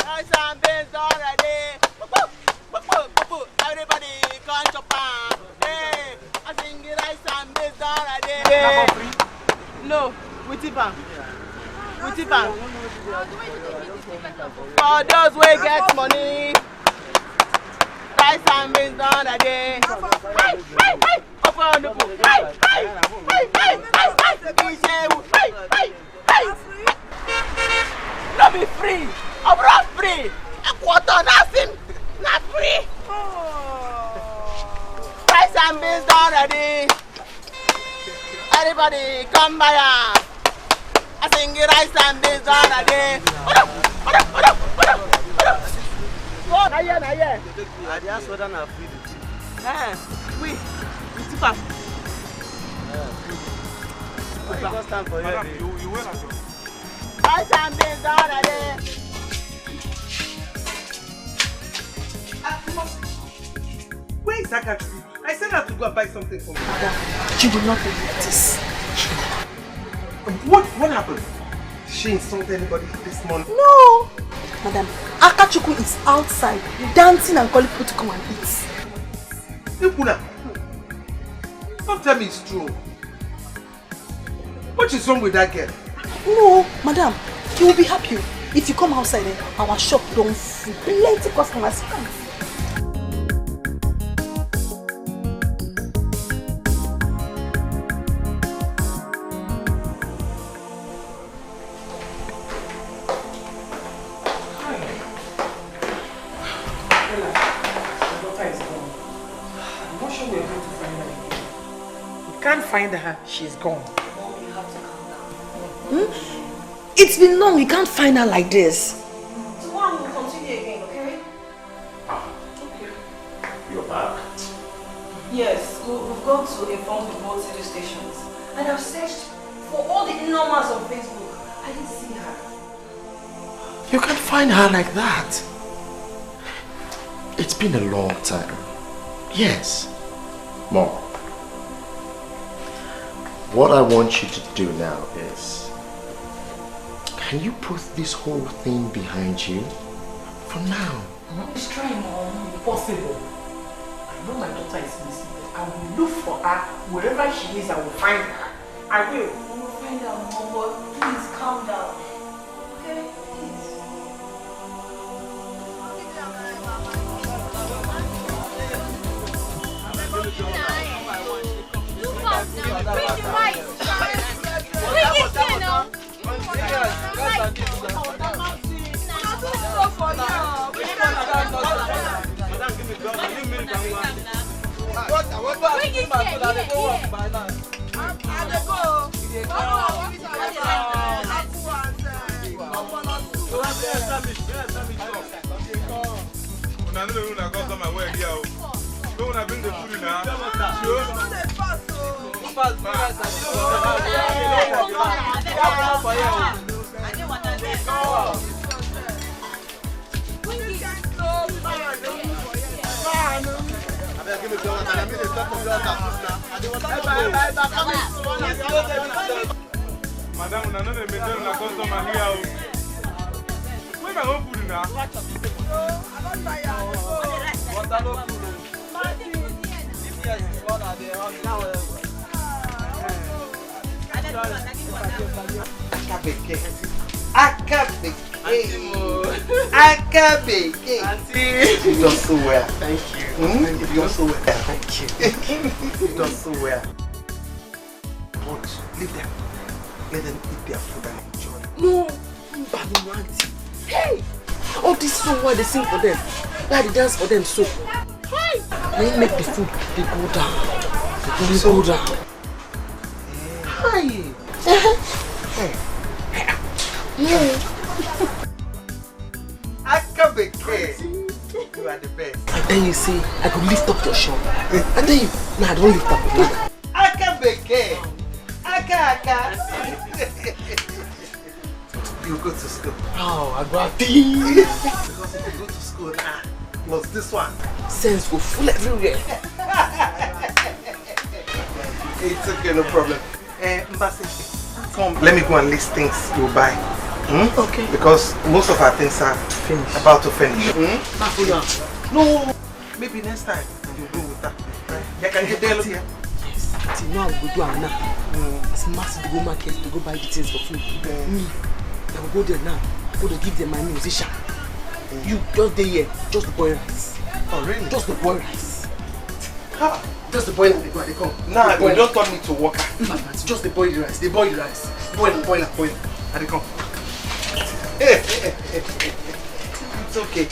Speaker 12: Rice and beans already. Everybody come chop on. Hey, I sing rice and beans already. No, we tip am. We tip am. For those who get money, rice and beans already. Open on the book. Not be free. I'm not free. A quarter, nothing. Not free. Rice and beans already. Everybody come by. I sing rice and beans already. Oh, not yet. I just saw that free. We tip up. First time for you. You will have rice and beans already.
Speaker 9: Where is Akachu? I said her to go and buy something for me.
Speaker 15: Madam, you will not believe this.
Speaker 9: What happened? Did she insult anybody this morning?
Speaker 15: No! Madam, Akachuku is outside dancing and calling people to come and eat.
Speaker 9: Ipuna, don't tell me it's true. What is wrong with that girl?
Speaker 15: No, madam, you will be happy if you come outside and our shop don't full. Plenty customers come. Find her, she's gone. It's been long, we can't find her like this.
Speaker 7: Tomorrow we'll continue again, okay?
Speaker 18: Okay. You're back?
Speaker 7: Yes, we've gone to inform the both city stations. And I've searched for all the numbers on Facebook. I didn't see her.
Speaker 18: You can't find her like that. It's been a long time. Yes. Mom. What I want you to do now is, can you put this whole thing behind you for now?
Speaker 15: It's trying, Mom. Impossible. I know my daughter is missing. I will look for her wherever she is. I will find her. I will.
Speaker 7: We'll find her, Mom, but please calm down. Okay? Please.
Speaker 19: Bring the rice. Bring it here now. Bring it here.
Speaker 4: Don't want to bring the food in now. Madam, I know they maintain a customer here. Where my own food now?
Speaker 9: Akabeke. You've done so well. Thank you. You've done so well. Thank you. You've done so well. But leave them. Let them eat their food and enjoy.
Speaker 6: No, hey, all this song why they sing for them, why they dance for them so. They make the food they go down. They go down. Hi.
Speaker 9: Akabeke. You are the best.
Speaker 6: And then you say, I could lift up your shop. And then you, nah, I don't lift up your shop.
Speaker 9: Akabeke. Aka. You go to school.
Speaker 6: Oh, I got this.
Speaker 9: Because if you go to school, plus this one.
Speaker 6: Sense go full everywhere.
Speaker 9: It's okay, no problem. Mbasi, come, let me go and list things you buy.
Speaker 10: Okay.
Speaker 9: Because most of our things are about to finish. No, maybe next time you go with that. You can get there here.
Speaker 15: Yes. Now we go do it now. As massive to go market to go buy the things for food. Me, I will go there now. Go to give them my musician. You just there here, just the boil rice.
Speaker 9: Oh really?
Speaker 15: Just the boil rice. Just the boil and they come.
Speaker 9: Nah, you don't turn me to worker.
Speaker 15: Just the boil rice. The boil rice. Boil and they come.
Speaker 9: It's okay.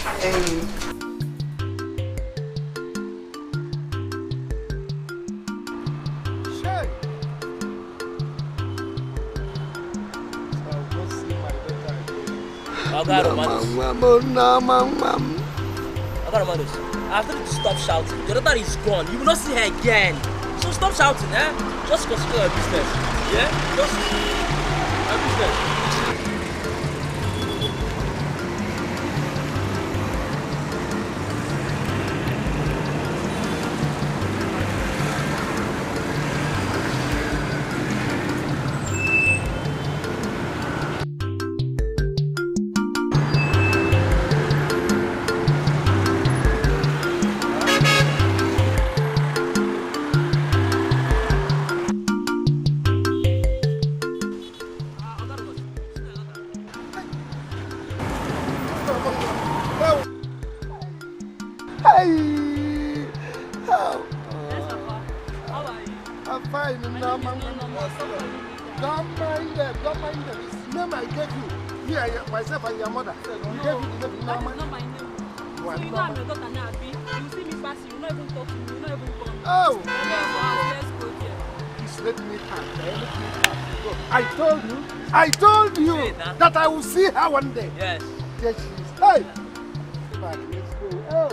Speaker 11: After you stop shouting, your daughter is gone. You will not see her again. So stop shouting, eh? Just consider your business. Yeah? Just your business.
Speaker 8: I told you that I will see her one day.
Speaker 11: Yes.
Speaker 8: There she is. Hey! Let's go. Oh!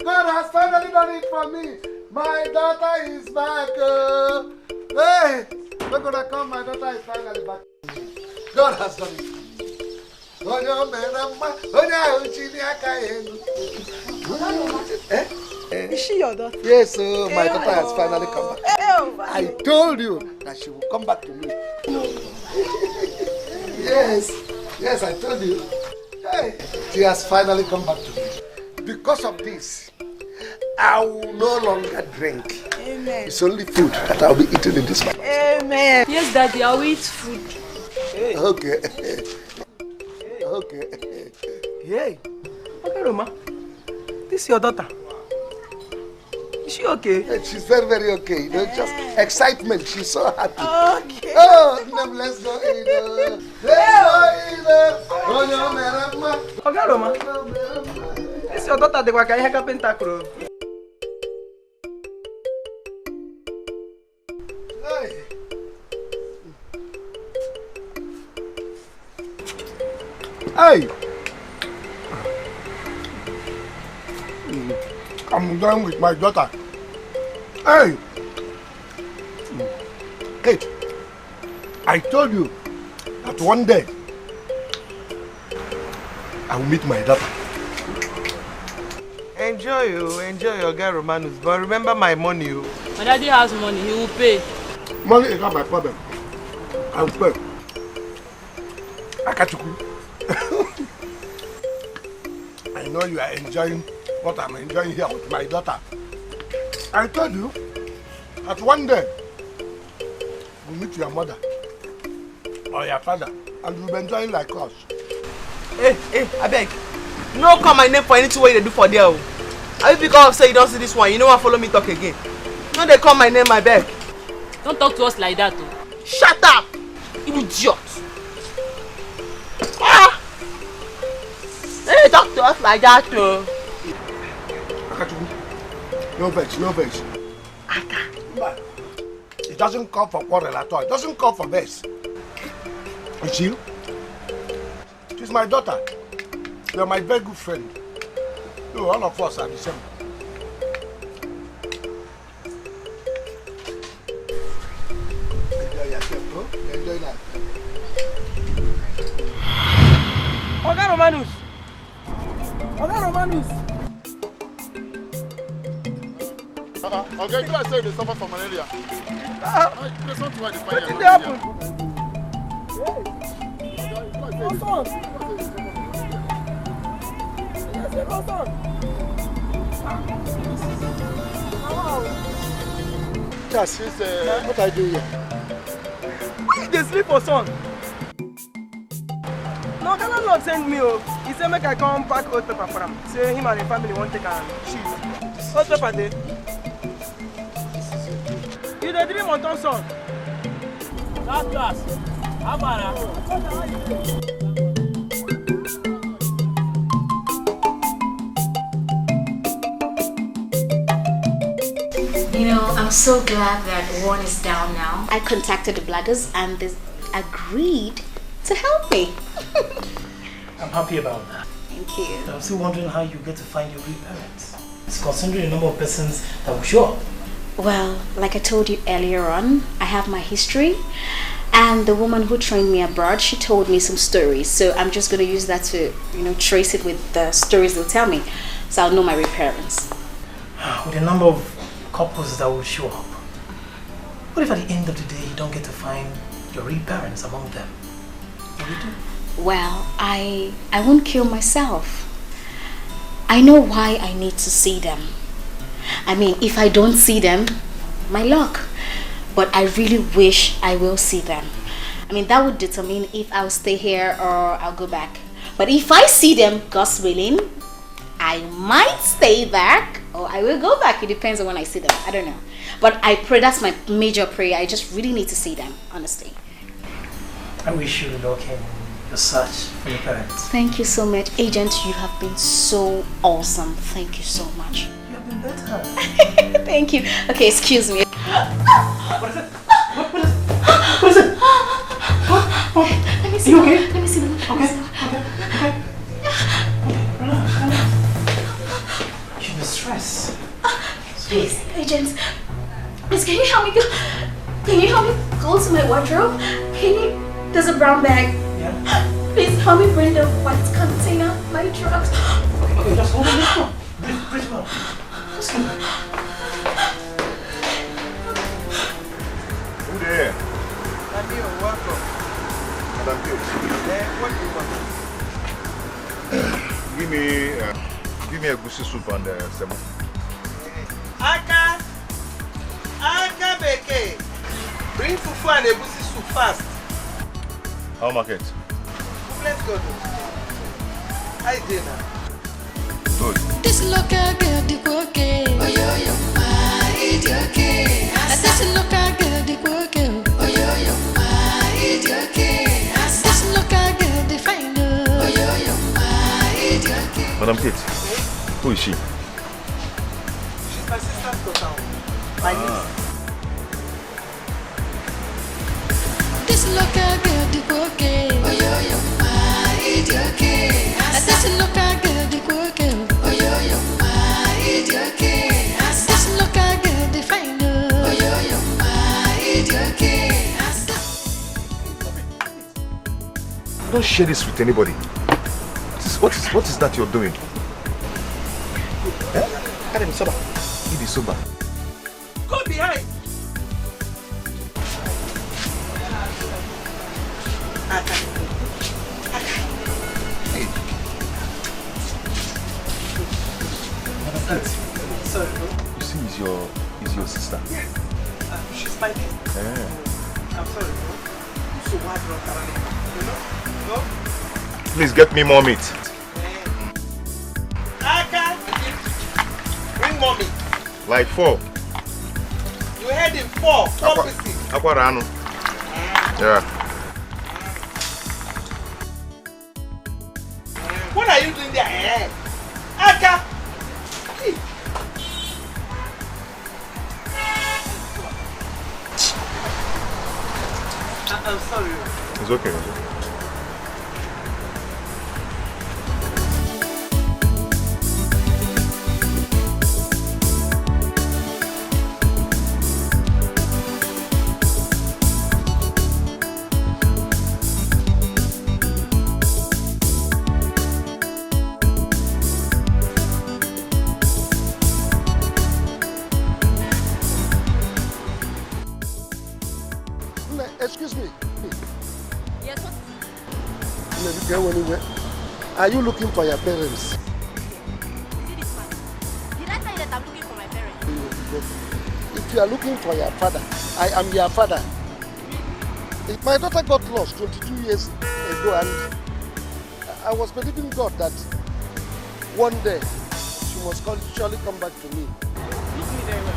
Speaker 8: God has finally done it for me. My daughter is back. Hey! We're gonna come, my daughter is finally back. God has done it.
Speaker 10: Is she your daughter?
Speaker 8: Yes, my daughter has finally come back. I told you that she will come back to me. Yes, I told you. Hey, she has finally come back to me. Because of this, I will no longer drink.
Speaker 10: Amen.
Speaker 8: It's only food that I'll be eating in this house.
Speaker 10: Amen.
Speaker 2: Yes, Daddy, I'll eat food.
Speaker 8: Okay.
Speaker 9: Hey. Okay, Roma. This is your daughter. Is she okay?
Speaker 8: Yeah, she's very, very okay. You know, just excitement. She's so happy.
Speaker 10: Okay.
Speaker 8: Oh, let's go.
Speaker 9: Okay, Roma. This is your daughter. The Waka Carpenter Crew.
Speaker 8: Hey! I'm going with my daughter. Hey! Kate, I told you that one day I will meet my daughter.
Speaker 9: Enjoy your guy Romanus, but remember my money.
Speaker 2: My daddy has money, he will pay.
Speaker 8: Money is not my problem. I will pay. Akachuku. I know you are enjoying what I'm enjoying here with my daughter. I told you that one day we'll meet your mother or your father and we'll be enjoying like us.
Speaker 9: Hey, I beg. No call my name for anything what you do for there. I because say you don't see this one, you know what, follow me talk again. No, they call my name, I beg.
Speaker 2: Don't talk to us like that, though.
Speaker 9: Shut up! Idiot! Hey, talk to us like that, though.
Speaker 8: No vex. It doesn't call for quarrel at all. It doesn't call for vex. You see? She's my daughter. You're my very good friend. No, all of us are the same.
Speaker 16: enjoy life.
Speaker 11: Oga Romanus! Oga Romanus!
Speaker 16: Okay, you are saying they suffer from malaria. There's not why they find
Speaker 11: What did happen?
Speaker 16: Yes, what are you doing here?
Speaker 11: Why they sleep for son? No, the landlord sent me. He said make I come pack old paper for him. Say him and the family won't take a sheet. Old paper there. You the dream on son. Last class. Amara.
Speaker 20: You know, I'm so glad that one is down now. I contacted the Bladders and they agreed to help me.
Speaker 3: I'm happy about that.
Speaker 20: Thank you.
Speaker 3: But I'm still wondering how you get to find your real parents. It's considering the number of persons that will show up.
Speaker 20: Well, like I told you earlier on, I have my history. And the woman who trained me abroad, she told me some stories. So I'm just going to use that to, trace it with the stories they'll tell me. So I'll know my real parents.
Speaker 3: With the number of couples that will show up, what if at the end of the day you don't get to find your real parents among them? What do you do?
Speaker 20: Well, I won't kill myself. I know why I need to see them. I mean, if I don't see them, my luck. But I really wish I will see them. I mean, that would determine if I'll stay here or I'll go back. But if I see them, God's willing, I might stay back or I will go back. It depends on when I see them. I don't know. But I pray, that's my major prayer. I just really need to see them, honestly.
Speaker 3: I wish you luck in your search for your parents.
Speaker 20: Thank you so much. Agent, you have been so awesome. Thank you so much.
Speaker 3: You have been better.
Speaker 20: Thank you. Okay, excuse me.
Speaker 3: What is it? What is it? What?
Speaker 20: Let me see.
Speaker 3: You okay?
Speaker 20: Let me see them.
Speaker 3: Okay. You're in stress.
Speaker 20: Please, agent. Please, can you help me go? Can you help me go to my wardrobe? There's a brown bag.
Speaker 3: Yeah.
Speaker 20: Please help me bring the white container, my drugs.
Speaker 3: Okay, just hold on. Let's go. Breathe well. Let's go.
Speaker 17: Who there?
Speaker 9: Nadio, welcome.
Speaker 17: Madam Pete.
Speaker 9: What do you want?
Speaker 17: Give me a goosey soup and semo.
Speaker 9: Aka Beke. Bring fufu and a goosey soup fast.
Speaker 17: How market?
Speaker 9: Let's go. Hi, Dana.
Speaker 17: Good.
Speaker 5: This local girl, the okay. Oh, yo, my idiot. This local girl, the okay. Oh, yo, my idiot. This local girl, the fine. Oh, yo, my idiot.
Speaker 17: Madam Pete, who is she?
Speaker 9: She's my sister's daughter. My niece.
Speaker 5: This local girl, the okay. Oh, yo, my idiot. This local girl, the okay. Oh, yo, my idiot. This local girl, the fine. Oh, yo, my idiot.
Speaker 17: Don't share this with anybody. What is that you're doing?
Speaker 9: Adam sober.
Speaker 17: It is sober.
Speaker 9: Go behind. Sorry, bro.
Speaker 17: You see, is your sister?
Speaker 9: Yes. She's my niece.
Speaker 17: Yeah.
Speaker 9: I'm sorry, bro. So why brought her in? You know? Go.
Speaker 17: Please get me more meat.
Speaker 9: Aka, bring more meat.
Speaker 17: Like 4.
Speaker 9: You heard him 4 pieces.
Speaker 17: Aquarano. Yeah.
Speaker 9: What are you doing there? Aka! Hey. I'm sorry.
Speaker 17: It's okay.
Speaker 16: Go anywhere. Are you looking for your parents?
Speaker 19: Did I tell you that I'm looking for my parents?
Speaker 16: If you are looking for your father, I am your father. My daughter got lost 22 years ago, and I was believing God that one day she must surely come back to me.
Speaker 19: Look me very well.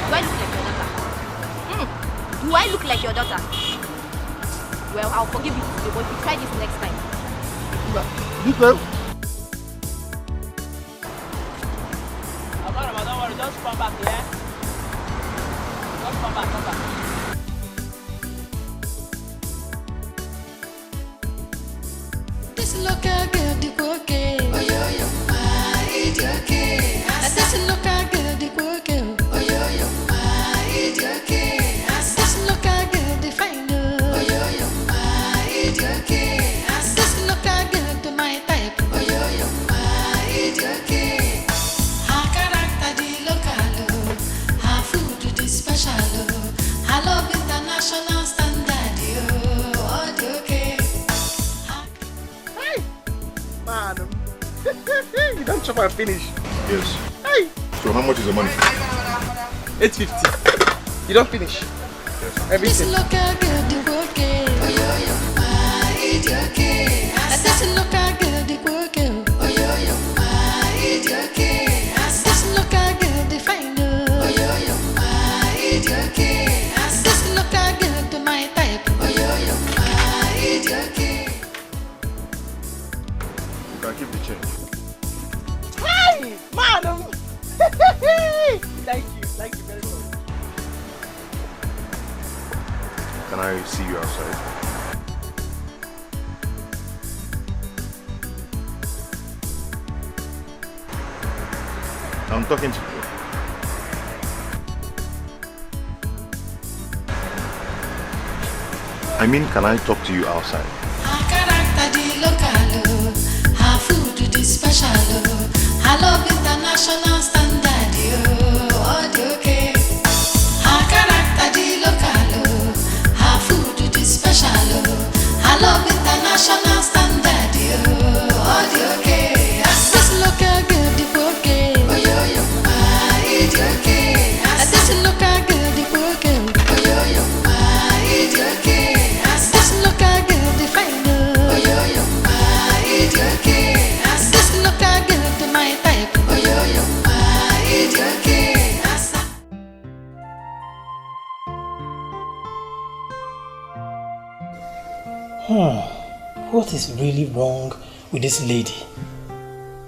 Speaker 19: Do I look like your daughter? Do I look like your daughter? Well, I'll forgive you today, but if you try this next time.
Speaker 16: Don't
Speaker 11: worry, just come back, yeah? Just come back, come back.
Speaker 5: This local girl, the okay. Oh, yo, my idiot. This local girl, the okay. Oh, yo, my idiot. This local girl, the fine. Oh, yo, my idiot. This local girl, the my type. Oh, yo, my idiot. Her character, the local. Her food, the special. Her love, international standard. Oh, the okay.
Speaker 9: Man, you don't chop and finish.
Speaker 17: Yes.
Speaker 9: Hey.
Speaker 17: So how much is the money?
Speaker 9: 850. You don't finish.
Speaker 17: Yes.
Speaker 9: Everything.
Speaker 5: This local girl, the okay. Oh, yo, my idiot. This local girl, the okay. Oh, yo, my idiot. This local girl, the fine. Oh, yo, my idiot. This local girl, the my type. Oh, yo, my idiot.
Speaker 17: You can keep the change.
Speaker 9: Hey, madam. Thank you very much.
Speaker 17: Can I see you outside? I'm talking to you. I mean, can I talk to you outside?
Speaker 5: Her character, the local. Her food, the special. Her love, international standard. Oh, the okay. Her character, the local. Her food, the special. Her love, international standard. Oh, the okay. This local girl, the okay. Oh, yo, my idiot. This local girl, the okay. Oh, yo, my idiot. This local girl, the fine. Oh, yo, my idiot. This local girl, the my type. Oh, yo, my idiot.
Speaker 3: What is really wrong with this lady?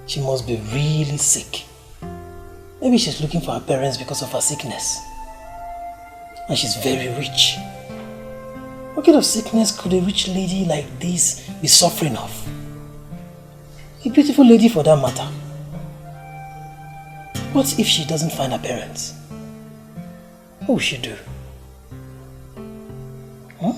Speaker 3: She must be really sick. Maybe she's looking for her parents because of her sickness. And she's very rich. What kind of sickness could a rich lady like this be suffering of? A beautiful lady for that matter. What if she doesn't find her parents? What will she do? Huh?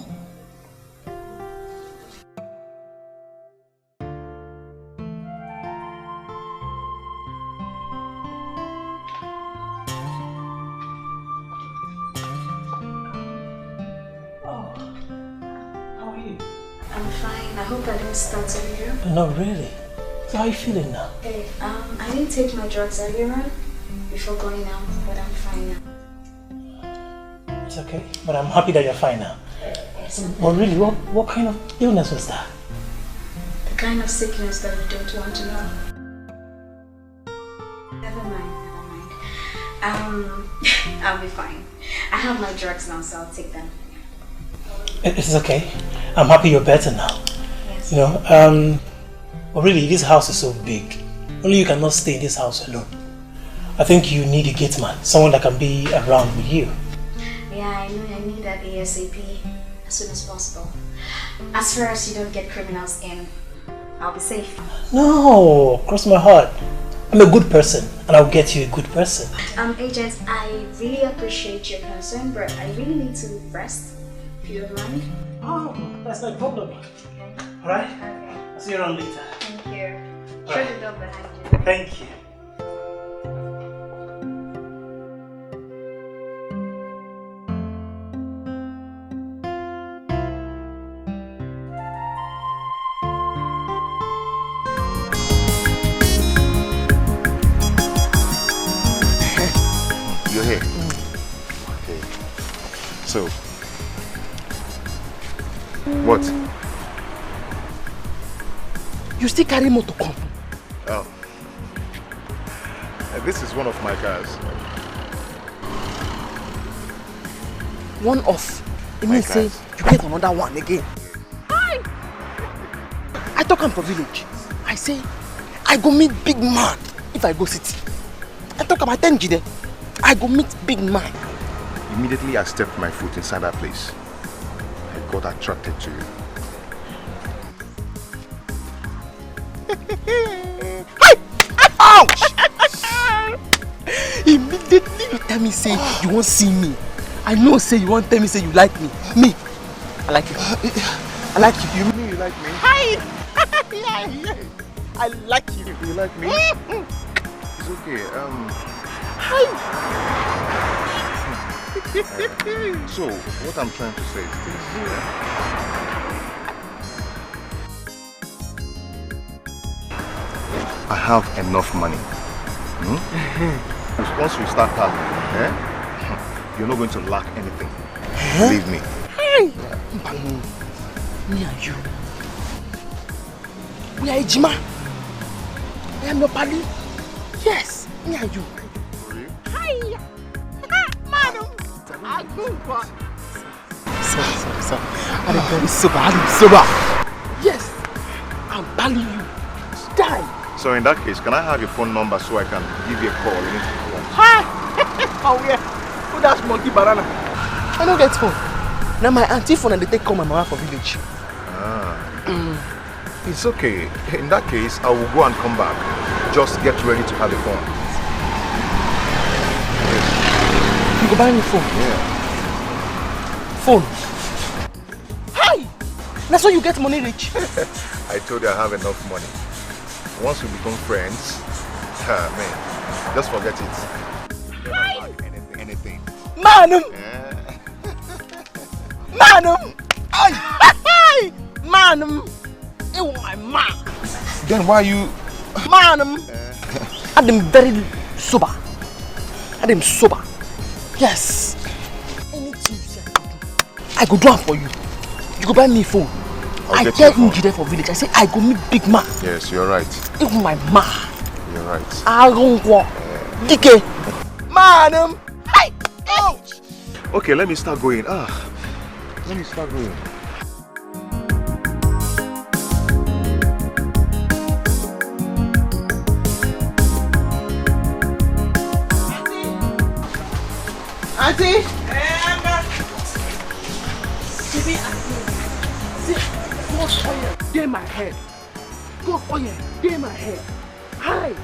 Speaker 20: I'm fine. I hope I didn't startle you.
Speaker 3: Not really. So how are you feeling now?
Speaker 20: Hey, I didn't take my drugs earlier on before going out, but I'm fine now.
Speaker 3: It's okay, but I'm happy that you're fine now. But really, what kind of illness was that?
Speaker 20: The kind of sickness that you don't want to know. Never mind. I'll be fine. I have my drugs now, so I'll take them.
Speaker 3: It's okay. I'm happy you're better now.
Speaker 20: Yes.
Speaker 3: You know, but really, this house is so big. Only you cannot stay in this house alone. I think you need a gate man, someone that can be around with you.
Speaker 20: Yeah, I need that ASAP as soon as possible. As far as you don't get criminals in, I'll be safe.
Speaker 3: No, cross my heart. I'm a good person, and I'll get you a good person.
Speaker 20: Agent, I really appreciate your concern, but I really need to rest, if you don't mind.
Speaker 3: Oh, that's no problem.
Speaker 20: Okay.
Speaker 3: Alright?
Speaker 20: Okay.
Speaker 3: I'll see you around later.
Speaker 20: Thank you.
Speaker 3: Right.
Speaker 20: Shut the door behind you.
Speaker 3: Thank you.
Speaker 17: So, what?
Speaker 6: You still carry motor come?
Speaker 17: Oh. This is one of my cars.
Speaker 6: One off. It means say you get another one again. I talk am for village. I say I go meet big man if I go city. I talk about 10 Jide. I go meet big man.
Speaker 17: Immediately I stepped my foot inside that place. I got attracted to you.
Speaker 6: Ouch! Immediately you tell me say you won't see me. I know say you won't tell me say you like me. Me, I like you. I like you.
Speaker 17: You mean you like me?
Speaker 6: Hi! I like you.
Speaker 17: You like me? It's okay.
Speaker 6: Hi!
Speaker 17: So, what I'm trying to say is this. I have enough money. Once we start out, you're not going to lack anything. Believe me.
Speaker 6: Me and you. We are Ejima. I am your buddy. Yes, me and you. Hi! Madam! Sorry. I'm very sober. Yes, I'm balling you. Die.
Speaker 17: So in that case, can I have your phone number so I can give you a call anytime you want?
Speaker 6: Hi! Oh yeah. Who that's monkey banana? I don't get phone. Now my auntie phone and they take call my mama for village.
Speaker 17: It's okay. In that case, I will go and come back. Just get ready to have a phone.
Speaker 6: You go buy me phone?
Speaker 17: Yeah.
Speaker 6: Phone? Hi! That's how you get money rich.
Speaker 17: I told you I have enough money. Once we become friends, man, just forget it. You don't lack anything.
Speaker 6: Manum!
Speaker 17: Yeah.
Speaker 6: Manum! Hi! Manum! Oh my man!
Speaker 17: Then why you...
Speaker 6: Manum! I'm very sober. I'm sober. Yes. Anything you say I go do it for you. You go buy me a phone. I tell Inji there for village. I say I go meet big man.
Speaker 17: Yes, you're right.
Speaker 6: Even my man.
Speaker 17: You're right.
Speaker 6: I don't want. DK. Manum! Hi! Ouch!
Speaker 17: Okay, let me start going. Let me start going.
Speaker 6: Auntie! God oil, dey my head. God oil, dey my head. Hi,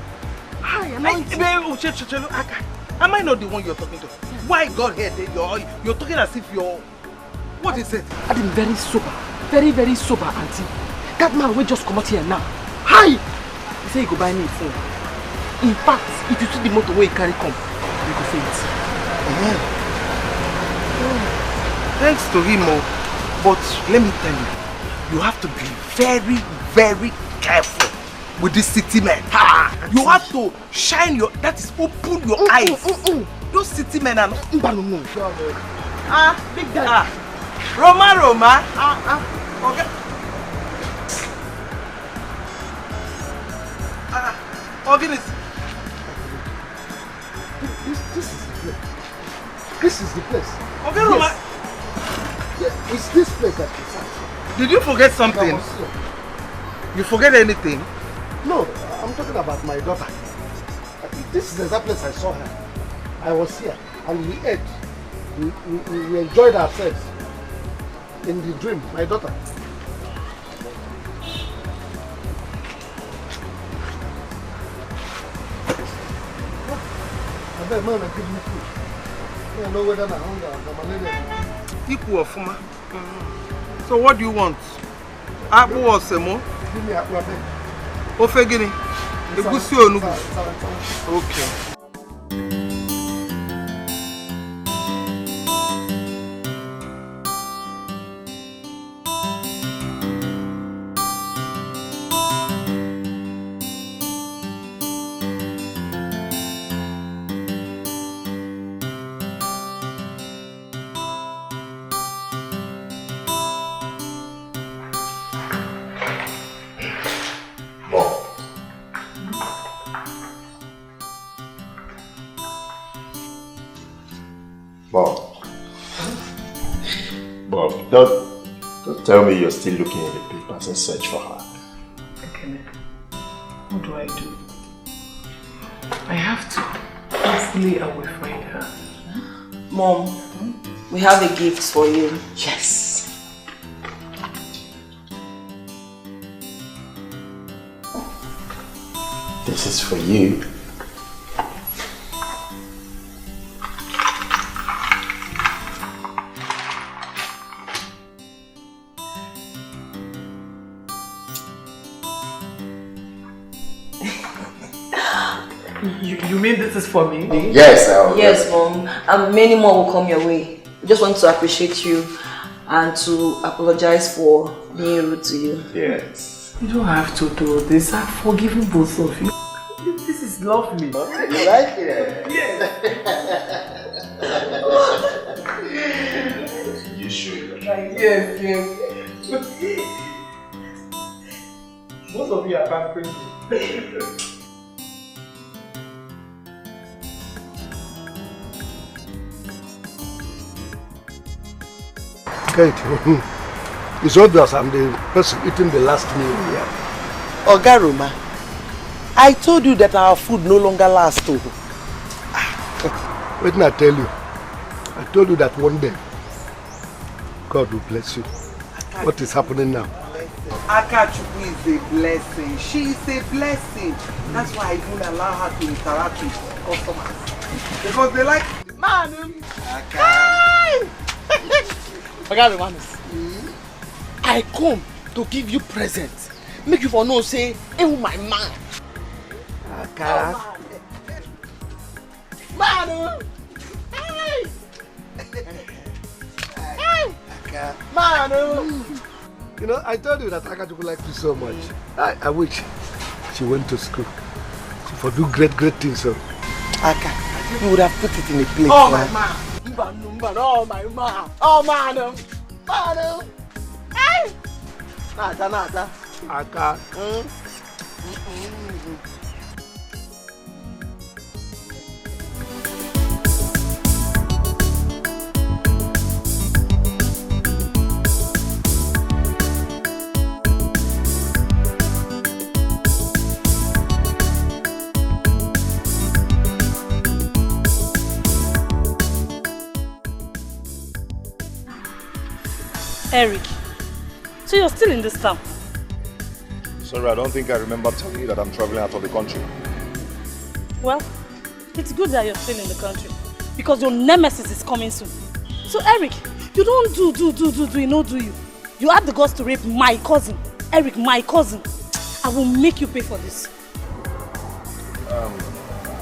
Speaker 6: am I not the one you're talking to? Why God head? You're talking as if you're... What is it? I'm very sober. Very sober, auntie. That man will just come out here now. Hi! He said he go buy me a phone. In fact, if you see the motor where he carry come, you go faint.
Speaker 9: Thanks to him, but let me tell you, you have to be very careful with this city men. You have to shine your, that is, open your eyes. Those city men are not...
Speaker 6: Big daddy.
Speaker 9: Roma. Okay. Organism.
Speaker 8: This is the place.
Speaker 9: Okay, Roma.
Speaker 8: Yeah, it's this place that you found.
Speaker 9: Did you forget something? You forget anything?
Speaker 8: No, I'm talking about my daughter. This is the exact place I saw her. I was here and we ate. We enjoyed ourselves in the dream, my daughter. I bet man, give me food. I don't know whether I'm hungry or malaria.
Speaker 9: Equal of Fuma. So what do you want? Apple or semo?
Speaker 8: Give me apple.
Speaker 9: Ofe gini? Egusi onubu. Okay.
Speaker 18: Bob, don't tell me you're still looking in the papers and search for her.
Speaker 9: Okay, what do I do? I have to. Hopefully I will find her.
Speaker 6: Mom, we have a gift for you.
Speaker 9: Yes.
Speaker 18: This is for you.
Speaker 9: You mean this is for me?
Speaker 18: Yes,
Speaker 6: Yes, Mom. And many more will come your way. We just want to appreciate you and to apologize for being rude to you.
Speaker 18: Yes.
Speaker 9: You don't have to do this. I've forgiven both of you. This is lovely.
Speaker 18: You like it?
Speaker 9: Yes.
Speaker 18: You should.
Speaker 9: Yes. Most of you are pampering me.
Speaker 8: Kate, it's obvious I'm the person eating the last meal here.
Speaker 15: Ogaruma, I told you that our food no longer lasts.
Speaker 8: Wait till I tell you. I told you that one day, God will bless you. What is happening now?
Speaker 15: Akachukwu is a blessing. She is a blessing. That's why I don't allow her to interact with customers. Because they like, man, hi! I come to give you presents. Make you for no say, oh my man.
Speaker 8: Akara.
Speaker 15: Man, hey! Hey! Man,
Speaker 8: You know, I told you that Akachukwu likes you so much. I wish she went to school. She would do great things. So.
Speaker 15: Aka, you would have put it in a place.
Speaker 12: Oh my man. Oh my man. Oh man. Man. Hey. Nata.
Speaker 8: Aka.
Speaker 13: Eric, so you're still in this town?
Speaker 17: Sorry, I don't think I remember telling you that I'm traveling out of the country.
Speaker 13: Well, it's good that you're still in the country because your nemesis is coming soon. So Eric, you don't do, you know, do you? You have the guts to rape my cousin. Eric, my cousin. I will make you pay for this.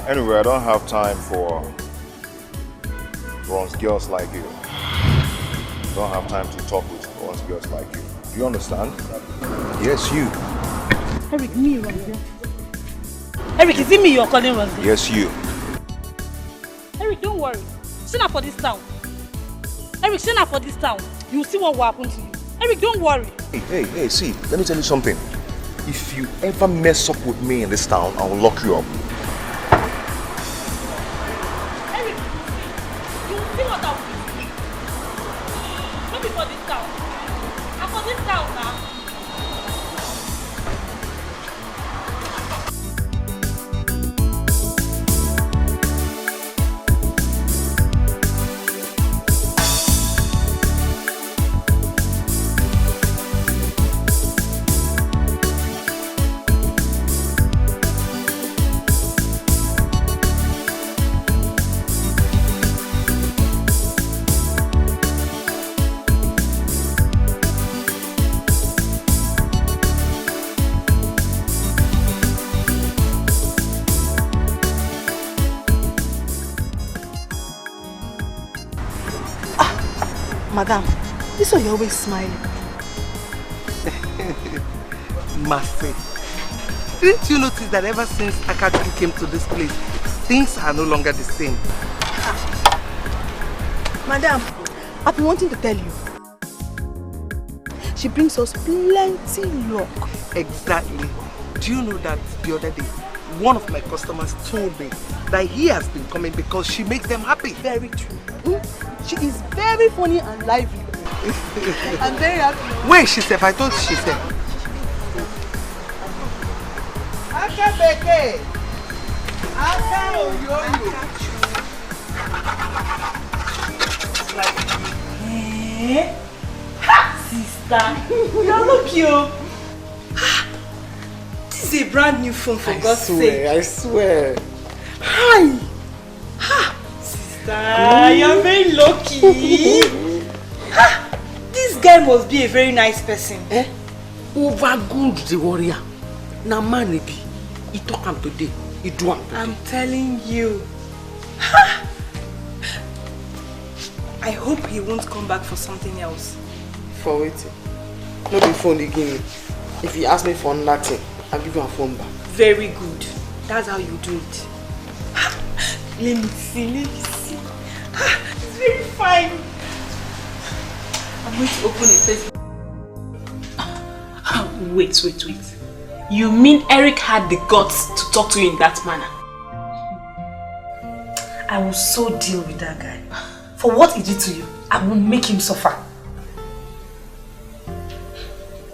Speaker 17: Anyway, I don't have time for bronze girls like you. I don't have time to talk with bronze girls like you. Do you understand? Yes, you.
Speaker 13: Eric, me, Ranzia. Eric, is it me you're calling Ranzia?
Speaker 17: Yes, you.
Speaker 13: Eric, don't worry. Send her for this town. Eric, send her for this town. You'll see what will happen to you. Eric, don't worry.
Speaker 17: Hey, see, let me tell you something. If you ever mess up with me in this town, I will lock you up.
Speaker 13: Eric, you'll see what I will do. Maybe for this town. And for this town now.
Speaker 15: Madam, this way you're always smiling. Mercy. Didn't you notice that ever since Akachukwu came to this place, things are no longer the same?
Speaker 7: Madam, I've been wanting to tell you. She brings us plenty luck.
Speaker 15: Exactly. Do you know that the other day,
Speaker 9: one of my customers told me that he has been coming because she makes them happy.
Speaker 15: Very true. She is very funny and lively. I'm very happy.
Speaker 9: Wait, she said, I thought she said.
Speaker 12: Akabeke. Aka oyoyo.
Speaker 10: Eh? Ha, sister. You're so cute. This is a brand new phone for God's sake.
Speaker 18: I swear.
Speaker 10: Hi. Ha, sister, you're very lucky. Ha, this guy must be a very nice person.
Speaker 15: Over good the warrior. Na man be. He talk am today. He do am today.
Speaker 10: I'm telling you. Ha. I hope he won't come back for something else.
Speaker 15: For waiting. No be phone again. If he ask me for nothing, I'll give you a phone back.
Speaker 10: Very good. That's how you do it. Let me see. It's very fine. I'm going to open a Facebook. Wait. You mean Eric had the guts to talk to you in that manner? I will so deal with that guy. For what he did to you, I will make him suffer.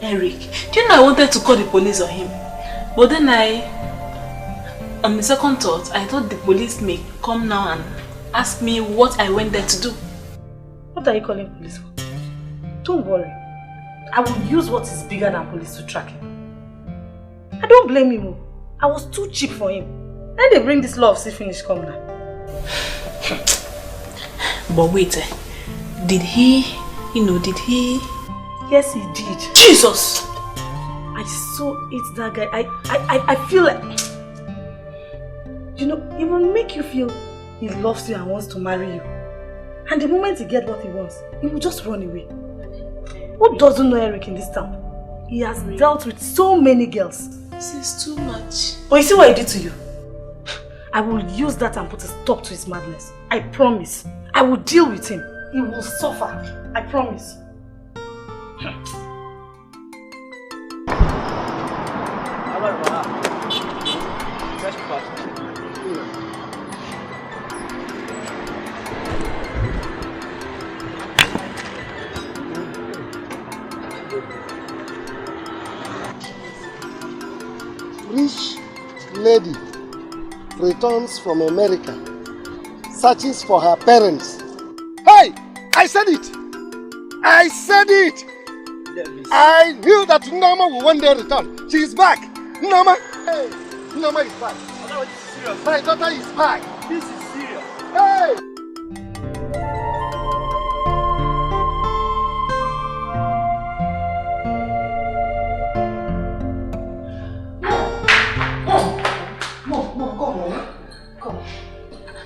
Speaker 10: Eric, do you know I wanted to call the police on him? But then on the second thought, I thought the police may come now and ask me what I went there to do. What are you calling police for? Don't worry. I will use what is bigger than police to track him. I don't blame him. I was too cheap for him. Then they bring this law of see finish come now. But wait, did he? Yes, he did. Jesus! I so hate that guy. I feel like... it will make you feel he loves you and wants to marry you. And the moment he gets what he wants, he will just run away. Who doesn't know Eric in this town? He has dealt with so many girls. This is too much. But you see what he did to you? I will use that and put a stop to his madness. I promise. I will deal with him. He will suffer. I promise.
Speaker 16: Rich lady returns from America, searches for her parents. Hey! I said it! I said it! I knew that Nneoma will one day return. She is back! Nneoma! Hey! Nneoma is back. My daughter is back.
Speaker 12: This is serious.
Speaker 16: Hey!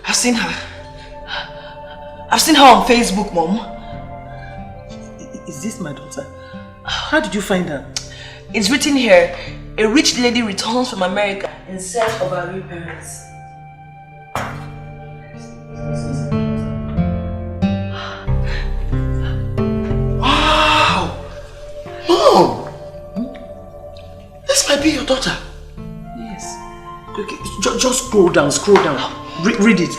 Speaker 15: I've seen her. I've seen her on Facebook, Mom.
Speaker 10: Is this my daughter? How did you find her?
Speaker 15: It's written here, a rich lady returns from America in search of her real parents.
Speaker 16: Wow! Mom! This might be your daughter.
Speaker 15: Yes.
Speaker 10: Okay, just scroll down. Read it.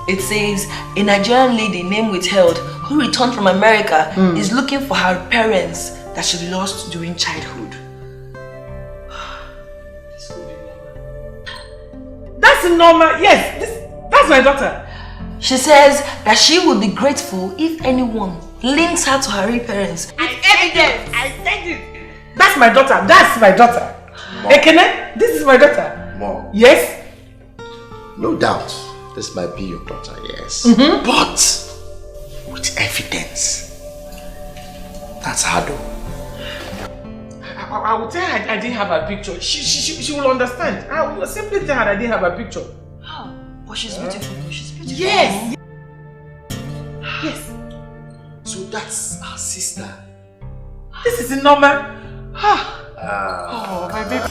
Speaker 15: It says, a Nigerian lady named Withheld who returned from America is looking for her parents that she lost during childhood.
Speaker 10: That's normal. Yes, that's my daughter.
Speaker 15: She says that she would be grateful if anyone links her to her real parents.
Speaker 10: I said it. That's my daughter. Ekene, this is my daughter.
Speaker 18: Mom.
Speaker 10: Yes?
Speaker 18: No doubt, this might be your daughter, yes. But with evidence. That's hard though.
Speaker 10: I will tell her I didn't have a picture. She will understand. I will simply tell her I didn't have a picture.
Speaker 15: But she's beautiful. She's beautiful.
Speaker 10: Yes.
Speaker 18: So that's our sister.
Speaker 10: This is normal. Oh, my baby.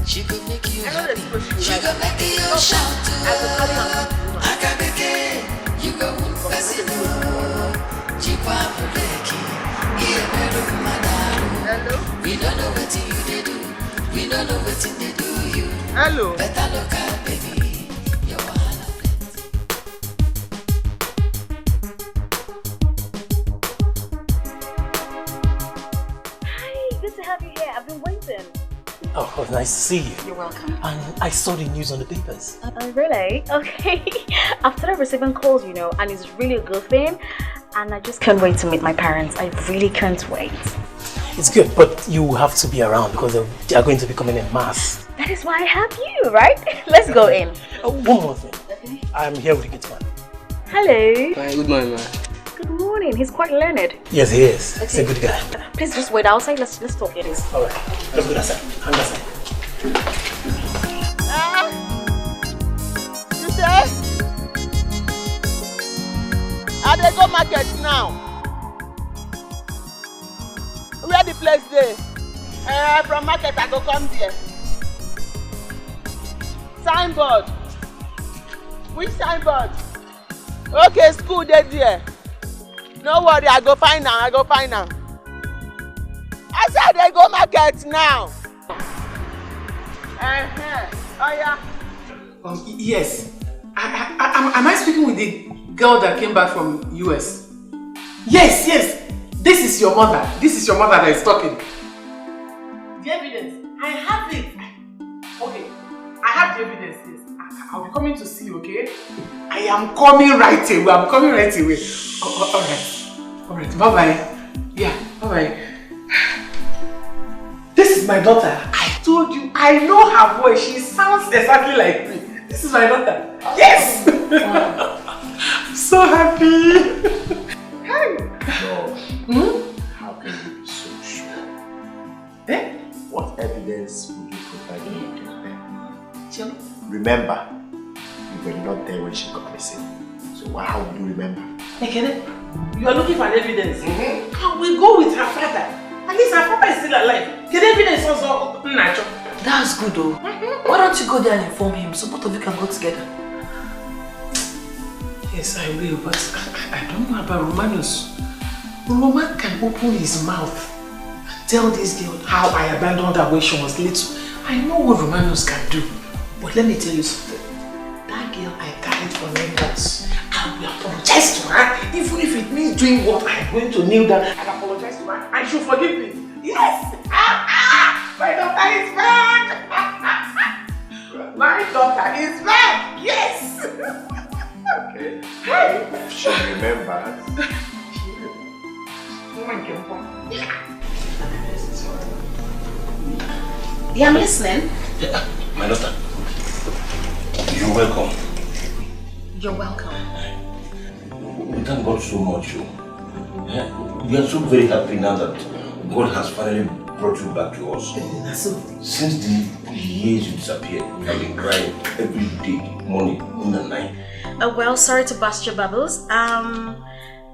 Speaker 5: She go make you happy. She go make you shout to Akabeke, you go whoop person. Jipa Puleki, Iemero Madaru. We don't know what you do. We don't know what they do you.
Speaker 9: Hello.
Speaker 5: Better look out, baby.
Speaker 20: Good to have you here. I've been waiting.
Speaker 3: Oh, nice to see you.
Speaker 20: You're welcome.
Speaker 3: And I saw the news on the papers.
Speaker 20: Oh, really? Okay. I've started receiving calls, you know, and it's really a good thing. And I just can't wait to meet my parents. I really can't wait.
Speaker 3: It's good, but you have to be around because they are going to be coming in mass.
Speaker 20: That is why I have you, right? Let's go in.
Speaker 3: Oh, one more thing. Okay. I'm here with the kids, man.
Speaker 20: Hello.
Speaker 14: Hi, good morning, man.
Speaker 20: Good morning. He's quite learned.
Speaker 3: Yes, he is.
Speaker 20: Okay.
Speaker 3: He's a good guy.
Speaker 20: Please just wait outside. Let's talk it is.
Speaker 3: Alright. Let's go outside. Hang outside.
Speaker 12: You say? I dey go market now. Where the place dey? From market I go come there. Signboard. Which signboard? Okay, school dey there. No worry, I go find am. I said they go market now. Oh yeah.
Speaker 15: Yes. Am I speaking with the girl that came back from US? Yes. This is your mother. That is talking. The evidence. I have it. Okay. I have the evidence. Yes. I'll be coming to see you, okay? I am coming right away. All right. Bye-bye. Yeah, bye-bye. This is my daughter. I told you, I know her voice. She sounds exactly like me. This is my daughter. Yes! I'm so happy. Hey!
Speaker 18: How can you be so sure? What evidence would you provide me against them? Remember, you were not there when she got missing. So how would you remember?
Speaker 15: Ekene, you are looking for an evidence. I will go with her father. At least her father is still alive. Get evidence also natural.
Speaker 7: That's good though. Why don't you go there and inform him so both of you can go together?
Speaker 15: Yes, I will, but I don't know about Romanus. Roman can open his mouth and tell this girl how I abandoned her when she was little. I know what Romanus can do. But let me tell you something. That girl I carried for 9 months. I will apologize to her, even if it means doing what I'm going to kneel down and apologize to her, and she'll forgive me. Yes! My daughter is back! My daughter is back! Yes!
Speaker 18: Okay. If she remembers.
Speaker 20: Yeah, I'm listening.
Speaker 21: My daughter, you're welcome.
Speaker 20: You're welcome.
Speaker 21: We thank God so much. We are so very happy now that God has finally brought you back to us. Since the years you disappeared, we have been crying every day, morning, noon and night.
Speaker 20: Well, sorry to burst your bubbles.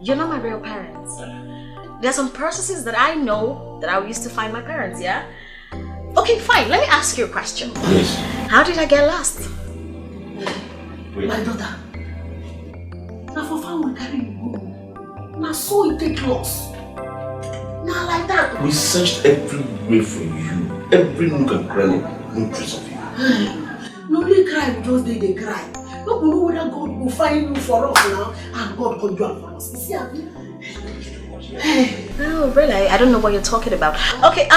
Speaker 20: You're not my real parents. There are some processes that I know that I used to find my parents, yeah? Okay, fine. Let me ask you a question.
Speaker 21: Yes.
Speaker 20: How did I get lost?
Speaker 21: Wait.
Speaker 15: My daughter. Now for fun we carry you go. Now so it take loss. Now like that.
Speaker 21: We searched everywhere for you. Every nook and cranny, no trace of you.
Speaker 15: Nobody cry, we just they cry. Look, we know whether God will find you for us now and God can do it for us. See, have you?
Speaker 20: Oh, really? I don't know what you're talking about. Okay,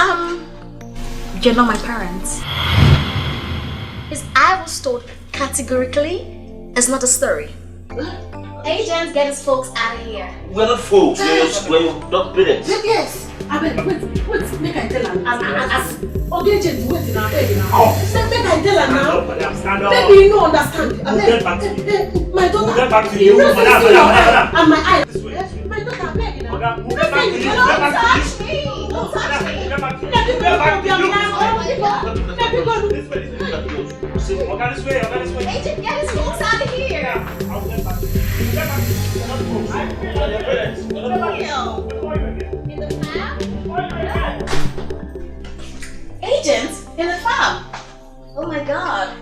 Speaker 20: you're not my parents. Because I was told categorically, it's not a story. Agents, get his folks out of here.
Speaker 21: We're not folks, we're not parents.
Speaker 15: Yes. I mean, wait, make I tell her. Okay, agent, wait now, baby now. Make I tell her now. Baby, you don't understand. My daughter.
Speaker 3: We'll get back to you.
Speaker 15: And my eyes. My daughter, baby now. Don't touch me. Don't touch me. Let me go.
Speaker 20: Agent, get his folks out of here. Agent in the farm. my god.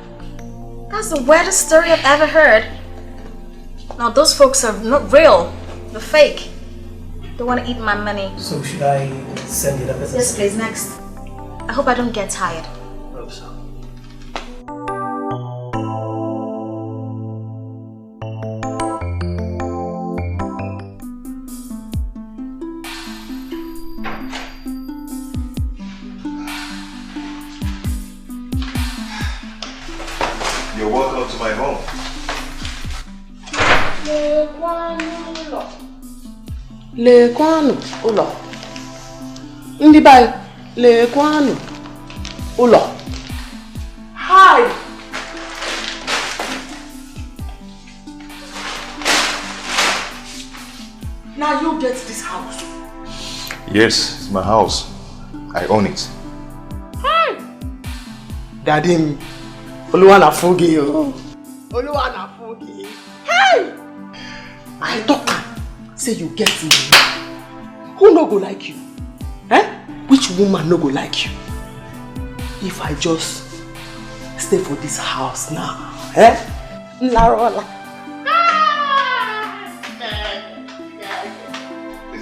Speaker 20: That's the weirdest story I've ever heard. Now those folks are not real. They're fake. They want to eat my money.
Speaker 3: So should I send it up as
Speaker 20: Yes, please, next. I hope I don't get tired.
Speaker 3: Hope so.
Speaker 17: You're welcome to my home.
Speaker 6: Lekwanụ ụlọ. Ndị be anyị, lekwanụ ụlọ. Hi! Now you get this house.
Speaker 17: Yes, it's my house. I own it.
Speaker 6: Hi! Daddy, Oluwa na fugi yo. Oluwa na fugi. Hey! I talk say you get me. Who no go like you? Eh? Which woman no go like you? If I just stay for this house now, eh? Larola.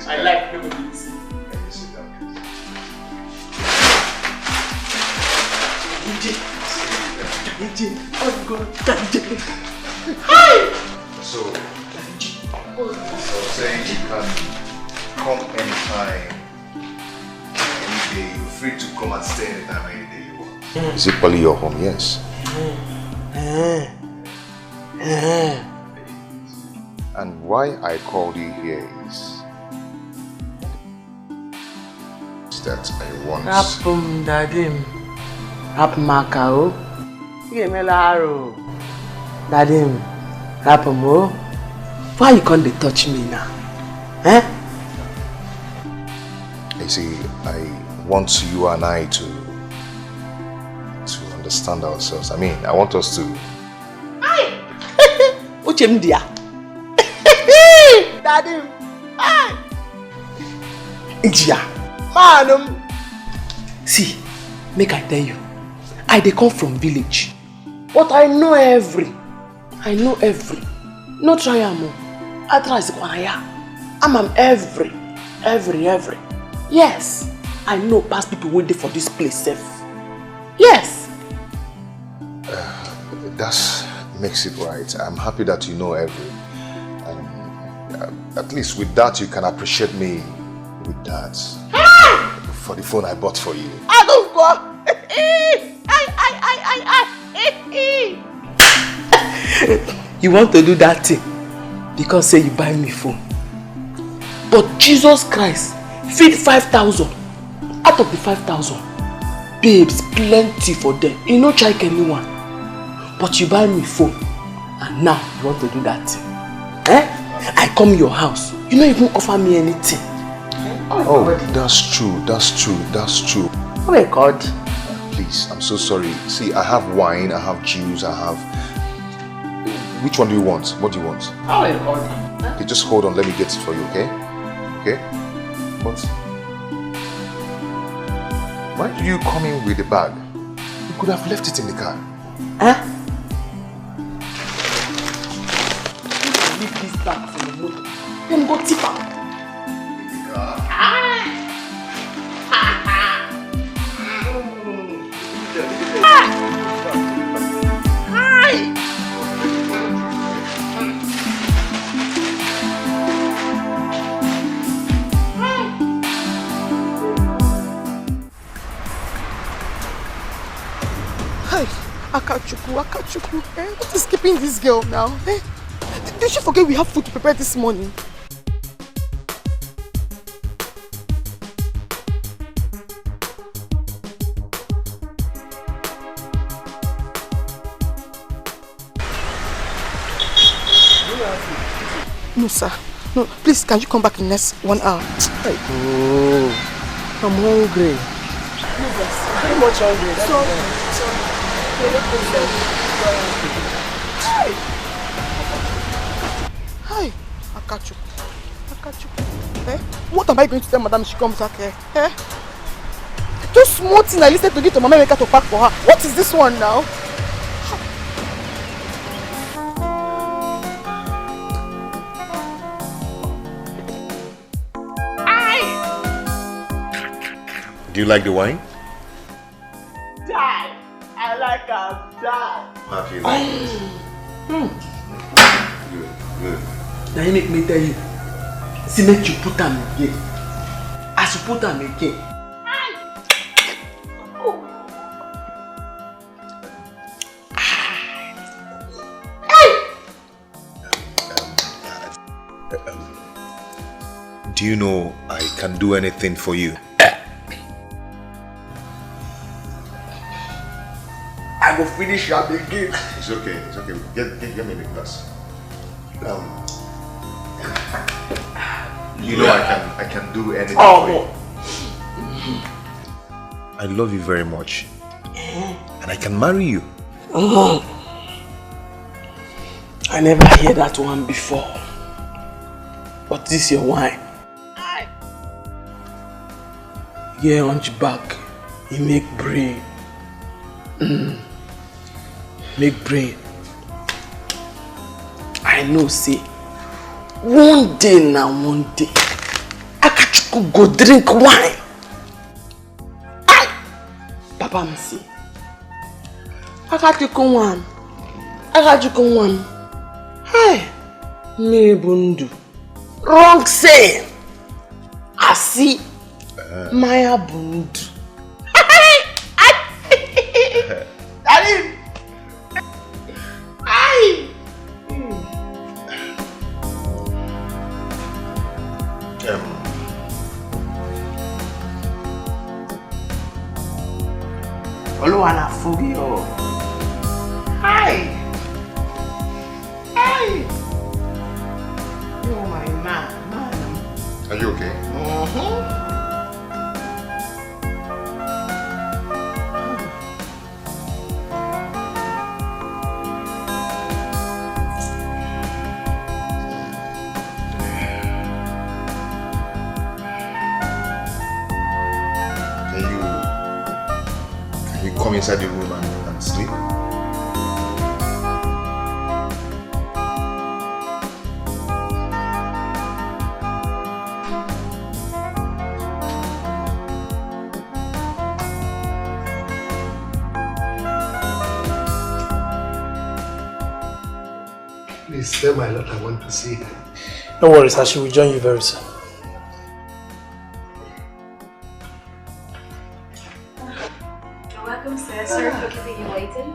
Speaker 6: I like nobody's. Oh God, hi!
Speaker 17: So saying you can come anytime, any day. You're free to come and stay anytime, any day you want. Is it probably your home? Yes. And why I called you here is that I want.
Speaker 6: Rapum dadim. Rapum makao. Yemelaro. Dadim. Rapum o. Why you can't touch me now? Eh?
Speaker 17: You see, I want you and I to understand ourselves. I mean, I want us to.
Speaker 6: Uchem dia. Daddy. Hi. Injia. Manum. See, make I tell you. I dey come from village. But I know every. No try am. I try Zikwaya. I'm every. Yes. I know past people waiting for this place safe. Yes.
Speaker 17: That makes it right. I'm happy that you know every. And at least with that, you can appreciate me with that. For the phone I bought for you.
Speaker 6: I don't go. You want to do that thing because say you buy me phone. But Jesus Christ feed 5,000. Out of the 5,000, babes plenty for them. You no check anyone. But you buy me phone and now you want to do that thing. Eh? I come your house. You don't even offer me anything.
Speaker 17: Oh, that's true.
Speaker 6: Oh my God.
Speaker 17: Please, I'm so sorry. See, I have wine, I have juice, I have... Which one do you want? What do you want?
Speaker 6: Oh my God.
Speaker 17: Okay, just hold on, let me get it for you, okay? Okay? But... why did you come in with the bag? You could have left it in the car.
Speaker 6: Huh? Leave this bag for the motor. Then go tip out.
Speaker 15: Akachuku, eh? What is keeping this girl now? Eh? Did she forget we have food to prepare this morning? No, sir. No, please, can you come back in the next 1 hour?
Speaker 6: Oh, I'm hungry.
Speaker 15: Very much hungry. Sorry. Hi, Akachuku. Eh? What am I going to tell Madam she comes back here? Eh? Just small thing I listened to give to Mama Emeka to pack for her. What is this one now?
Speaker 17: Do you like the wine?
Speaker 12: Die. I like a die.
Speaker 17: How do you like it? Good, good.
Speaker 6: Now you make me tell you. See, make you put them again. As you put them again.
Speaker 17: Do you know I can do anything for you?
Speaker 6: I will finish your again.
Speaker 17: It's okay, it's okay. Get me the glass. You know I can do anything for you. I love you very much. And I can marry you.
Speaker 6: I never heard that one before. But this is your wine. Yeah, hunchback. You make brain. Make brain. I know, say, one day now, one day, Akachuku go drink wine. Papa me say, Akachuku one. Hey, me bundu. Wrong say. I see. Maya bundu. Daddy. Aye. Oluwana Fugio. Hi. Hi. Oh my man.
Speaker 17: Are you okay? Can you come inside the room and sleep?
Speaker 8: Please tell my daughter I want to see her.
Speaker 3: No worries, I will join you very soon.
Speaker 20: You're welcome, sir. Sorry for keeping you waiting.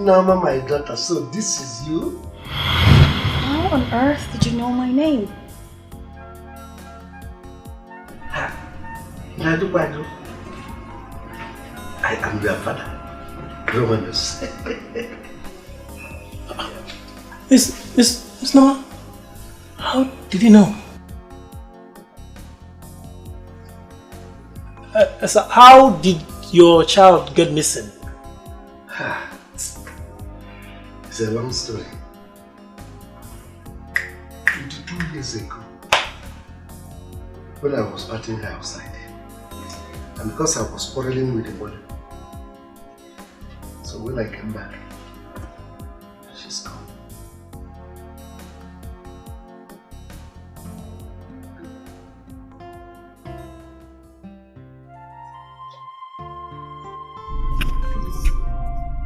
Speaker 8: Mama, my daughter, so this is you?
Speaker 20: How on earth did you know my name?
Speaker 8: Nadu. I am your father, Romanus.
Speaker 3: Miss Noah, how did you know? So how did your child get missing?
Speaker 8: It's a long story. 22 years ago, when I was batting her outside, and because I was quarreling with the mother, so when I came back, she's gone.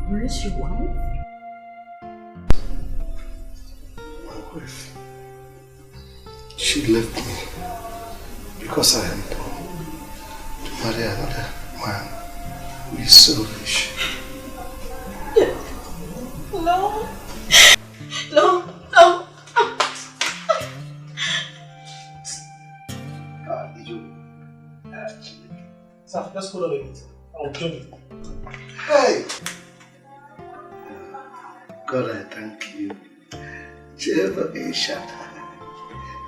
Speaker 20: Where is your wife?
Speaker 8: My wife, she left me because I am poor to marry another man who is so rich.
Speaker 7: No.
Speaker 3: Sir, just hold on a minute. I'll join you.
Speaker 8: Hey! God, I thank you. Jehovah Eshata,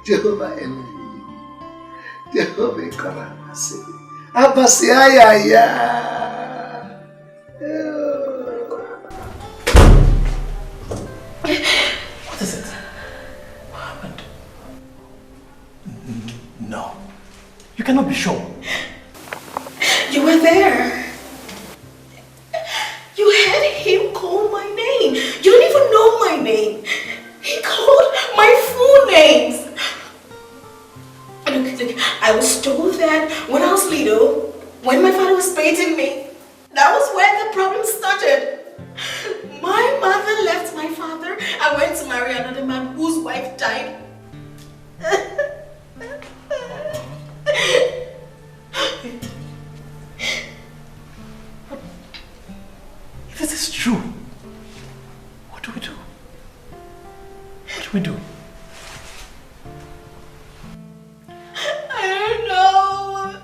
Speaker 8: Jehovah Elohim, Jehovah Karamasi, Abasi Ayaya.
Speaker 3: What is it? What happened? No. You cannot be sure.
Speaker 7: You were there. You had him call my name. You don't even know my name. He called my full names. Look, I was told that when I was little, when my father was beating me, that was when the problem started. My mother left my father and went to marry another man whose wife died.
Speaker 3: If this is true, what do we do? What do we do?
Speaker 7: I don't know.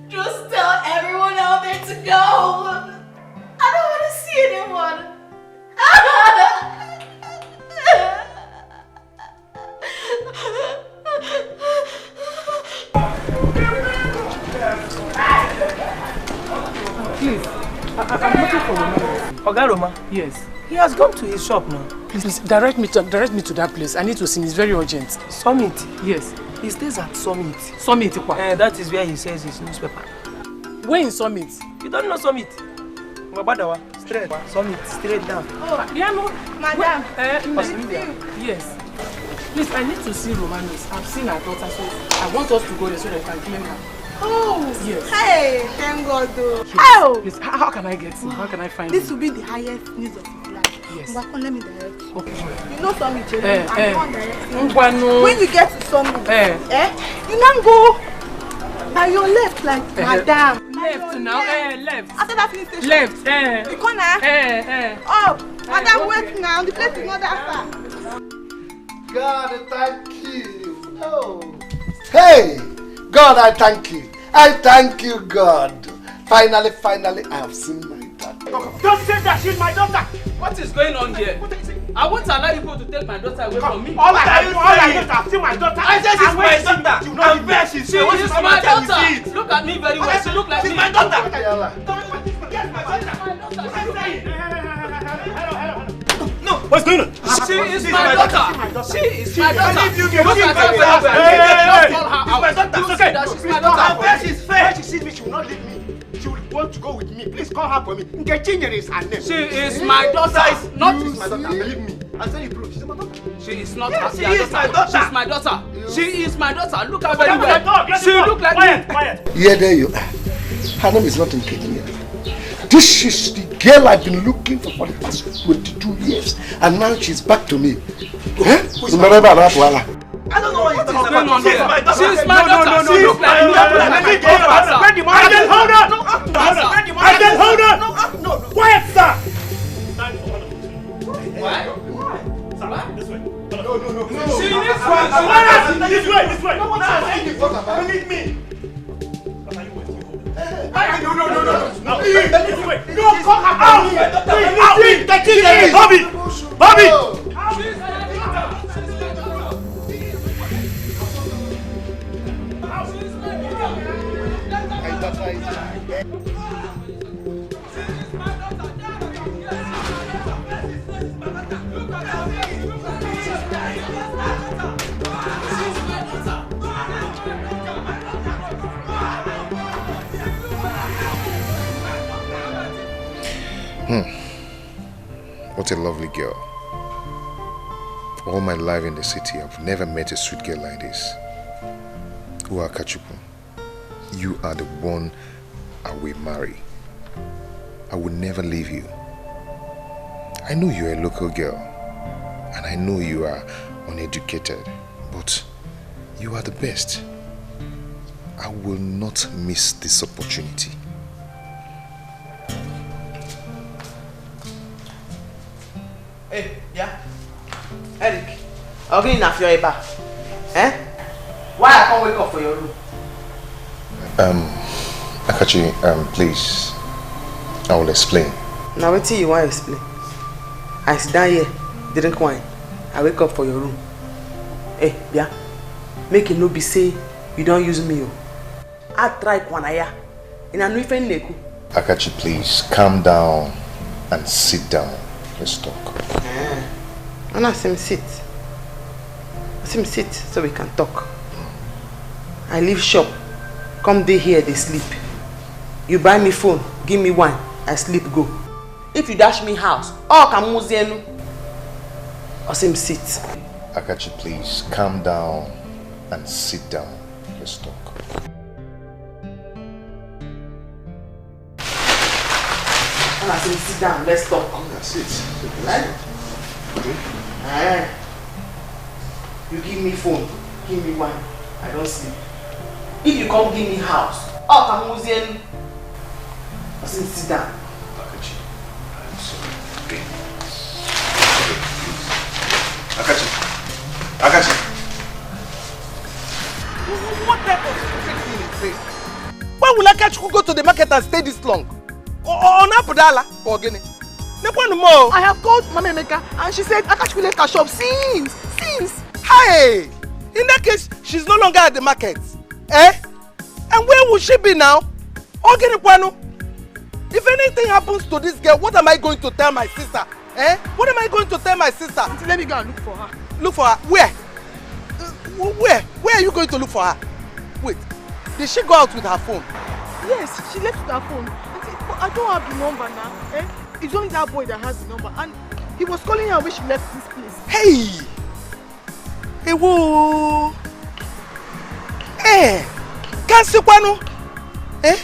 Speaker 7: Just tell everyone out there to go. I don't want to see anyone.
Speaker 3: Please, I'm looking for Roma. Oga Roma? Yes. He has gone to his shop now. Please, direct me to that place. I need to see him. It's very urgent. Summit? Yes. He stays at Summit. Summit? That is where he sells his newspaper. Where in Summit? You don't know Summit? Straight. Summit, straight down.
Speaker 19: Oh,
Speaker 3: yeah, no.
Speaker 19: Madam.
Speaker 3: Yes. Please, I need to see Romanos. I've seen her daughter, so I want us to go there so that I can claim her.
Speaker 19: Oh,
Speaker 3: yes.
Speaker 19: Hey, thank God though.
Speaker 3: Yes.
Speaker 19: Oh,
Speaker 3: Please, how can I get him? How can I find him?
Speaker 19: This will be the highest news of his life.
Speaker 3: Yes.
Speaker 19: Let me direct you.
Speaker 3: Okay.
Speaker 19: You know Summit, I'm on directing.
Speaker 3: No.
Speaker 19: When you get to Summit, you now go by your left, like Madam.
Speaker 3: Left now, left.
Speaker 19: After that police station.
Speaker 3: Left,
Speaker 19: The corner. Oh, Madam, wait now. The place is not that far.
Speaker 16: God, thank you. Oh. Hey, God, I thank you. I thank you, God. Finally, I have seen my daughter.
Speaker 4: Don't say that she's my daughter.
Speaker 11: What is going on here? I won't allow you to take my daughter away from me.
Speaker 4: All I have seen my daughter.
Speaker 11: I said she's my daughter.
Speaker 4: I'm where she's
Speaker 11: She is my daughter. Look at me very well. She look like me.
Speaker 4: She's my daughter. No, what's going on?
Speaker 11: She is my daughter. She is my daughter. Look at her very well.
Speaker 4: My daughter.
Speaker 11: Don't say that she's my daughter.
Speaker 4: Where she's fair. When she sees me, she will not leave me. She will want to go with me. Please call her for me. Nkechinyere is her name.
Speaker 11: She is my daughter.
Speaker 4: Not she's my daughter. Believe me. I'll tell you proof. She's my daughter.
Speaker 11: She is not
Speaker 4: she is my daughter.
Speaker 11: She's my daughter. She is my daughter. Look at her very well. She look like me.
Speaker 4: Quiet.
Speaker 16: Yeah, there you are. Her name is not Nkechinyere. This is the girl I've been looking for the past 22 years. And now she's back to me.
Speaker 4: I don't know what you're talking
Speaker 11: about.
Speaker 4: She's my daughter.
Speaker 11: She's my daughter.
Speaker 4: She looks like me. Where the money? Hold on. Hold on. No. Quiet, sir.
Speaker 11: Why?
Speaker 4: Sir, this way. No.
Speaker 11: She
Speaker 4: this way. No one's saying believe me. No. This way. No, come out. Bobby.
Speaker 17: What a lovely girl. All my life in the city, I've never met a sweet girl like this. Akachukwu, you are the one I will marry. I will never leave you. I know you're a local girl, and I know you are uneducated, but you are the best. I will not miss this opportunity.
Speaker 6: Hey, yeah? Eric, I'll get in a few bar. Eh? Why I can't wake up for your room?
Speaker 17: Akachi, please, I will explain.
Speaker 6: Now wait till you want to explain. I sit down here, drink wine. I wake up for your room. Hey, yeah? Make it no be say you don't use me. I try kwanaya. In a new friend neku.
Speaker 17: Akachi, please, calm down and sit down. Let's talk.
Speaker 6: And I see him sit. So we can talk. I leave shop. Come day here, they sleep. You buy me phone, give me wine, I sleep go. If you dash me house, all can muzienu. I see him sit.
Speaker 17: Akachi, please, calm down and sit down. Let's talk.
Speaker 6: And I say, sit down, let's talk.
Speaker 8: That's it.
Speaker 6: Right? You give me phone, give me wine, I don't sleep. If you come give me house, come Museum. I say, sit down.
Speaker 8: Akachi, I'm sorry. Okay. Akachi.
Speaker 6: What type of stupid thing is this? Why will Akachi go to the market and stay this long? On Apodala or Guinea? I have called Mama Emeka and she said Akachi left her shop since. Hey! In that case, she's no longer at the market. Eh? And where will she be now? If anything happens to this girl, what am I going to tell my sister? Eh? What am I going to tell my sister?
Speaker 12: Let me go and look for her.
Speaker 6: Look for her? Where? Where are you going to look for her? Wait, did she go out with her phone?
Speaker 12: Yes, she left with her phone. I don't have the number now. Eh? It's only that boy that has the number. And he was calling her when she left this place.
Speaker 6: Hey! Hey, whoa! Eh! Kansikwano! Eh?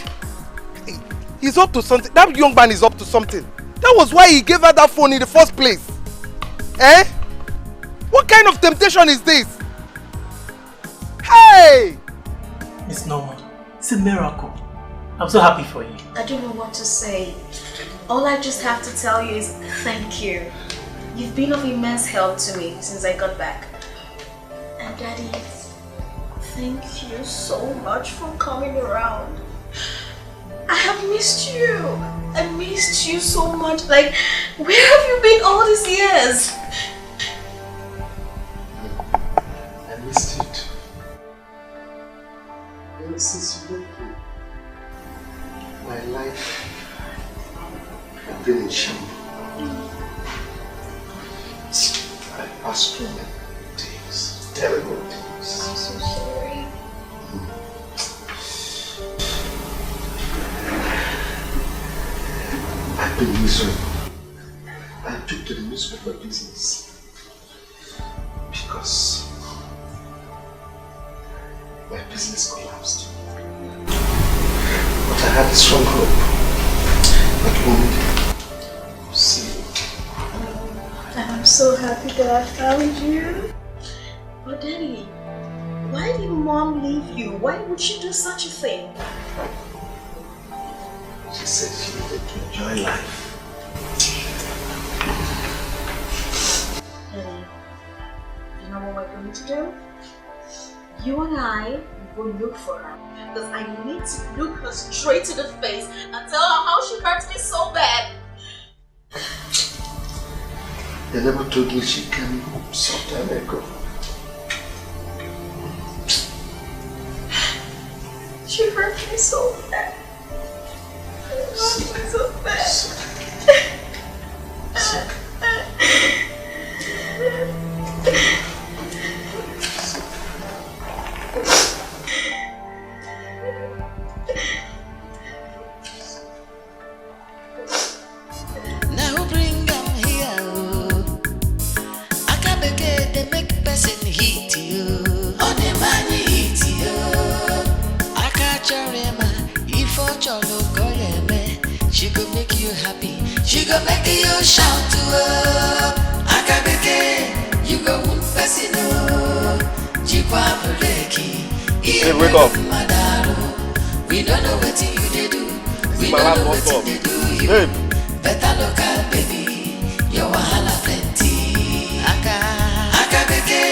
Speaker 6: He's up to something. That young man is up to something. That was why he gave her that phone in the first place. Eh? What kind of temptation is this? Hey!
Speaker 3: It's normal. It's a miracle. I'm so happy for you.
Speaker 20: I don't know what to say. All I just have to tell you is thank you. You've been of immense help to me since I got back. And Daddy, thank you so much for coming around. I have missed you. I missed you so much. Like, where have you been all these years?
Speaker 8: I missed it. Ever since you left me, my life has been in shambles. I passed through many things, terrible things.
Speaker 20: I'm so sorry.
Speaker 8: I've been miserable. I took to the misery of my business because my business collapsed. But I had a strong hope that one day I would see you.
Speaker 20: I'm so happy that I found you. But Daddy, why did Mom leave you? Why would she do such a thing?
Speaker 8: She said she needed to enjoy life.
Speaker 20: Daddy, you know what we're going to do? You and I will look for her. Because I need to look her straight to the face and tell her how she hurt me so bad.
Speaker 8: They never told me she came home some time ago.
Speaker 20: She hurt me so bad. So bad.
Speaker 5: Now bring them here. Akabeke, they make person hit you. On the money hit you. Akacharema, if I cholo goyeme, she go make you happy. She go make you shout to her. Akabeke, you go one person. Jikwa breki.
Speaker 4: Hey, wake up.
Speaker 5: We don't know what you they do. We don't know what they do you.
Speaker 4: Hey.
Speaker 5: Better local baby, your wahala plenty. Akabeke,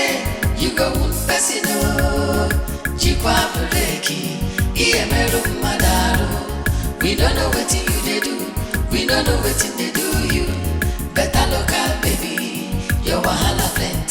Speaker 5: you go one person. Jikwa breki. Iemero madaro. We don't know what you they do. We don't know what they do you. Better local baby, your wahala plenty.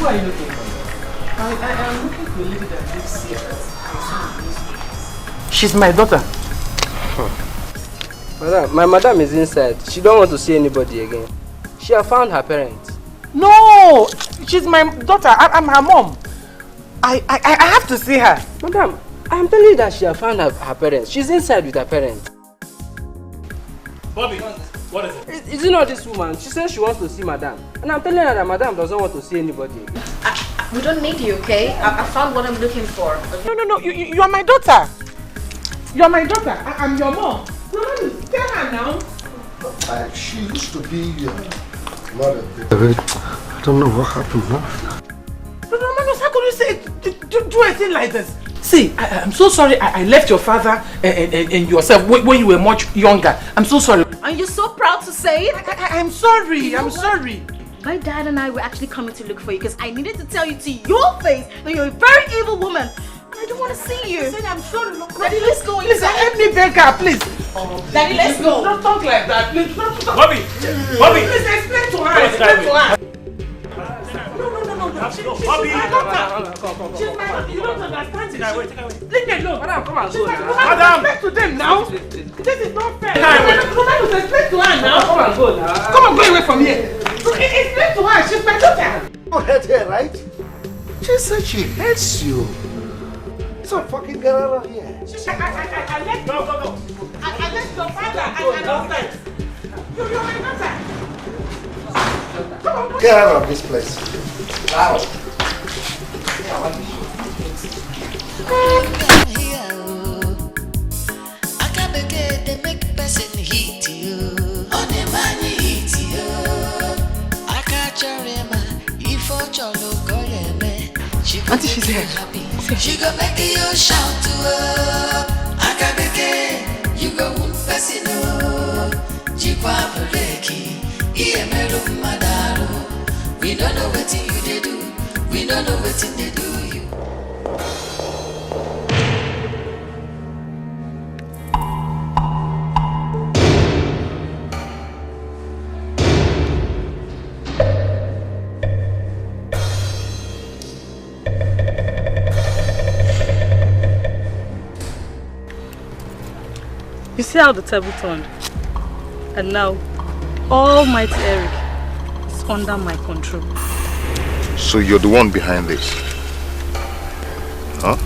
Speaker 12: Who are you looking for? I am looking for a lady that lives here. She's my daughter.
Speaker 1: Madam, my madam is inside. She don't want to see anybody again. She has found her parents.
Speaker 12: No! She's my daughter. I'm her mom. I have to see her.
Speaker 1: Madam, I'm telling you that she has found her parents. She's inside with her parents.
Speaker 3: Bobby, what is it?
Speaker 1: Is it not this woman? She says she wants to see madam. And I'm telling her that madam doesn't want to see anybody.
Speaker 20: We don't need you, okay? I found what I'm looking for. Okay?
Speaker 12: No. You are my daughter. You are my daughter. I'm your mom. No, tell her now.
Speaker 16: She used to be mother. I don't know what happened now.
Speaker 12: No, how could you say do a thing like this? See, I'm so sorry I left your father and yourself when you were much younger. I'm so sorry.
Speaker 20: Are you so proud to say it?
Speaker 12: I'm sorry. I'm sorry.
Speaker 20: My dad and I were actually coming to look for you because I needed to tell you to your face that you're a very evil woman. I don't want to see you.
Speaker 12: I said I'm sorry.
Speaker 20: Daddy, let's go.
Speaker 12: Listen, help me beg her, please.
Speaker 20: Daddy, let's go.
Speaker 12: Don't talk like that, please.
Speaker 3: Bobby!
Speaker 12: Please explain to her. Explain to her. No. She's my daughter. She's my daughter. You don't understand it. Leave me alone.
Speaker 1: Madam, come and go now.
Speaker 12: Madam, explain to them now. This is not fair. No, explain to her now.
Speaker 1: Come and go now.
Speaker 12: Come on, go away from here. Explain to her. She's my daughter.
Speaker 16: You hate her, right? She said she hates you. So fucking get out of here.
Speaker 12: I left your father and outside. You're my daughter. Come on,
Speaker 16: Get out of this place. Wow.
Speaker 5: They make person hit you. On a man hit you. I catch your if I cholo
Speaker 12: Auntie, she's here.
Speaker 5: She go make you shout to her. Akabeke, you go wound person. Jikwa breki, iemelo madaro. We don't know what you do. We don't know what they do you.
Speaker 13: You see how the table turned? And now, Almighty Eric is under my control.
Speaker 17: So you're the one behind this? Huh?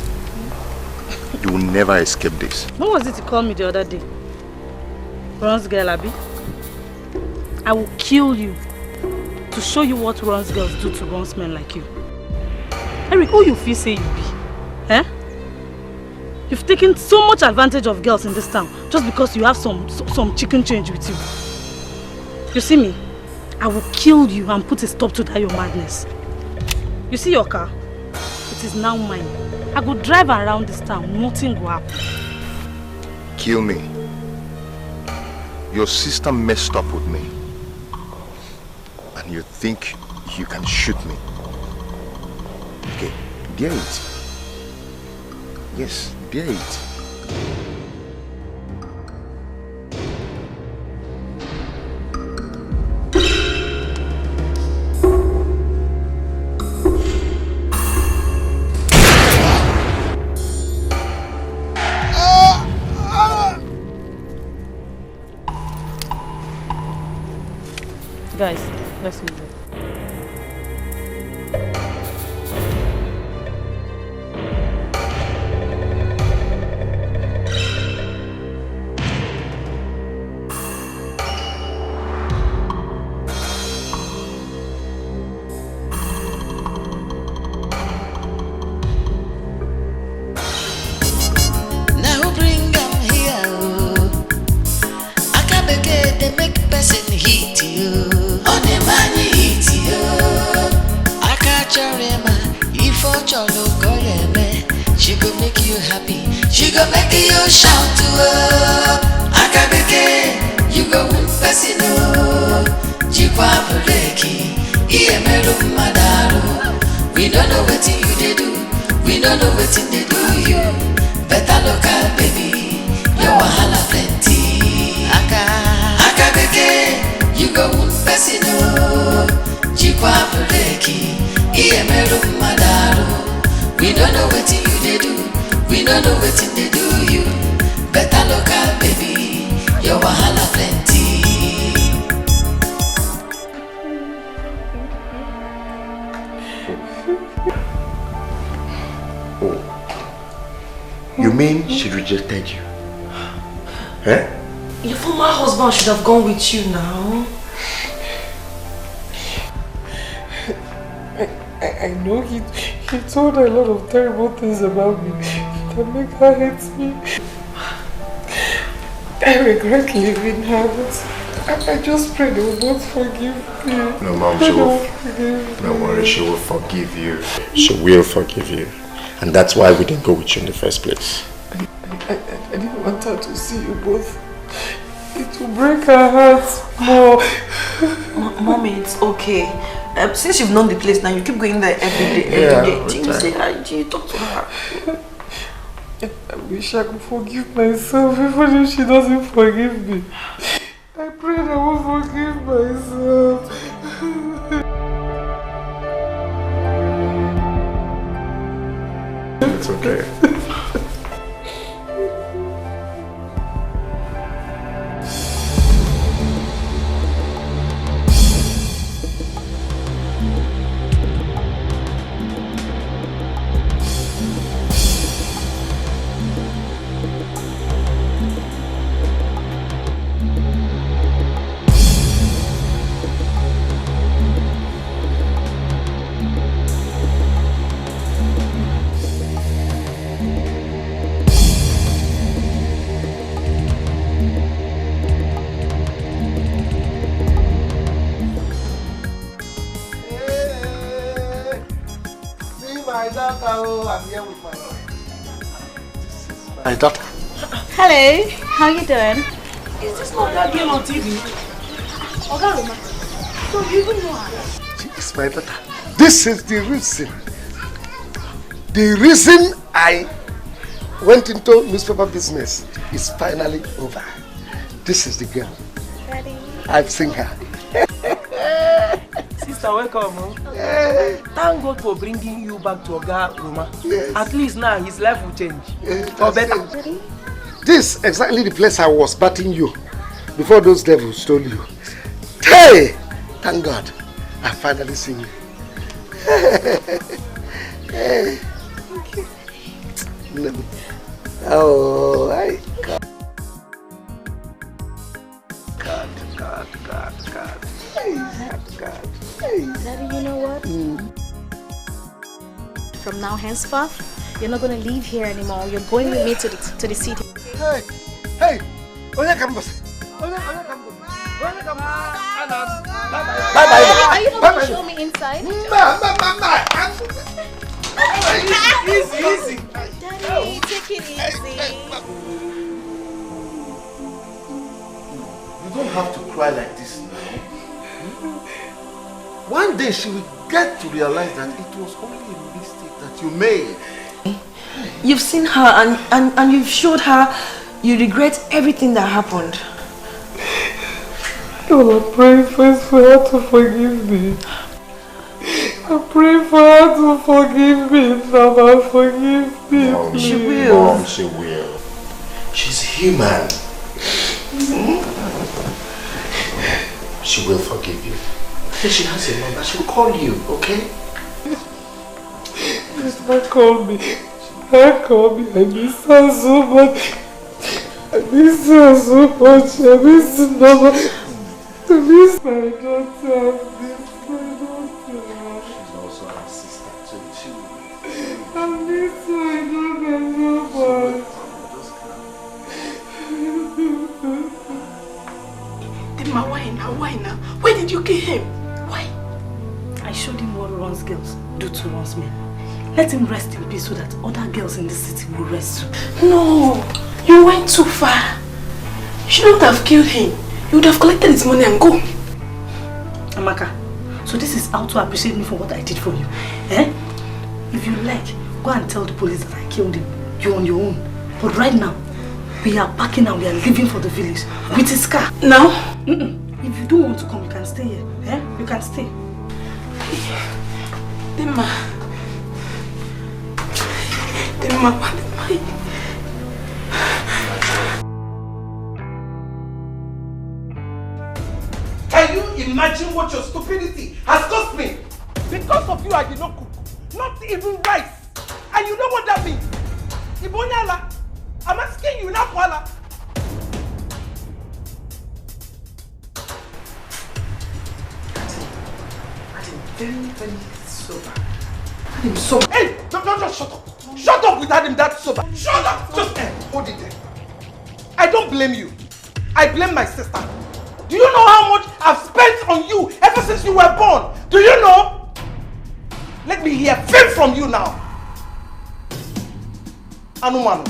Speaker 17: You will never escape this.
Speaker 13: What was it you called me the other day? Ron's girl, Abby? I will kill you to show you what Ron's girls do to Ron's men like you. Eric, who you feel say you be? Eh? You've taken so much advantage of girls in this town just because you have some chicken change with you. You see me? I will kill you and put a stop to that your madness. You see your car? It is now mine. I go drive around this town, nothing will happen.
Speaker 17: Kill me. Your sister messed up with me. And you think you can shoot me. Okay, dare it. Yes, dare it.
Speaker 13: Guys, let's move it.
Speaker 5: She go make you shout to her. Akabeke, you go win person. Jikwa breki, iemelo madaro. We don't know what you they do. We don't know what they do you. Better look out, baby. Your wahala plenty. Akabeke, you go win person. Jikwa breki, iemelo know wetin dey do you. Better local baby, your wahala plenty.
Speaker 18: Oh. You mean she rejected you? Eh?
Speaker 7: Your former husband should have gone with you now.
Speaker 9: I know he told her a lot of terrible things about me that make her hate me. I regret leaving her, but I just pray they will both forgive me.
Speaker 18: No, Mom, she will. Don't worry, she will forgive you. She will forgive you. And that's why we didn't go with you in the first place.
Speaker 9: I didn't want her to see you both. It will break her heart more.
Speaker 7: Mommy, it's okay. Since you've known the place now, you keep going there every day. You say hi, you talk to her.
Speaker 9: I wish I could forgive myself, even if she doesn't forgive me. I pray I will forgive myself.
Speaker 18: It's okay.
Speaker 16: I'm here with my daughter.
Speaker 20: Hello, how you doing?
Speaker 7: Is this not that girl on TV?
Speaker 19: Ogaruma, so you even know her?
Speaker 16: She is my daughter. This is the reason. The reason I went into newspaper business is finally over. This is the girl.
Speaker 19: Ready?
Speaker 16: I've seen her.
Speaker 12: Sister, welcome. Thank God for bringing you back to Ogaruma.
Speaker 16: Yes.
Speaker 12: At least now his life will change. For better.
Speaker 16: This is exactly the place I was batting you before those devils stole you. Hey! Thank God, I finally seen you. Hey. No. Oh, I God. God. God.
Speaker 20: Daddy, you know what? From now henceforth, you're not going to live here anymore. You're going with me to the city.
Speaker 16: Hey! Oya campus. Oya campus. Bye.
Speaker 20: Are you not going to show me inside?
Speaker 12: Easy.
Speaker 20: Daddy, take it easy.
Speaker 16: You don't have to cry like this now. One day she will get to realize that it was only a mistake that you made.
Speaker 7: You've seen her and you've showed her you regret everything that happened.
Speaker 9: Lord, I pray first for her to forgive me. I pray for her to forgive me. Mama, forgive me.
Speaker 18: Mom,
Speaker 7: she will.
Speaker 18: Mom, she will. She's human. She will forgive you. She has a number. She'll call you, okay?
Speaker 9: Just not call me. I miss her so much. I miss her so much. I miss Mama. I miss my daughter.
Speaker 16: She's also our sister too.
Speaker 9: I miss my daughter so much.
Speaker 10: Why now? Where did you kill him? Why?
Speaker 13: I showed him what Ron's girls do to Ron's men. Let him rest in peace so that other girls in the city will rest too.
Speaker 10: No, you went too far. You shouldn't have killed him. You would have collected his money and go.
Speaker 13: Amaka, so this is how to appreciate me for what I did for you. Eh? If you like, go and tell the police that I killed him. You're on your own. But right now, we are packing and we are leaving for the village with his car.
Speaker 10: Now?
Speaker 13: If you don't want to come, you can stay here. Eh? You can stay.
Speaker 10: Dema,
Speaker 12: imagine what your stupidity has cost me? Because of you, I did not cook. Not even rice. And you know what that means? Ibonyala, I'm asking you now, Kuala. I'm very, very sober. I'm sober. Hey, don't just shut up. Shut up without him that sober. Shut up! Just hold it there. I don't blame you. I blame my sister. Do you know how much I've spent on you ever since you were born? Do you know? Let me hear fame from you now. Anumanu.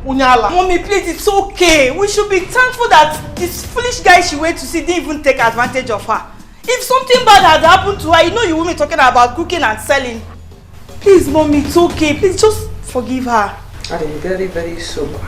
Speaker 12: Unyala.
Speaker 10: Mommy, please, it's okay. We should be thankful that this foolish guy she went to see didn't even take advantage of her. If something bad had happened to her, you know you won't be talking about cooking and selling. Please, Mommy, it's okay. Please, just forgive her.
Speaker 15: I'm very, very sober.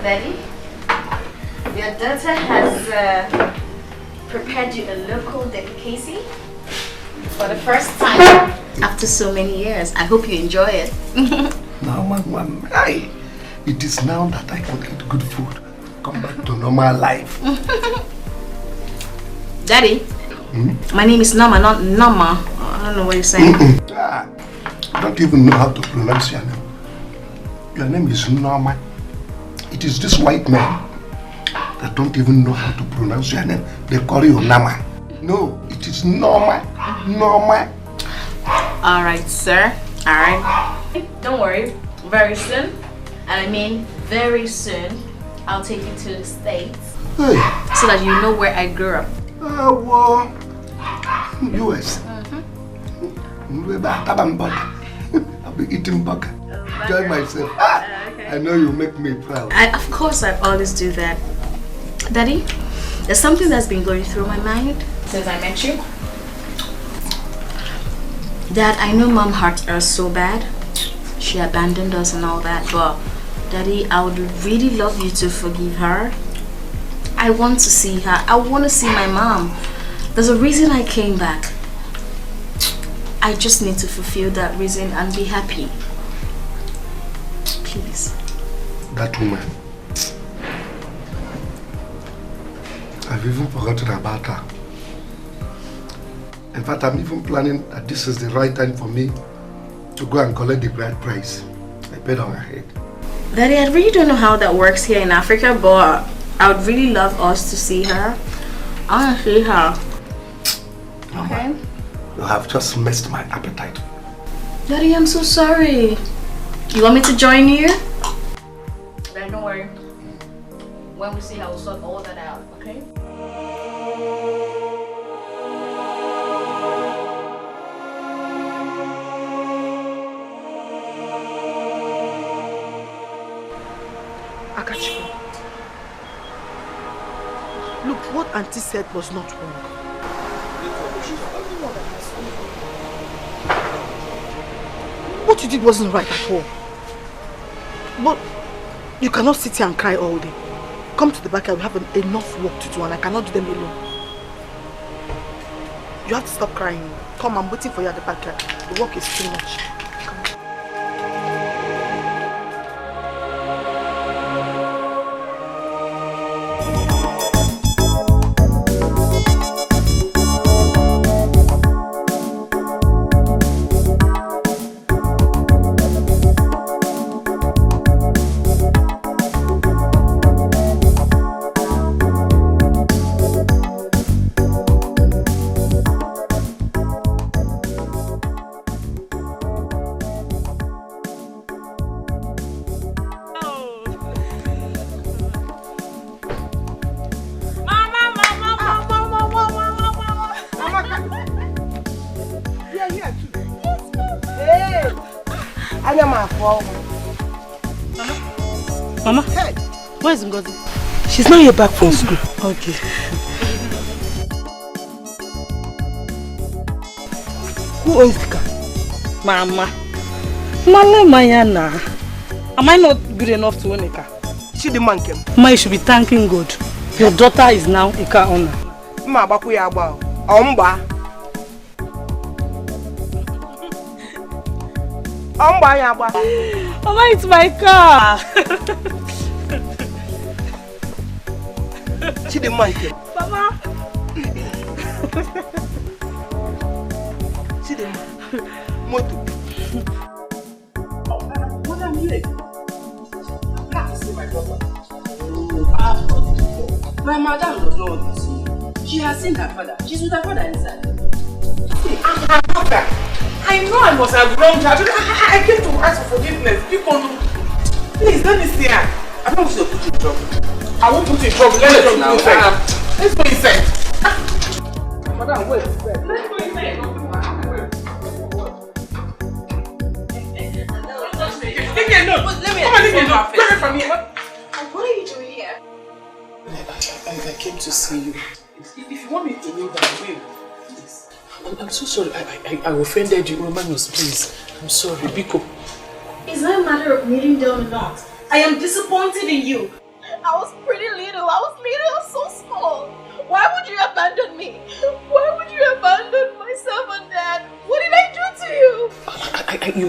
Speaker 20: Daddy, your daughter has prepared you a local delicacy for the first time after so many years. I hope you enjoy it.
Speaker 16: Now, Mom, it is now that I can eat good food. Come back to normal life.
Speaker 20: Daddy, my name is Nama, not Nama. I don't know what you're saying.
Speaker 16: I don't even know how to pronounce your name. Your name is Norma. It is this white man that don't even know how to pronounce your name. They call you Nama. No, it is Norma. Norma.
Speaker 20: Alright, sir. Alright. Don't worry. Very soon, and I mean very soon, I'll take you to the States.
Speaker 16: Hey.
Speaker 20: So that you know where I grew up.
Speaker 16: Well, US. I'll be eating burger. Enjoy myself. Okay. I know you make me proud.
Speaker 20: Of course, I always do that. Daddy, there's something that's been going through my mind since I met you. Dad, I know Mom hurt us so bad. She abandoned us and all that, but Daddy, I would really love you to forgive her. I want to see her. I want to see my mom. There's a reason I came back. I just need to fulfill that reason and be happy. Please.
Speaker 16: That woman. I've even forgotten about her. In fact, I'm even planning that this is the right time for me to go and collect the bride price I paid on her head.
Speaker 20: Daddy, I really don't know how that works here in Africa, but I would really love us to see her. I want to see her. Okay?
Speaker 16: You have just messed my appetite.
Speaker 20: Daddy, I'm so sorry. You want me to join you? Then don't worry. When we see her, we'll sort all that out, okay?
Speaker 15: Akachiko. Look, what Auntie said was not wrong. What you did wasn't right at all. But you cannot sit here and cry all day. Come to the backyard, we have enough work to do and I cannot do them alone. You have to stop crying. Come, I'm waiting for you at the backyard. The work is too much.
Speaker 13: Mama? Hey. Where is Ngozi?
Speaker 6: She's not yet back from school.
Speaker 13: Okay.
Speaker 6: Who owns the car?
Speaker 13: Mama. Mama, Mayana. Am I not good enough to own a car?
Speaker 6: She the man came.
Speaker 13: Ma, you should be thanking God. Your daughter is now a car owner.
Speaker 6: Ma, baku ya ba. Omba. Omba ya ba.
Speaker 13: Mama, it's my car.
Speaker 6: She the man came.
Speaker 13: Mama.
Speaker 6: She the man. Moto.
Speaker 12: What am I doing?
Speaker 1: My madam does not want to see you. She has seen her father. She's with her father inside.
Speaker 12: I'm her mother. I know I must have wronged her. I came to ask for forgiveness. Please, let me see her. I don't want you to put you in trouble. I won't put you in trouble. Let's go inside. Let's go inside.
Speaker 1: Madam, wait.
Speaker 12: Let's go inside. Leave me alone. Come on, leave me alone. Get away from me.
Speaker 19: What are you doing here?
Speaker 3: I came to see you.
Speaker 12: If you want me to leave, I will.
Speaker 3: I'm so sorry. I offended you, Romanos, please. I'm sorry, Biko.
Speaker 19: It's not a matter of kneeling down or not. I am disappointed in you. I was pretty little. I was so small. Why would you abandon me? Why would you abandon myself and Dad? What did I do to you?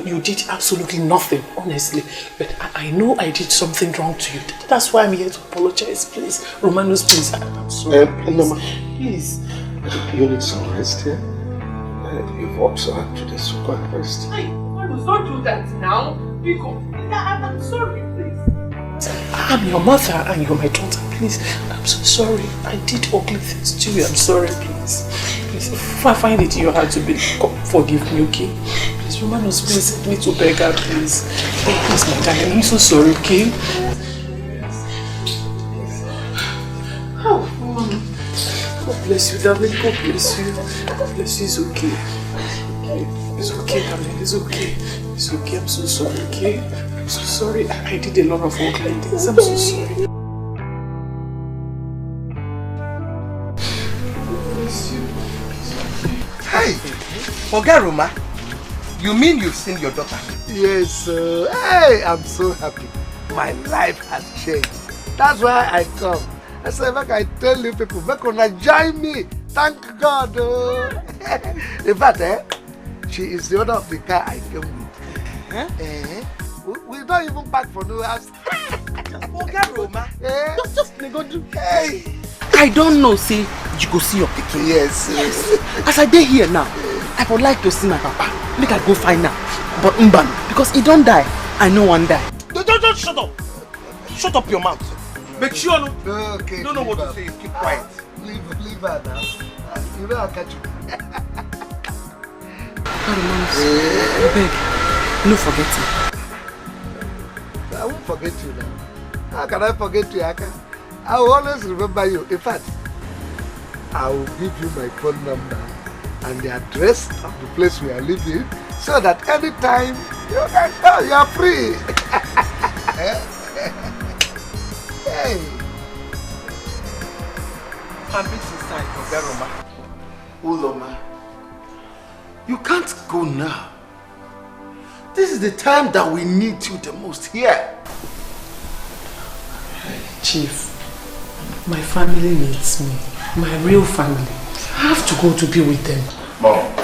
Speaker 3: You did absolutely nothing, honestly. But I know I did something wrong to you. That's why I'm here to apologize, please. Romanos, please. I'm sorry. Please.
Speaker 16: You need some rest here. You've worked so hard today, so go and rest.
Speaker 12: Hey, don't do that now. I'm sorry, please.
Speaker 3: I'm your mother and you're my daughter, please. I'm so sorry. I did ugly things to you. I'm sorry, please. Please, if I find it in your heart to be, forgive me, okay? Please, Romanos, please help me to beg her, please. Please, my darling, I'm so sorry, okay?
Speaker 12: Oh, Mama.
Speaker 3: God bless you, darling. God bless you. God bless you. It's okay. It's okay, darling. It's okay. It's okay. I'm so sorry, okay? I'm so sorry. I did a lot of work like this. I'm so sorry.
Speaker 12: Hey, Oga Roma, you mean you've seen your daughter?
Speaker 8: Yes, sir. Hey, I'm so happy. My life has changed. That's why I come. I said, make I tell you people, make una join me. Thank God. In fact, she is the owner of the car I came with. We don't even pack for no house.
Speaker 12: Oga Roma,
Speaker 8: just go do.
Speaker 6: Hey, I don't know, say you go see your pikin.
Speaker 8: Yes.
Speaker 6: As I dey here now, I would like to see my papa. Make I go find am. But Mban, because he don't die, I know one die.
Speaker 12: Don't shut up. Shut up your mouth. Make sure no.
Speaker 8: Okay.
Speaker 12: You don't know what to say. Keep quiet.
Speaker 8: Leave her now. You know I'll catch you.
Speaker 6: I beg, no forget me.
Speaker 8: I won't forget you now. How can I forget you, Aka? I will always remember you. In fact, I will give you my phone number and the address of the place we are living so that anytime you can call, you are free. Hey.
Speaker 12: I'm inside, Oga Roma.
Speaker 16: Uloma, you can't go now. This is the time that we need you the most here.
Speaker 3: Chief, my family needs me. My real family. I have to go to be with them.
Speaker 18: Mom,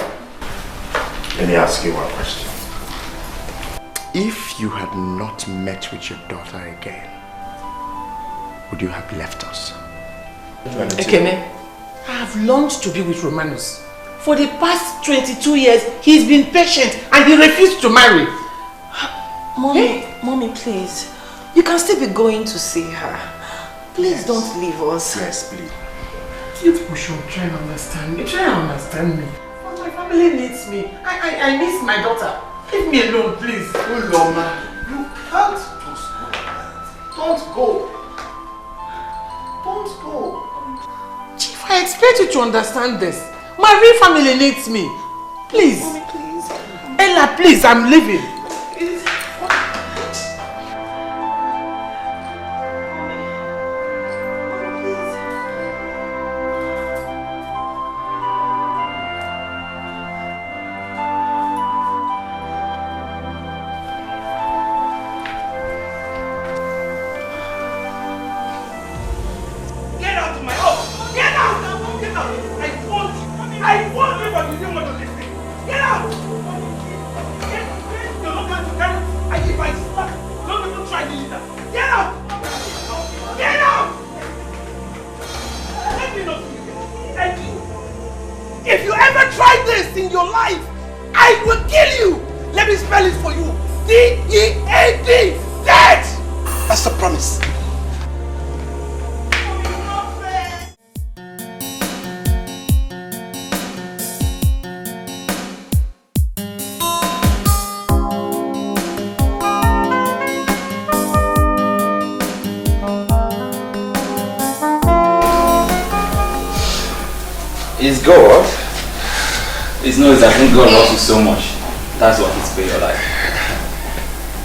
Speaker 18: let me ask you one question. If you had not met with your daughter again, would you have left us?
Speaker 15: Ekene, I have learned to be with Romanos. For the past 22 years, he's been patient and he refused to marry.
Speaker 7: Mommy, please. You can still be going to see her. Please don't leave us.
Speaker 18: Yes, please.
Speaker 3: You people should try and understand me. Try and understand me.
Speaker 15: But my family needs me. I miss my daughter. Leave me alone, please.
Speaker 16: Uloma, you can't just go. Don't go. Don't go.
Speaker 15: Chief, I expect you to understand this. My real family needs me. Please.
Speaker 7: Mommy, please.
Speaker 15: Ella, please, I'm leaving.
Speaker 16: That's a promise.
Speaker 2: It's God. It's not that I think God loves you so much. That's what He's paid your life.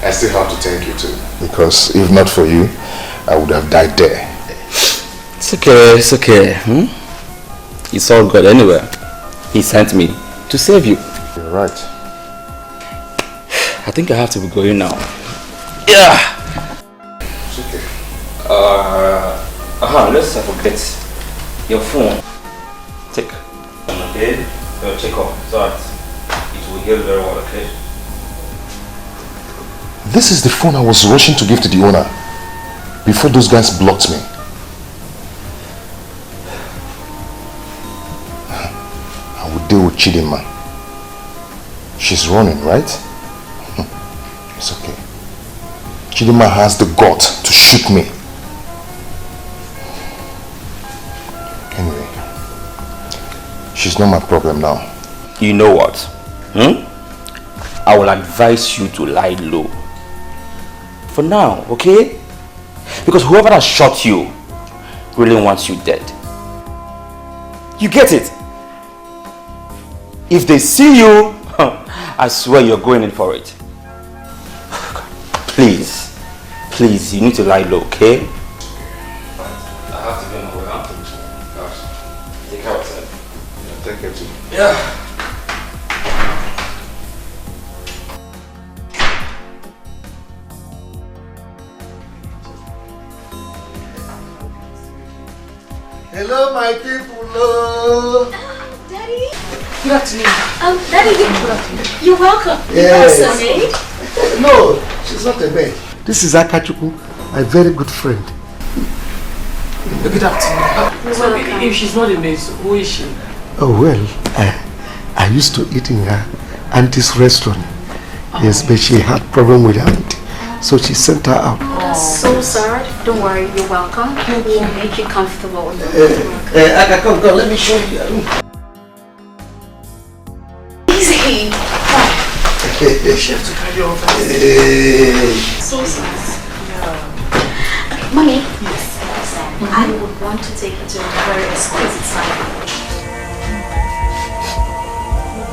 Speaker 17: I still have to thank you too. Because if not for you, I would have died there.
Speaker 2: It's okay, it's okay. It's all good anyway. He sent me to save you.
Speaker 17: You're right.
Speaker 2: I think I have to be going now. Yeah.
Speaker 17: It's okay.
Speaker 2: Let's not forget your phone. Take. Okay? Check off so that it will heal very well, okay?
Speaker 17: This is the phone I was rushing to give to the owner before those guys blocked me. I would deal with Chidinma. She's running, right? It's okay. Chidinma has the gut to shoot me. Anyway, she's not my problem now.
Speaker 2: You know what? I will advise you to lie low. For now, okay? Because whoever has shot you really wants you dead. You get it? If they see you, I swear you're going in for it. Please, please, you need to lie low, okay? I have to be on my way out. Gosh, take care of yourself.
Speaker 17: Yeah, take care too.
Speaker 2: Yeah.
Speaker 16: Hello, my people.
Speaker 19: Daddy.
Speaker 16: Good afternoon.
Speaker 19: Daddy, you're welcome.
Speaker 16: Yes.
Speaker 19: You're also maid.
Speaker 16: No, she's not a maid. This is Akachuku, my very good friend.
Speaker 15: Good afternoon. So if she's not a maid, so who is she?
Speaker 16: Oh, well, I used to eat in her auntie's restaurant. Yes, but she had problem with her auntie, so she sent her out.
Speaker 20: That's so sad. Don't worry, you're welcome. We'll make you comfortable.
Speaker 16: Aka, come, let me show you.
Speaker 20: Easy.
Speaker 15: She has to carry on first. So sad. Yeah.
Speaker 20: Mommy. Yes. I would want to take you to a very exquisite side.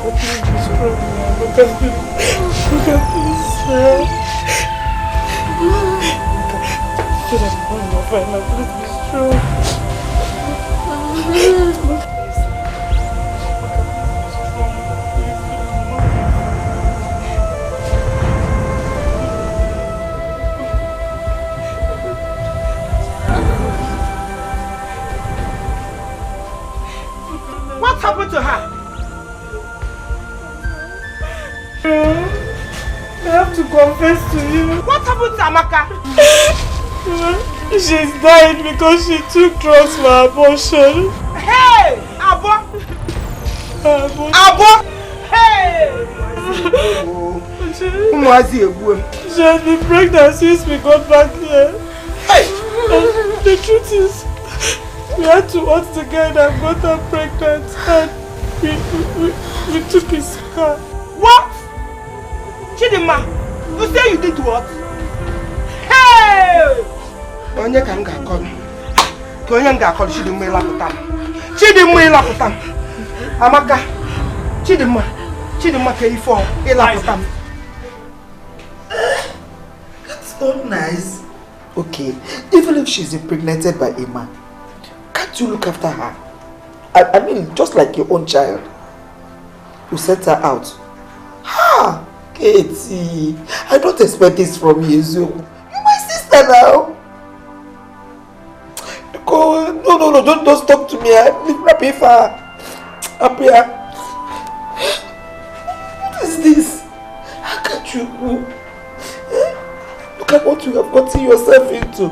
Speaker 13: Look at this. Please be strong.
Speaker 12: What happened to her?
Speaker 13: I have to confess to you.
Speaker 12: What happened to Amaka?
Speaker 13: She's died because she took drugs for abortion.
Speaker 12: Hey! Abo! Hey!
Speaker 13: She has been pregnant since we got back here.
Speaker 12: Hey!
Speaker 13: And the truth is, we had to watch the guy that got her pregnant and we took his car.
Speaker 12: What? Chidinma, you say you did what? Hey! Onye ka m ga-akọrọ? Ka onye m ga-akọrọ Chidinma ịlapụta m. Chidinma ịlapụta m. Amaka, Chidinma ka ife ọ ịlapụta m.
Speaker 15: That's not nice. Okay, even if she's impregnated by a man, can't you look after her? I mean, just like your own child. You sent her out. Ha! Katie, I don't expect this from you. You're my sister now. No, don't talk to me. Leave me pay for her. Up here. What is this? How can you go? Look at what you have gotten yourself into.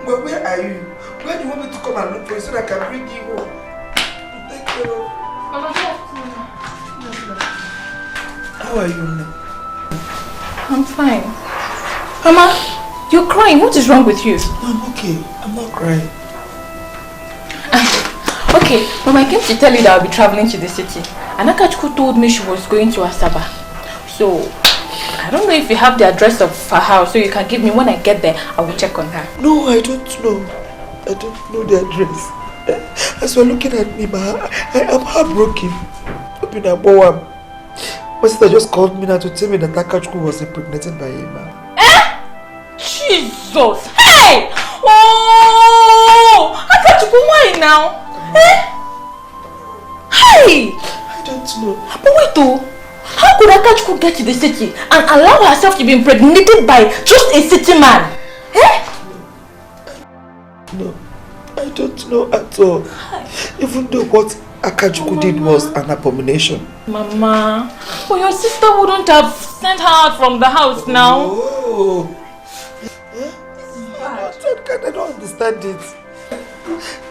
Speaker 12: Where are you? Where do you want me to come and look for you so that I can bring you home?
Speaker 9: How are you now?
Speaker 10: I'm fine. Mama, you're crying. What is wrong with you?
Speaker 9: No, I'm okay. I'm not crying.
Speaker 10: Okay, Mama, I came to tell you that I'll be traveling to the city. And Akachuku told me she was going to Asaba. So, I don't know if you have the address of her house, so you can give me. When I get there, I will check on her.
Speaker 9: No, I don't know. I don't know the address. As you're looking at me, I am heartbroken. My sister just called me now to tell me that Akachuku was impregnated by him.
Speaker 10: Jesus! Hey! Oh! Akachuku, why now? Hey!
Speaker 9: I don't know.
Speaker 10: But wait though, how could Akachuku get to the city and allow herself to be impregnated by just a city man?
Speaker 9: No, I don't know at all. Even though what Akachuku did was an abomination.
Speaker 10: Mama, but your sister wouldn't have sent her out from the house now.
Speaker 9: Oh. I don't understand it.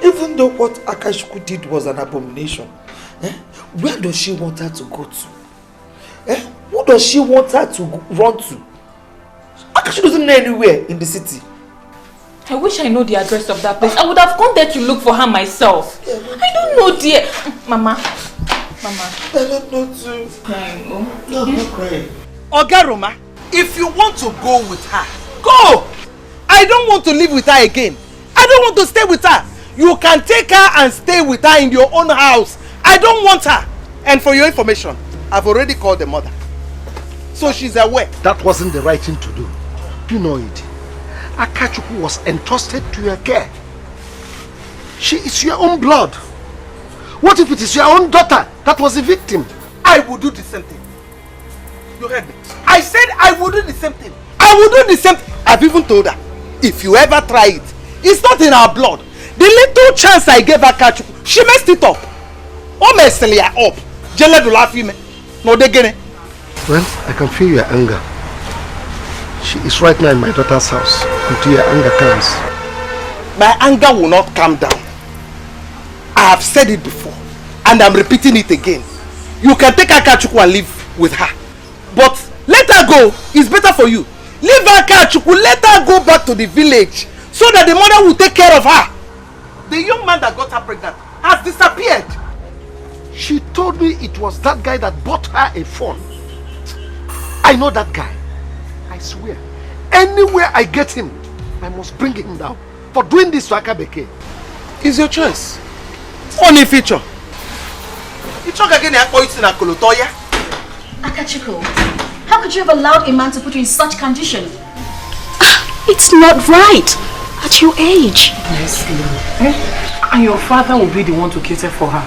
Speaker 9: Even though what Akachuku did was an abomination, where does she want her to go to? Who does she want her to run to? Akachuku doesn't know anywhere in the city.
Speaker 10: I wish I know the address of that place. I would have gone there to look for her myself. I don't know, dear. Mama.
Speaker 9: I don't know too.
Speaker 10: Crying,
Speaker 9: No, I'm not crying.
Speaker 12: Oga Roma, if you want to go with her, go! I don't want to live with her again. I don't want to stay with her. You can take her and stay with her in your own house. I don't want her. And for your information, I've already called the mother. So she's aware.
Speaker 8: That wasn't the right thing to do. You know it. Akachuku was entrusted to your care. She is your own blood. What if it is your own daughter that was the victim?
Speaker 12: I will do the same thing. You heard me? I said I will do the same thing. I will do the same thing. I've even told her, if you ever try it, it's not in our blood. The little chance I gave Akachuku, she messed it up. Oh, messed it up. No, they get it.
Speaker 8: Well, I can feel your anger. She is right now in my daughter's house until your anger comes.
Speaker 12: My anger will not calm down. I have said it before and I'm repeating it again. You can take Akachuku and live with her. But let her go. It's better for you. Leave Akachuku. Let her go back to the village so that the mother will take care of her. The young man that got her pregnant has disappeared.
Speaker 8: She told me it was that guy that bought her a phone. I know that guy. I swear, anywhere I get him, I must bring him down for doing this to Akabeke.
Speaker 12: It's your choice. Only feature.
Speaker 20: Akachuku, how could you have allowed a man to put you in such condition?
Speaker 13: It's not right at your age.
Speaker 15: Yes, and your father will be the one to cater for her.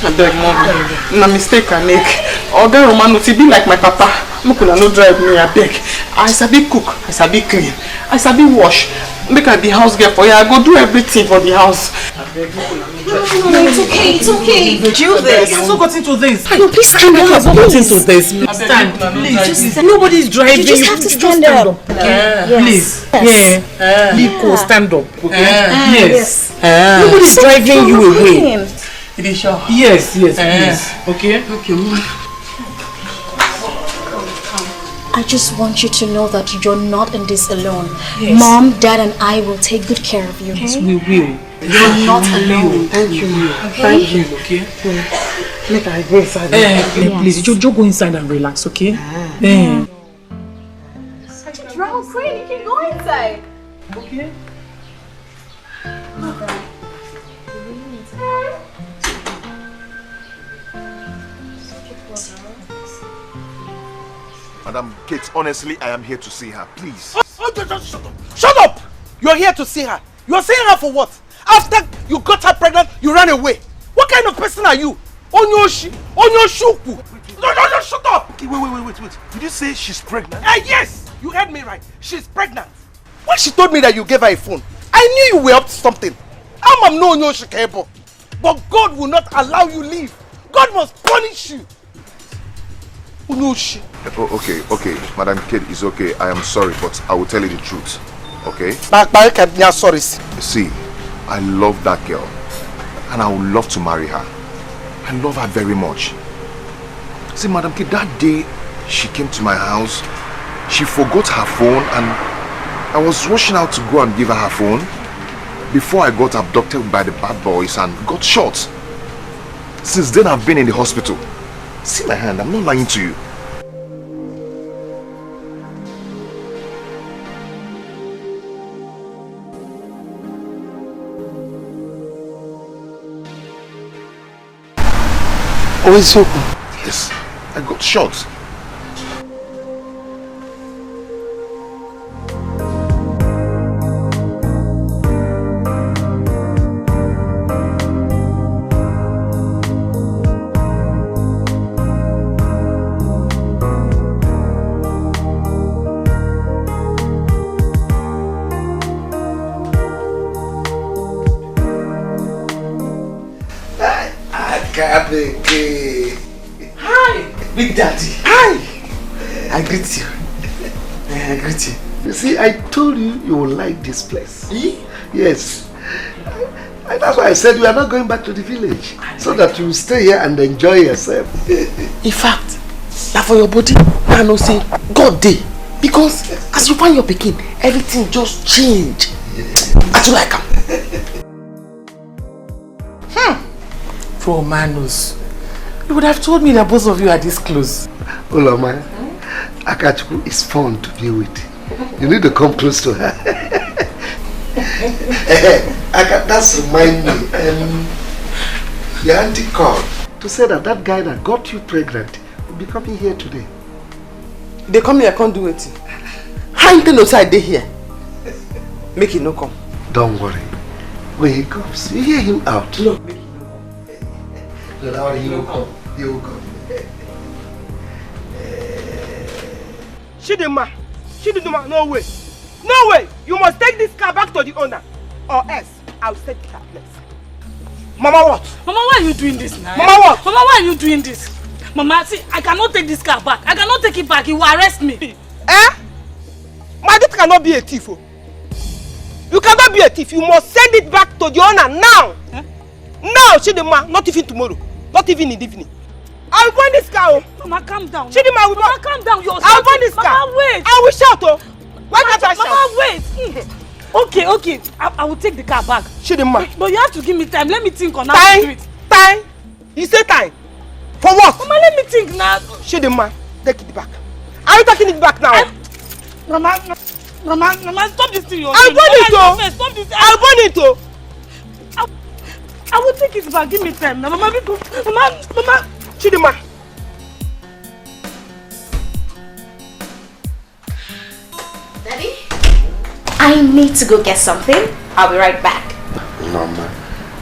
Speaker 9: I beg, Mom. No mistake I make. Oga Romano, to be like my papa. Mukula no drive me, I beg. I sabi cook, I sabi clean, I sabi wash. Make her the house girl for you. I go do everything for the house. I beg, Mukula no drive me.
Speaker 20: No, it's okay, it's okay.
Speaker 15: Do this. I've not got into this.
Speaker 20: No, please stand up.
Speaker 15: I've not got into this.
Speaker 20: Stand.
Speaker 15: Please, just nobody's driving.
Speaker 20: You just have to stand up.
Speaker 15: Okay?
Speaker 20: Yes.
Speaker 15: Please.
Speaker 20: Yes.
Speaker 15: Yeah. Liko, stand up. Okay?
Speaker 20: Yes.
Speaker 15: Nobody's driving you away.
Speaker 9: It is sure.
Speaker 15: Yes, please. Okay?
Speaker 9: Okay, Mom.
Speaker 20: I just want you to know that you're not in this alone.
Speaker 15: Yes.
Speaker 20: Mom, Dad, and I will take good care of you.
Speaker 15: Yes, we will.
Speaker 20: You're not alone.
Speaker 9: Thank you, Mom.
Speaker 20: Okay?
Speaker 15: Thank you, okay?
Speaker 9: Make her go inside.
Speaker 15: Please, just go inside and relax, okay?
Speaker 19: Drown, Queen, you can go inside.
Speaker 15: Okay.
Speaker 17: Madam Kate, honestly, I am here to see her. Please.
Speaker 12: Just shut up. Shut up! You're here to see her. You're seeing her for what? After you got her pregnant, you ran away. What kind of person are you? Onyoshi? Onyoshuku? No, shut up!
Speaker 17: Okay, wait. Did you say she's pregnant?
Speaker 12: Yes! You heard me right. She's pregnant. When she told me that you gave her a phone, I knew you were up to something. I'm no Onyoshi Kebo. But God will not allow you leave. God must punish you. Onyoshi.
Speaker 17: Oh, okay. Madam Kate is okay. I am sorry, but I will tell you the truth. Okay?
Speaker 12: Sorry.
Speaker 17: See, I love that girl. And I would love to marry her. I love her very much. See, Madam K, that day she came to my house, she forgot her phone and I was rushing out to go and give her her phone before I got abducted by the bad boys and got shot. Since then I've been in the hospital. See my hand, I'm not lying to you.
Speaker 16: Oh, it's open.
Speaker 17: Yes, I got shot.
Speaker 16: Hi, Big Daddy. Hi. I greet you. I greet you. You see, I told you you will like this place. Yes. And that's why I said we are not going back to the village. So that you will stay here and enjoy yourself. In fact, now for your body, I know say God day. Because as you find your pikin, everything just change. I do like him.
Speaker 9: Poor Manus. You would have told me that both of you are this close.
Speaker 16: Uloma, Akachuku is fun to be with. You need to come close to her. That's remind me. Your auntie called to say that that guy that got you pregnant will be coming here today.
Speaker 6: They come here, I can't do it. How you know I dey here? Make him no come.
Speaker 16: Don't worry. When he comes, you hear him out. No, make him no come. No, that way he will come. He will come.
Speaker 12: Chidinma, no way. No way! You must take this car back to the owner. Or else, I'll set the car place. Mama, what?
Speaker 13: Mama, why are you doing this now?
Speaker 12: Mama, what?
Speaker 13: Mama, why are you doing this? Mama, see, I cannot take this car back. I cannot take it back. He will arrest me.
Speaker 12: Eh? My daughter cannot be a thief. Oh. You cannot be a thief. You must send it back to the owner now. Eh? Now, Chidinma, not even tomorrow. Not even in the evening. I'll burn this car. Oh.
Speaker 13: Mama, calm down.
Speaker 12: Chidinma,
Speaker 13: Mama, calm down.
Speaker 12: I'll burn this car.
Speaker 13: Mama, wait.
Speaker 12: I will shout. Oh. Why can't I shout?
Speaker 13: Mama, wait. Okay. I will take the car back.
Speaker 12: Chidinma.
Speaker 13: But you have to give me time. Let me think on how to do it.
Speaker 12: Time? You say time? For what?
Speaker 13: Mama, let me think now.
Speaker 12: Chidinma, take it back. Are you taking it back now?
Speaker 13: Mama, stop this thing.
Speaker 12: I'll burn it, oh.
Speaker 13: Stop this.
Speaker 12: I'll burn it, oh.
Speaker 13: I will take it back. Give me time. Now, Mama, Mama.
Speaker 12: Chidinma.
Speaker 20: Daddy? I need to go get something. I'll be right back.
Speaker 16: Mama,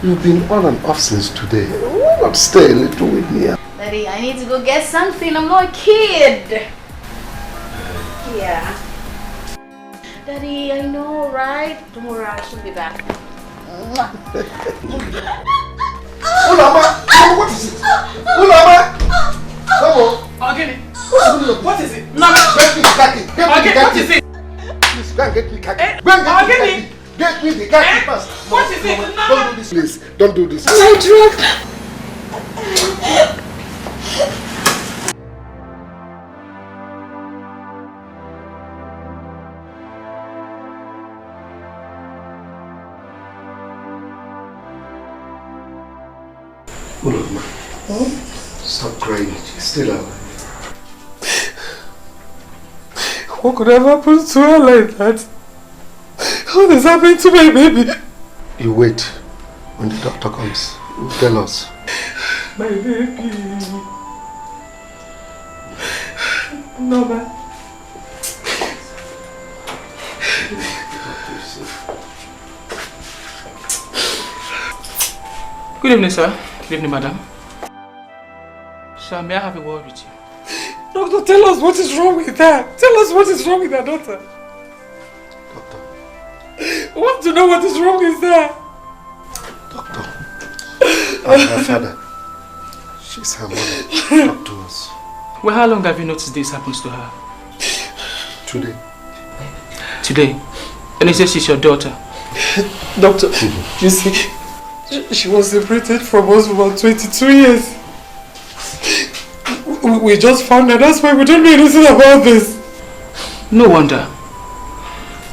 Speaker 16: you've been on and off since today. Why not stay a little with me?
Speaker 20: Daddy, I need to go get something. I'm not a kid. Yeah. Daddy, I know, right? Don't worry, I should be back.
Speaker 16: Ulama! What is it? Ulama! Come on!
Speaker 12: I'll get it.
Speaker 16: What is it? No, get me the khaki. What is it? Please, go and get me khaki. Go and get me khaki. Get me the khaki first.
Speaker 12: What is it?
Speaker 16: Don't do this, please. Don't do this.
Speaker 20: My drug.
Speaker 16: Ulama, stop crying. She's still alive.
Speaker 9: What could have happened to her like that? What is happening to my baby?
Speaker 16: You wait. When the doctor comes, he'll tell us.
Speaker 9: My baby. Mama.
Speaker 3: Good evening, sir. Good evening, madam. Sir, may I have a word with you?
Speaker 9: Doctor, tell us what is wrong with her. Tell us what is wrong with her daughter.
Speaker 16: Doctor.
Speaker 9: I want to know what is wrong with her.
Speaker 16: Doctor. Her father. She's her mother. Talk to us.
Speaker 3: Well, how long have you noticed this happens to her?
Speaker 16: Today.
Speaker 3: Today? And he says she's your daughter.
Speaker 9: Doctor, you see, She was separated from us for about 22 years. We just found out, that's why we don't know anything about this.
Speaker 14: No wonder.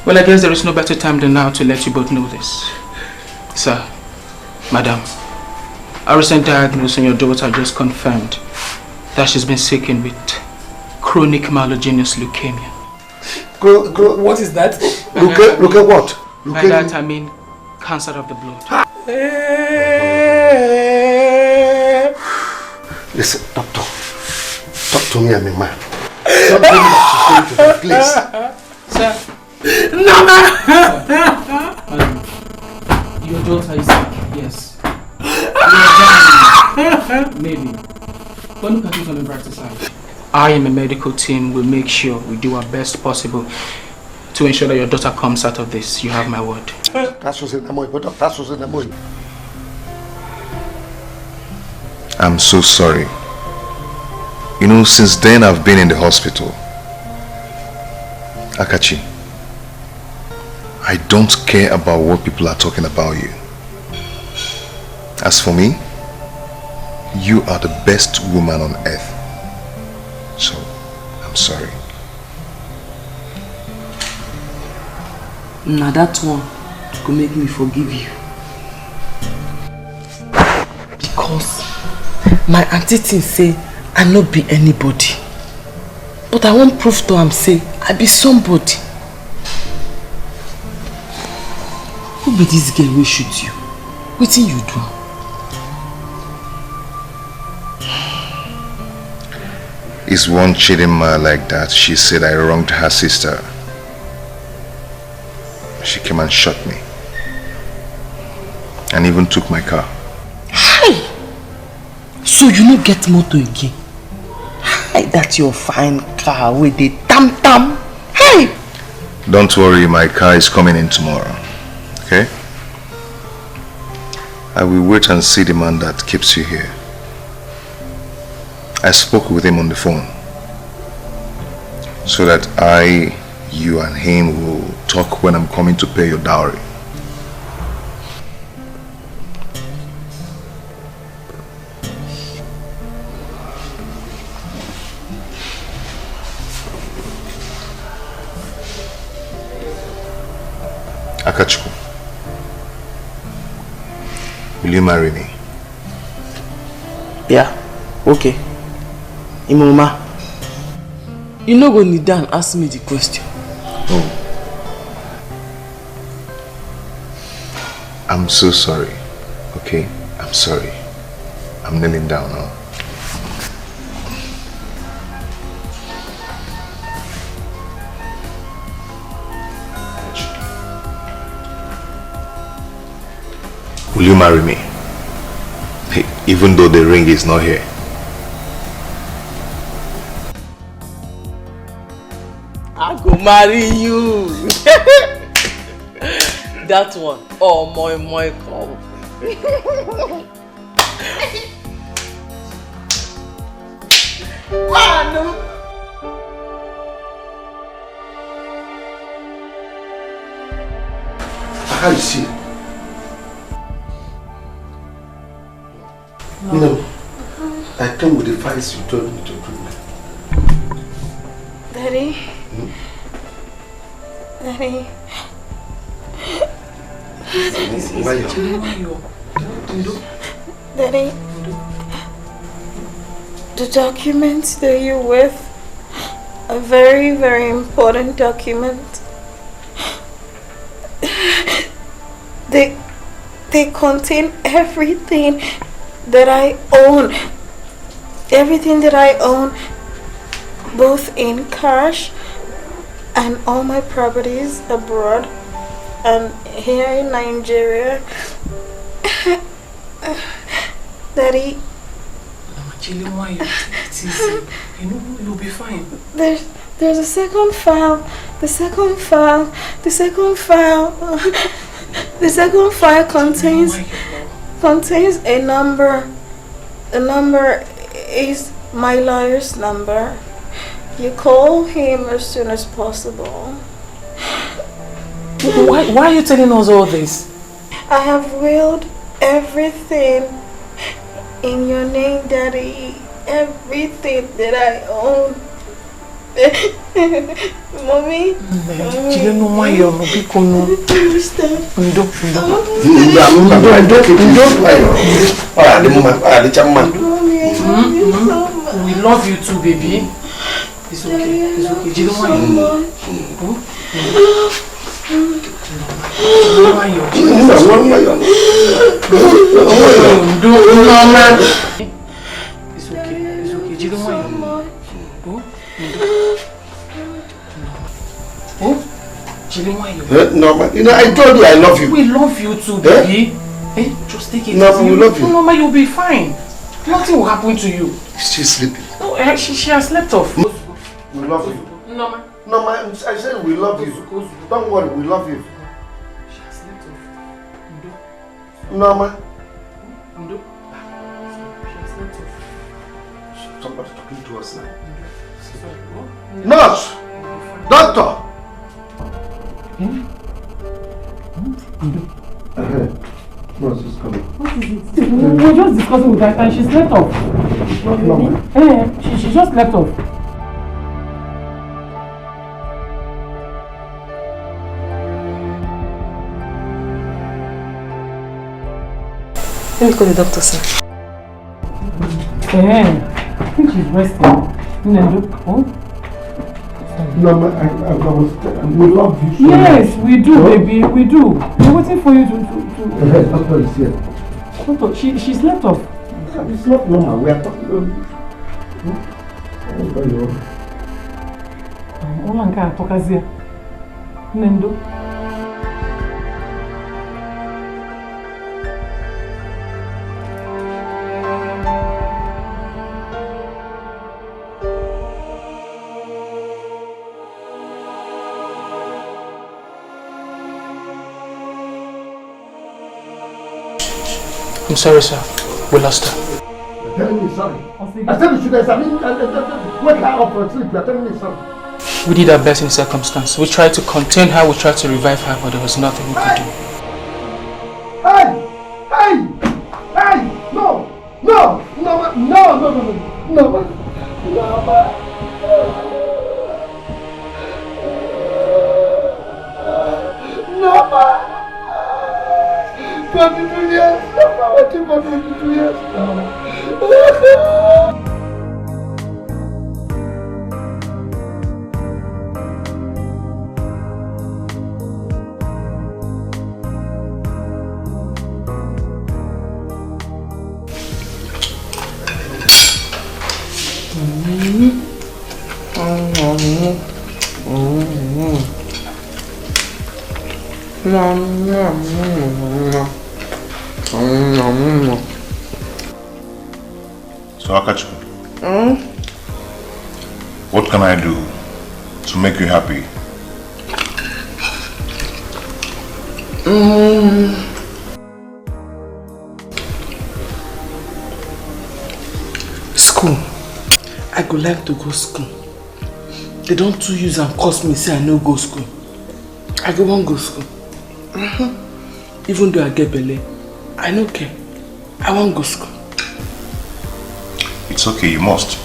Speaker 14: Well, I guess there is no better time than now to let you both know this. Sir, Madam, our recent diagnosis on your daughter just confirmed that she's been stricken with chronic myelogenous leukemia.
Speaker 9: What is that?
Speaker 8: Look at what?
Speaker 14: By that I mean cancer of the blood.
Speaker 8: Listen, doctor. Talk to me, I'm a man. Don't tell me that she's going to that place.
Speaker 14: Sir. Your daughter is sick, yes. Maybe. But look at it on the brighter side. I and my medical team will make sure we do our best possible to ensure that your daughter comes out of this. You have my word.
Speaker 17: I'm so sorry. You know, since then I've been in the hospital. Akachi, I don't care about what people are talking about you. As for me, you are the best woman on earth. So, I'm sorry.
Speaker 15: Now that one could make me forgive you. Because my auntie thing say I not be anybody. But I won't prove to am say I be somebody. Who be this girl wey shoot you? Wetin you do?
Speaker 17: Is one Chidinma like that? She said I wronged her sister. She came and shot me. And even took my car.
Speaker 15: Hi! So you no get motor again? Hi, that your fine car with the tam-tam. Hey!
Speaker 17: Don't worry, my car is coming in tomorrow. Okay? I will wait and see the man that keeps you here. I spoke with him on the phone. So that you and him will talk when I'm coming to pay your dowry. Akachuku, will you marry me?
Speaker 15: Yeah, okay. Imoma, you no go kneel down and ask me the question.
Speaker 17: Oh. I'm so sorry. Okay? I'm sorry. I'm kneeling down now. Will you marry me? Even though the ring is not here.
Speaker 15: I go marry you. That one. Oh, my come.
Speaker 8: How you see? No. I came with the files you told me to bring.
Speaker 19: Daddy. Daddy. Daddy. The documents that you're with are very, very important documents. They contain everything that I own. Everything that I own, both in cash and all my properties abroad and here in Nigeria. Daddy.
Speaker 15: Chili, why you take it easy? You know you'll be fine.
Speaker 19: There's a second file. The second file contains a number. The number is my lawyer's number. You call him as soon as possible.
Speaker 15: Why are you telling us all this?
Speaker 19: I have willed everything in your name, Daddy. Everything that I own. Mommy?
Speaker 9: You know why you're not going to we love you too, baby. It's okay. It's okay. Do you know why it's okay. It's okay. Do you know why
Speaker 16: No, man. You know, I told you I love you.
Speaker 9: We love you too, baby. Eh? Just take it.
Speaker 16: No, we love you.
Speaker 9: No, Mama, you'll be fine. Nothing will happen to you.
Speaker 16: She's sleeping.
Speaker 9: No, she has slept off.
Speaker 16: We love you.
Speaker 9: No, man.
Speaker 16: No, man. I said we love you. Don't worry, we love you.
Speaker 9: She has slept off.
Speaker 16: No, man.
Speaker 9: She has slept off.
Speaker 16: Somebody talking to us now. Nurse! Doctor! Nurse is coming.
Speaker 9: What is it? We were just discussing with her and she slept off. She just slept off.
Speaker 7: Let me call the doctor, sir.
Speaker 9: I think she's resting.
Speaker 16: No, we love you.
Speaker 9: Yes, we do, baby. We do. We're waiting for you to.
Speaker 16: Doctor is here.
Speaker 9: Doctor, she slept off.
Speaker 16: It's not normal. We are talking.
Speaker 9: Nendo.
Speaker 14: I'm sorry, sir. We lost her.
Speaker 16: You're telling me sorry. I said you should examine wake her up from sleep. You're telling me sorry.
Speaker 14: We did our best in circumstance. We tried to contain her, we tried to revive her, but there was nothing we could do.
Speaker 16: Hey! Hey! Hey! No! No! No! No! No! No! No! No! No! 22 years. What you got 22 years now?
Speaker 17: So Akachu, what can I do to make you happy?
Speaker 6: School. I go like to go school. They don't too use and cost me say I no go school. I go want go school. Even though I get belly, I no care. I want go school.
Speaker 17: It's okay, you must.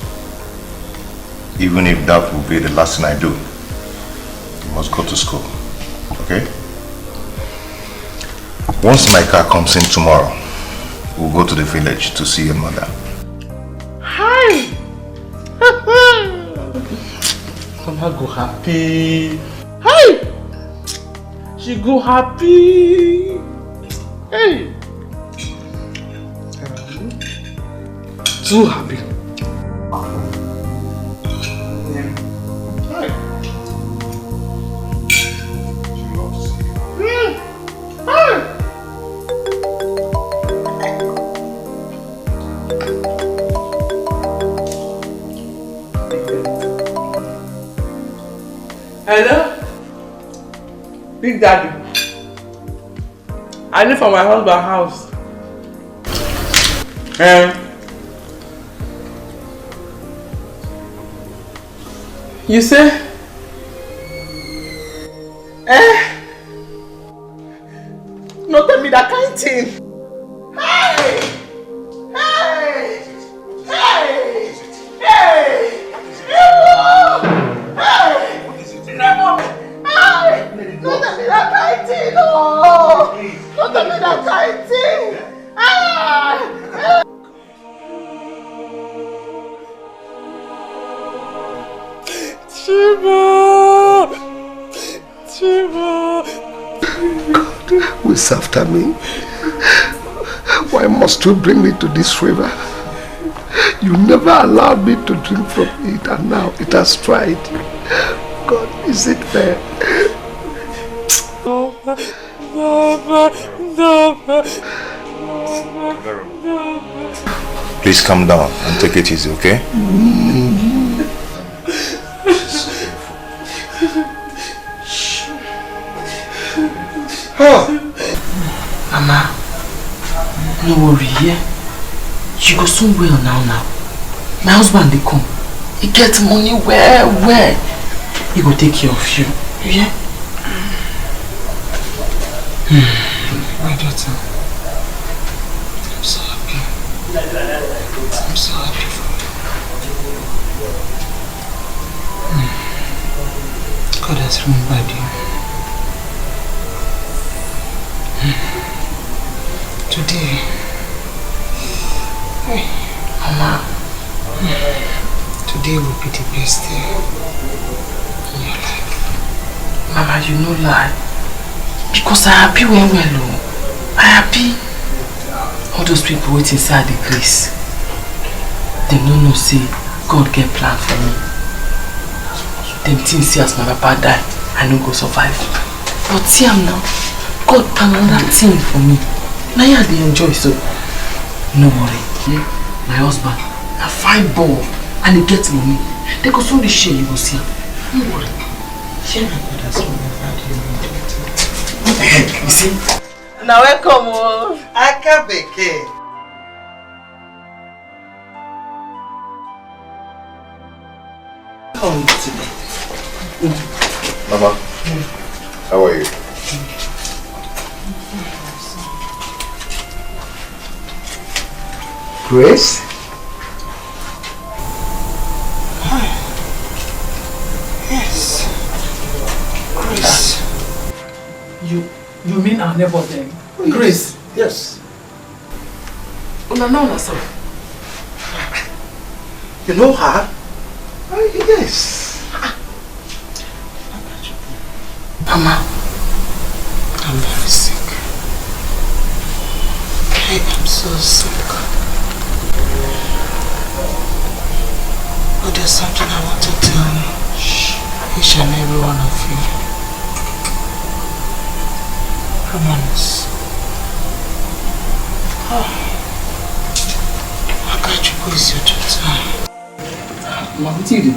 Speaker 17: Even if that will be the last thing I do, you must go to school, okay? Once my car comes in tomorrow, we'll go to the village to see your mother.
Speaker 6: Hi! Mama go happy. Hi! She go happy. Hey! Too happy. Hello? Big Daddy. I live for my husband's house. You say? No tell me that kind of thing.
Speaker 8: always after me? Why must you bring me to this river? You never allowed me to drink from it, and now it has tried. God, is it fair?
Speaker 17: Please calm down and take it easy, okay?
Speaker 15: Mama, no worry, yeah? She go soon well now. My husband, they come. He gets money where? He go take care of you, yeah? My daughter, I'm so happy. I'm so happy for you. God has remembered you. Today, Mama, today will be the best day in your life. Mama, you no lie. Because I happy when well. I happy. All those people waiting inside the grace. They don't know say God get plan for me. Them things see as my papa die, I no go survive. But see am now. God plan another thing for me. Now yeah, they enjoy, so no worry. Yeah? My husband, a fine ball, and he gets money. They go soon share, you go see him. No worry. Share my God has remembered you. What the heck, you see?
Speaker 9: Now welcome, Akabeke.
Speaker 15: Come today.
Speaker 17: Mama, how are you?
Speaker 8: Grace?
Speaker 15: Yes. Grace.
Speaker 14: You mean our neighbor then? Grace?
Speaker 8: Yes.
Speaker 15: No, sir. You know her?
Speaker 8: Yes.
Speaker 15: Mama, I'm very sick. I am so sick. But there's something I want to tell you. Each and every one of you. Romanus. Akachuku is your daughter.
Speaker 14: Mama, what you did?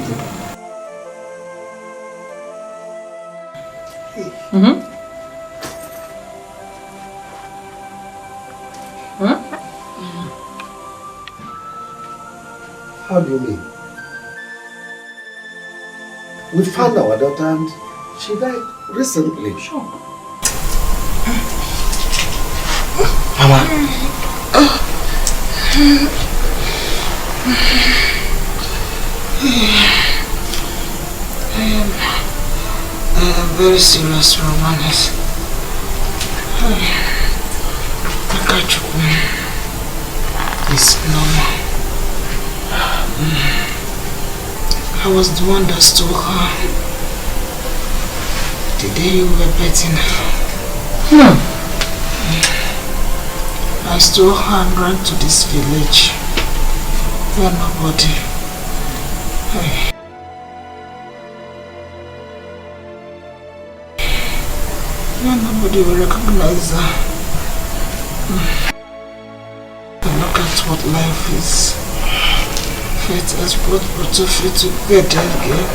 Speaker 8: How do you mean? We found our daughter and she died recently.
Speaker 15: Sure. Mama. I am very serious, Romanus. It's normal. I was the one that stole her the day you were betting her. I stole her and ran to this village where nobody. Where nobody will recognize her. And look at what life is. Fate has brought both of you together again.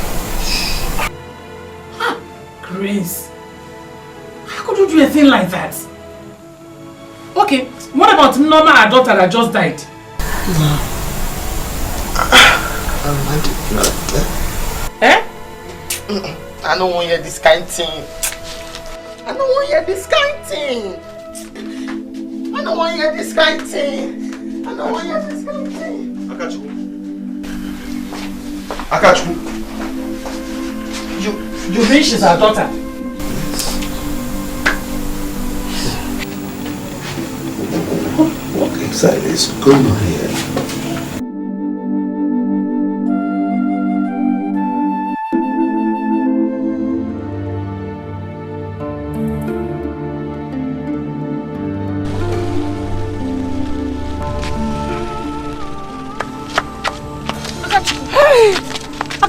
Speaker 14: Grace, how could you do a thing like that? Okay, what about Norma, our daughter that just died?
Speaker 15: No. I did not.
Speaker 14: Eh?
Speaker 15: I don't want to hear this kind of thing. I don't want to hear this kind of thing. I don't want to hear this kind of thing. I don't want to hear this kind of thing.
Speaker 17: Akachu.
Speaker 14: You mean she's our daughter?
Speaker 8: What exactly is going on here?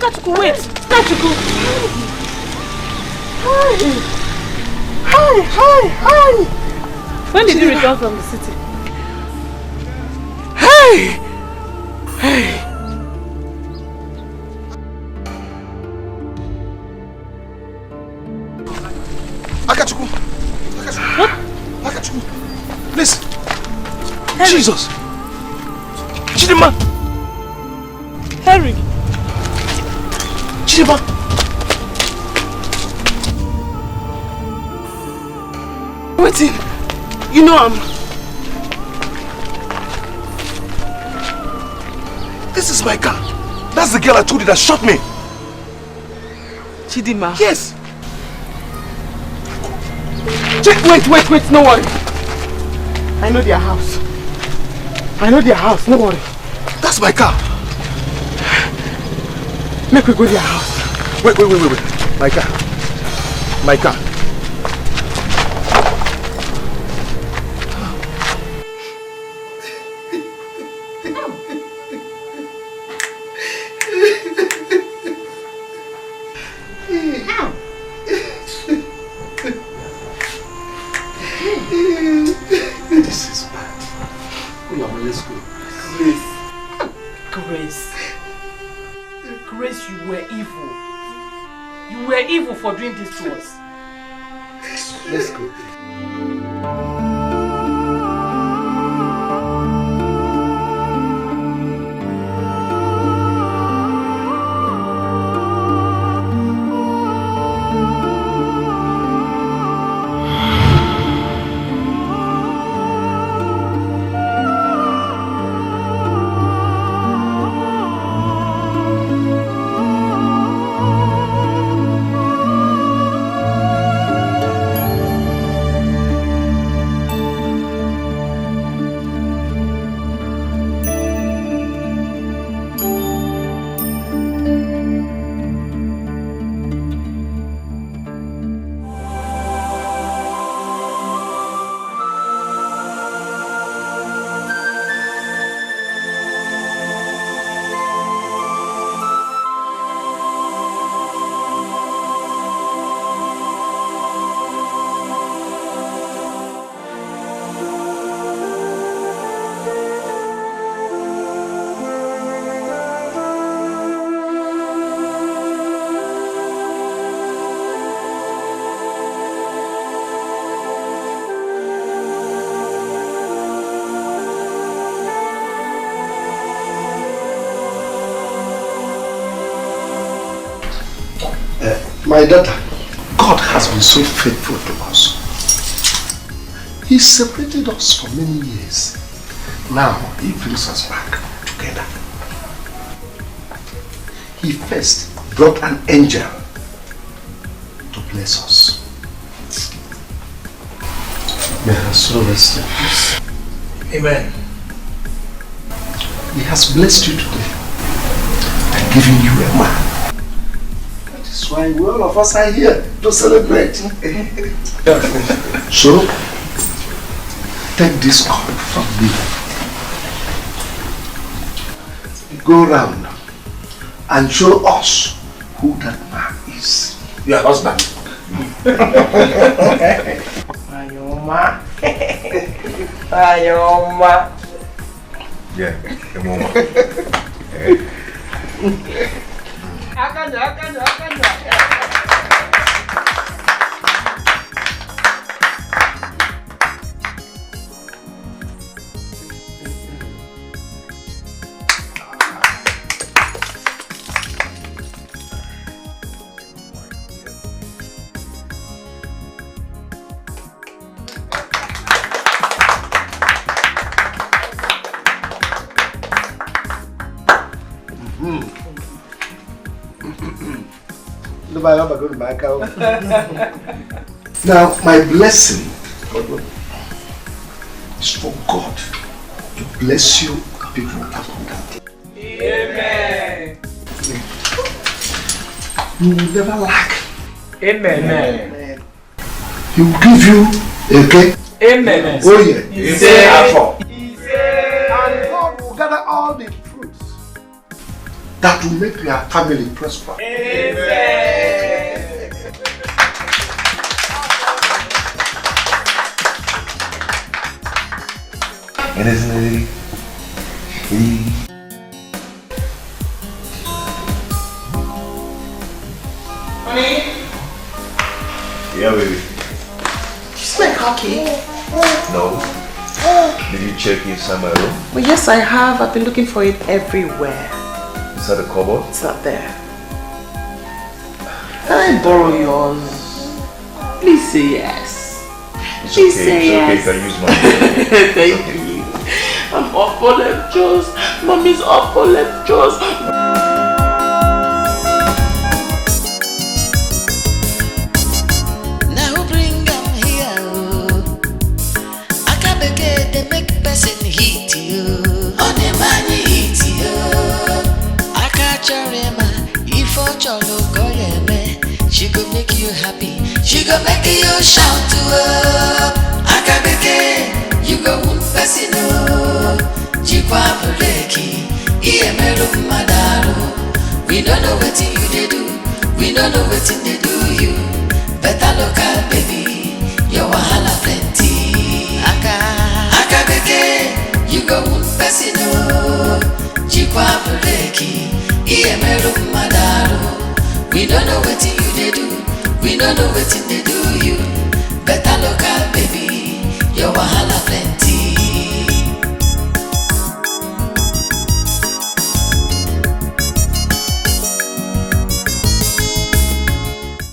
Speaker 13: Akachuku, wait. Akachuku. Hi. When did you return from the city?
Speaker 8: Hey! Akachuku!
Speaker 13: What?
Speaker 8: Akachuku! Please! Jesus! Chidima!
Speaker 13: Harry!
Speaker 8: Chidima!
Speaker 6: Waiting! You know
Speaker 8: This is my car. That's the girl I told you that shot me.
Speaker 6: Chidima?
Speaker 8: Yes!
Speaker 6: Wait, no worry. I know their house. No worry.
Speaker 8: That's my car.
Speaker 6: Make we go to their house.
Speaker 8: Wait. My car. This is bad. Let's go.
Speaker 6: Grace, you were evil. You were evil for doing this to us.
Speaker 8: Let's go. My daughter, God has been so faithful to us. He separated us for many years. Now He brings us back together. He first brought an angel to bless us. May her soul rest in peace.
Speaker 3: Amen.
Speaker 8: He has blessed you today and given you a man. That's why all of us are here to celebrate. So, take this cup from me. Go round and show us who that man is. Your husband.
Speaker 6: Ayoma. Ayoma.
Speaker 17: Yeah, come on.
Speaker 6: Akanja.
Speaker 8: Now, my blessing is for God to bless you people abundantly.
Speaker 6: Amen.
Speaker 8: You will never lack.
Speaker 6: Amen.
Speaker 8: He will give you, okay?
Speaker 6: Amen.
Speaker 8: Oh yeah.
Speaker 6: He said,
Speaker 8: and God will gather all the fruits that will make your family prosper.
Speaker 12: Amen.
Speaker 17: It isn't it?
Speaker 9: Honey?
Speaker 17: Yeah, baby.
Speaker 9: You smell cocky.
Speaker 17: No. Did you check inside my room?
Speaker 9: Well, yes, I have. I've been looking for it everywhere.
Speaker 17: Inside the cupboard?
Speaker 9: It's not there. Can I borrow yours? Please say yes.
Speaker 17: It's
Speaker 9: Please
Speaker 17: okay.
Speaker 9: say
Speaker 17: It's
Speaker 9: yes.
Speaker 17: okay. You can use mine.
Speaker 9: Thank you. I'm up for lectures. Mommy's up for lectures.
Speaker 5: Now bring them here. I can't begin to make person hit you. On the money hit you. I can't remember if I cholo she go make you happy. She go make you shout to her. I can't begin. You go person. Jikwa breki. Iemero madaro. We don't know what you they do. We don't know what they do you. Better local baby, your wahala plenty. Aka beke, you go person. Jikwa breki. Iemero madaro. We don't know what you they do. We don't know what they do you. Better local baby, your wahala plenty.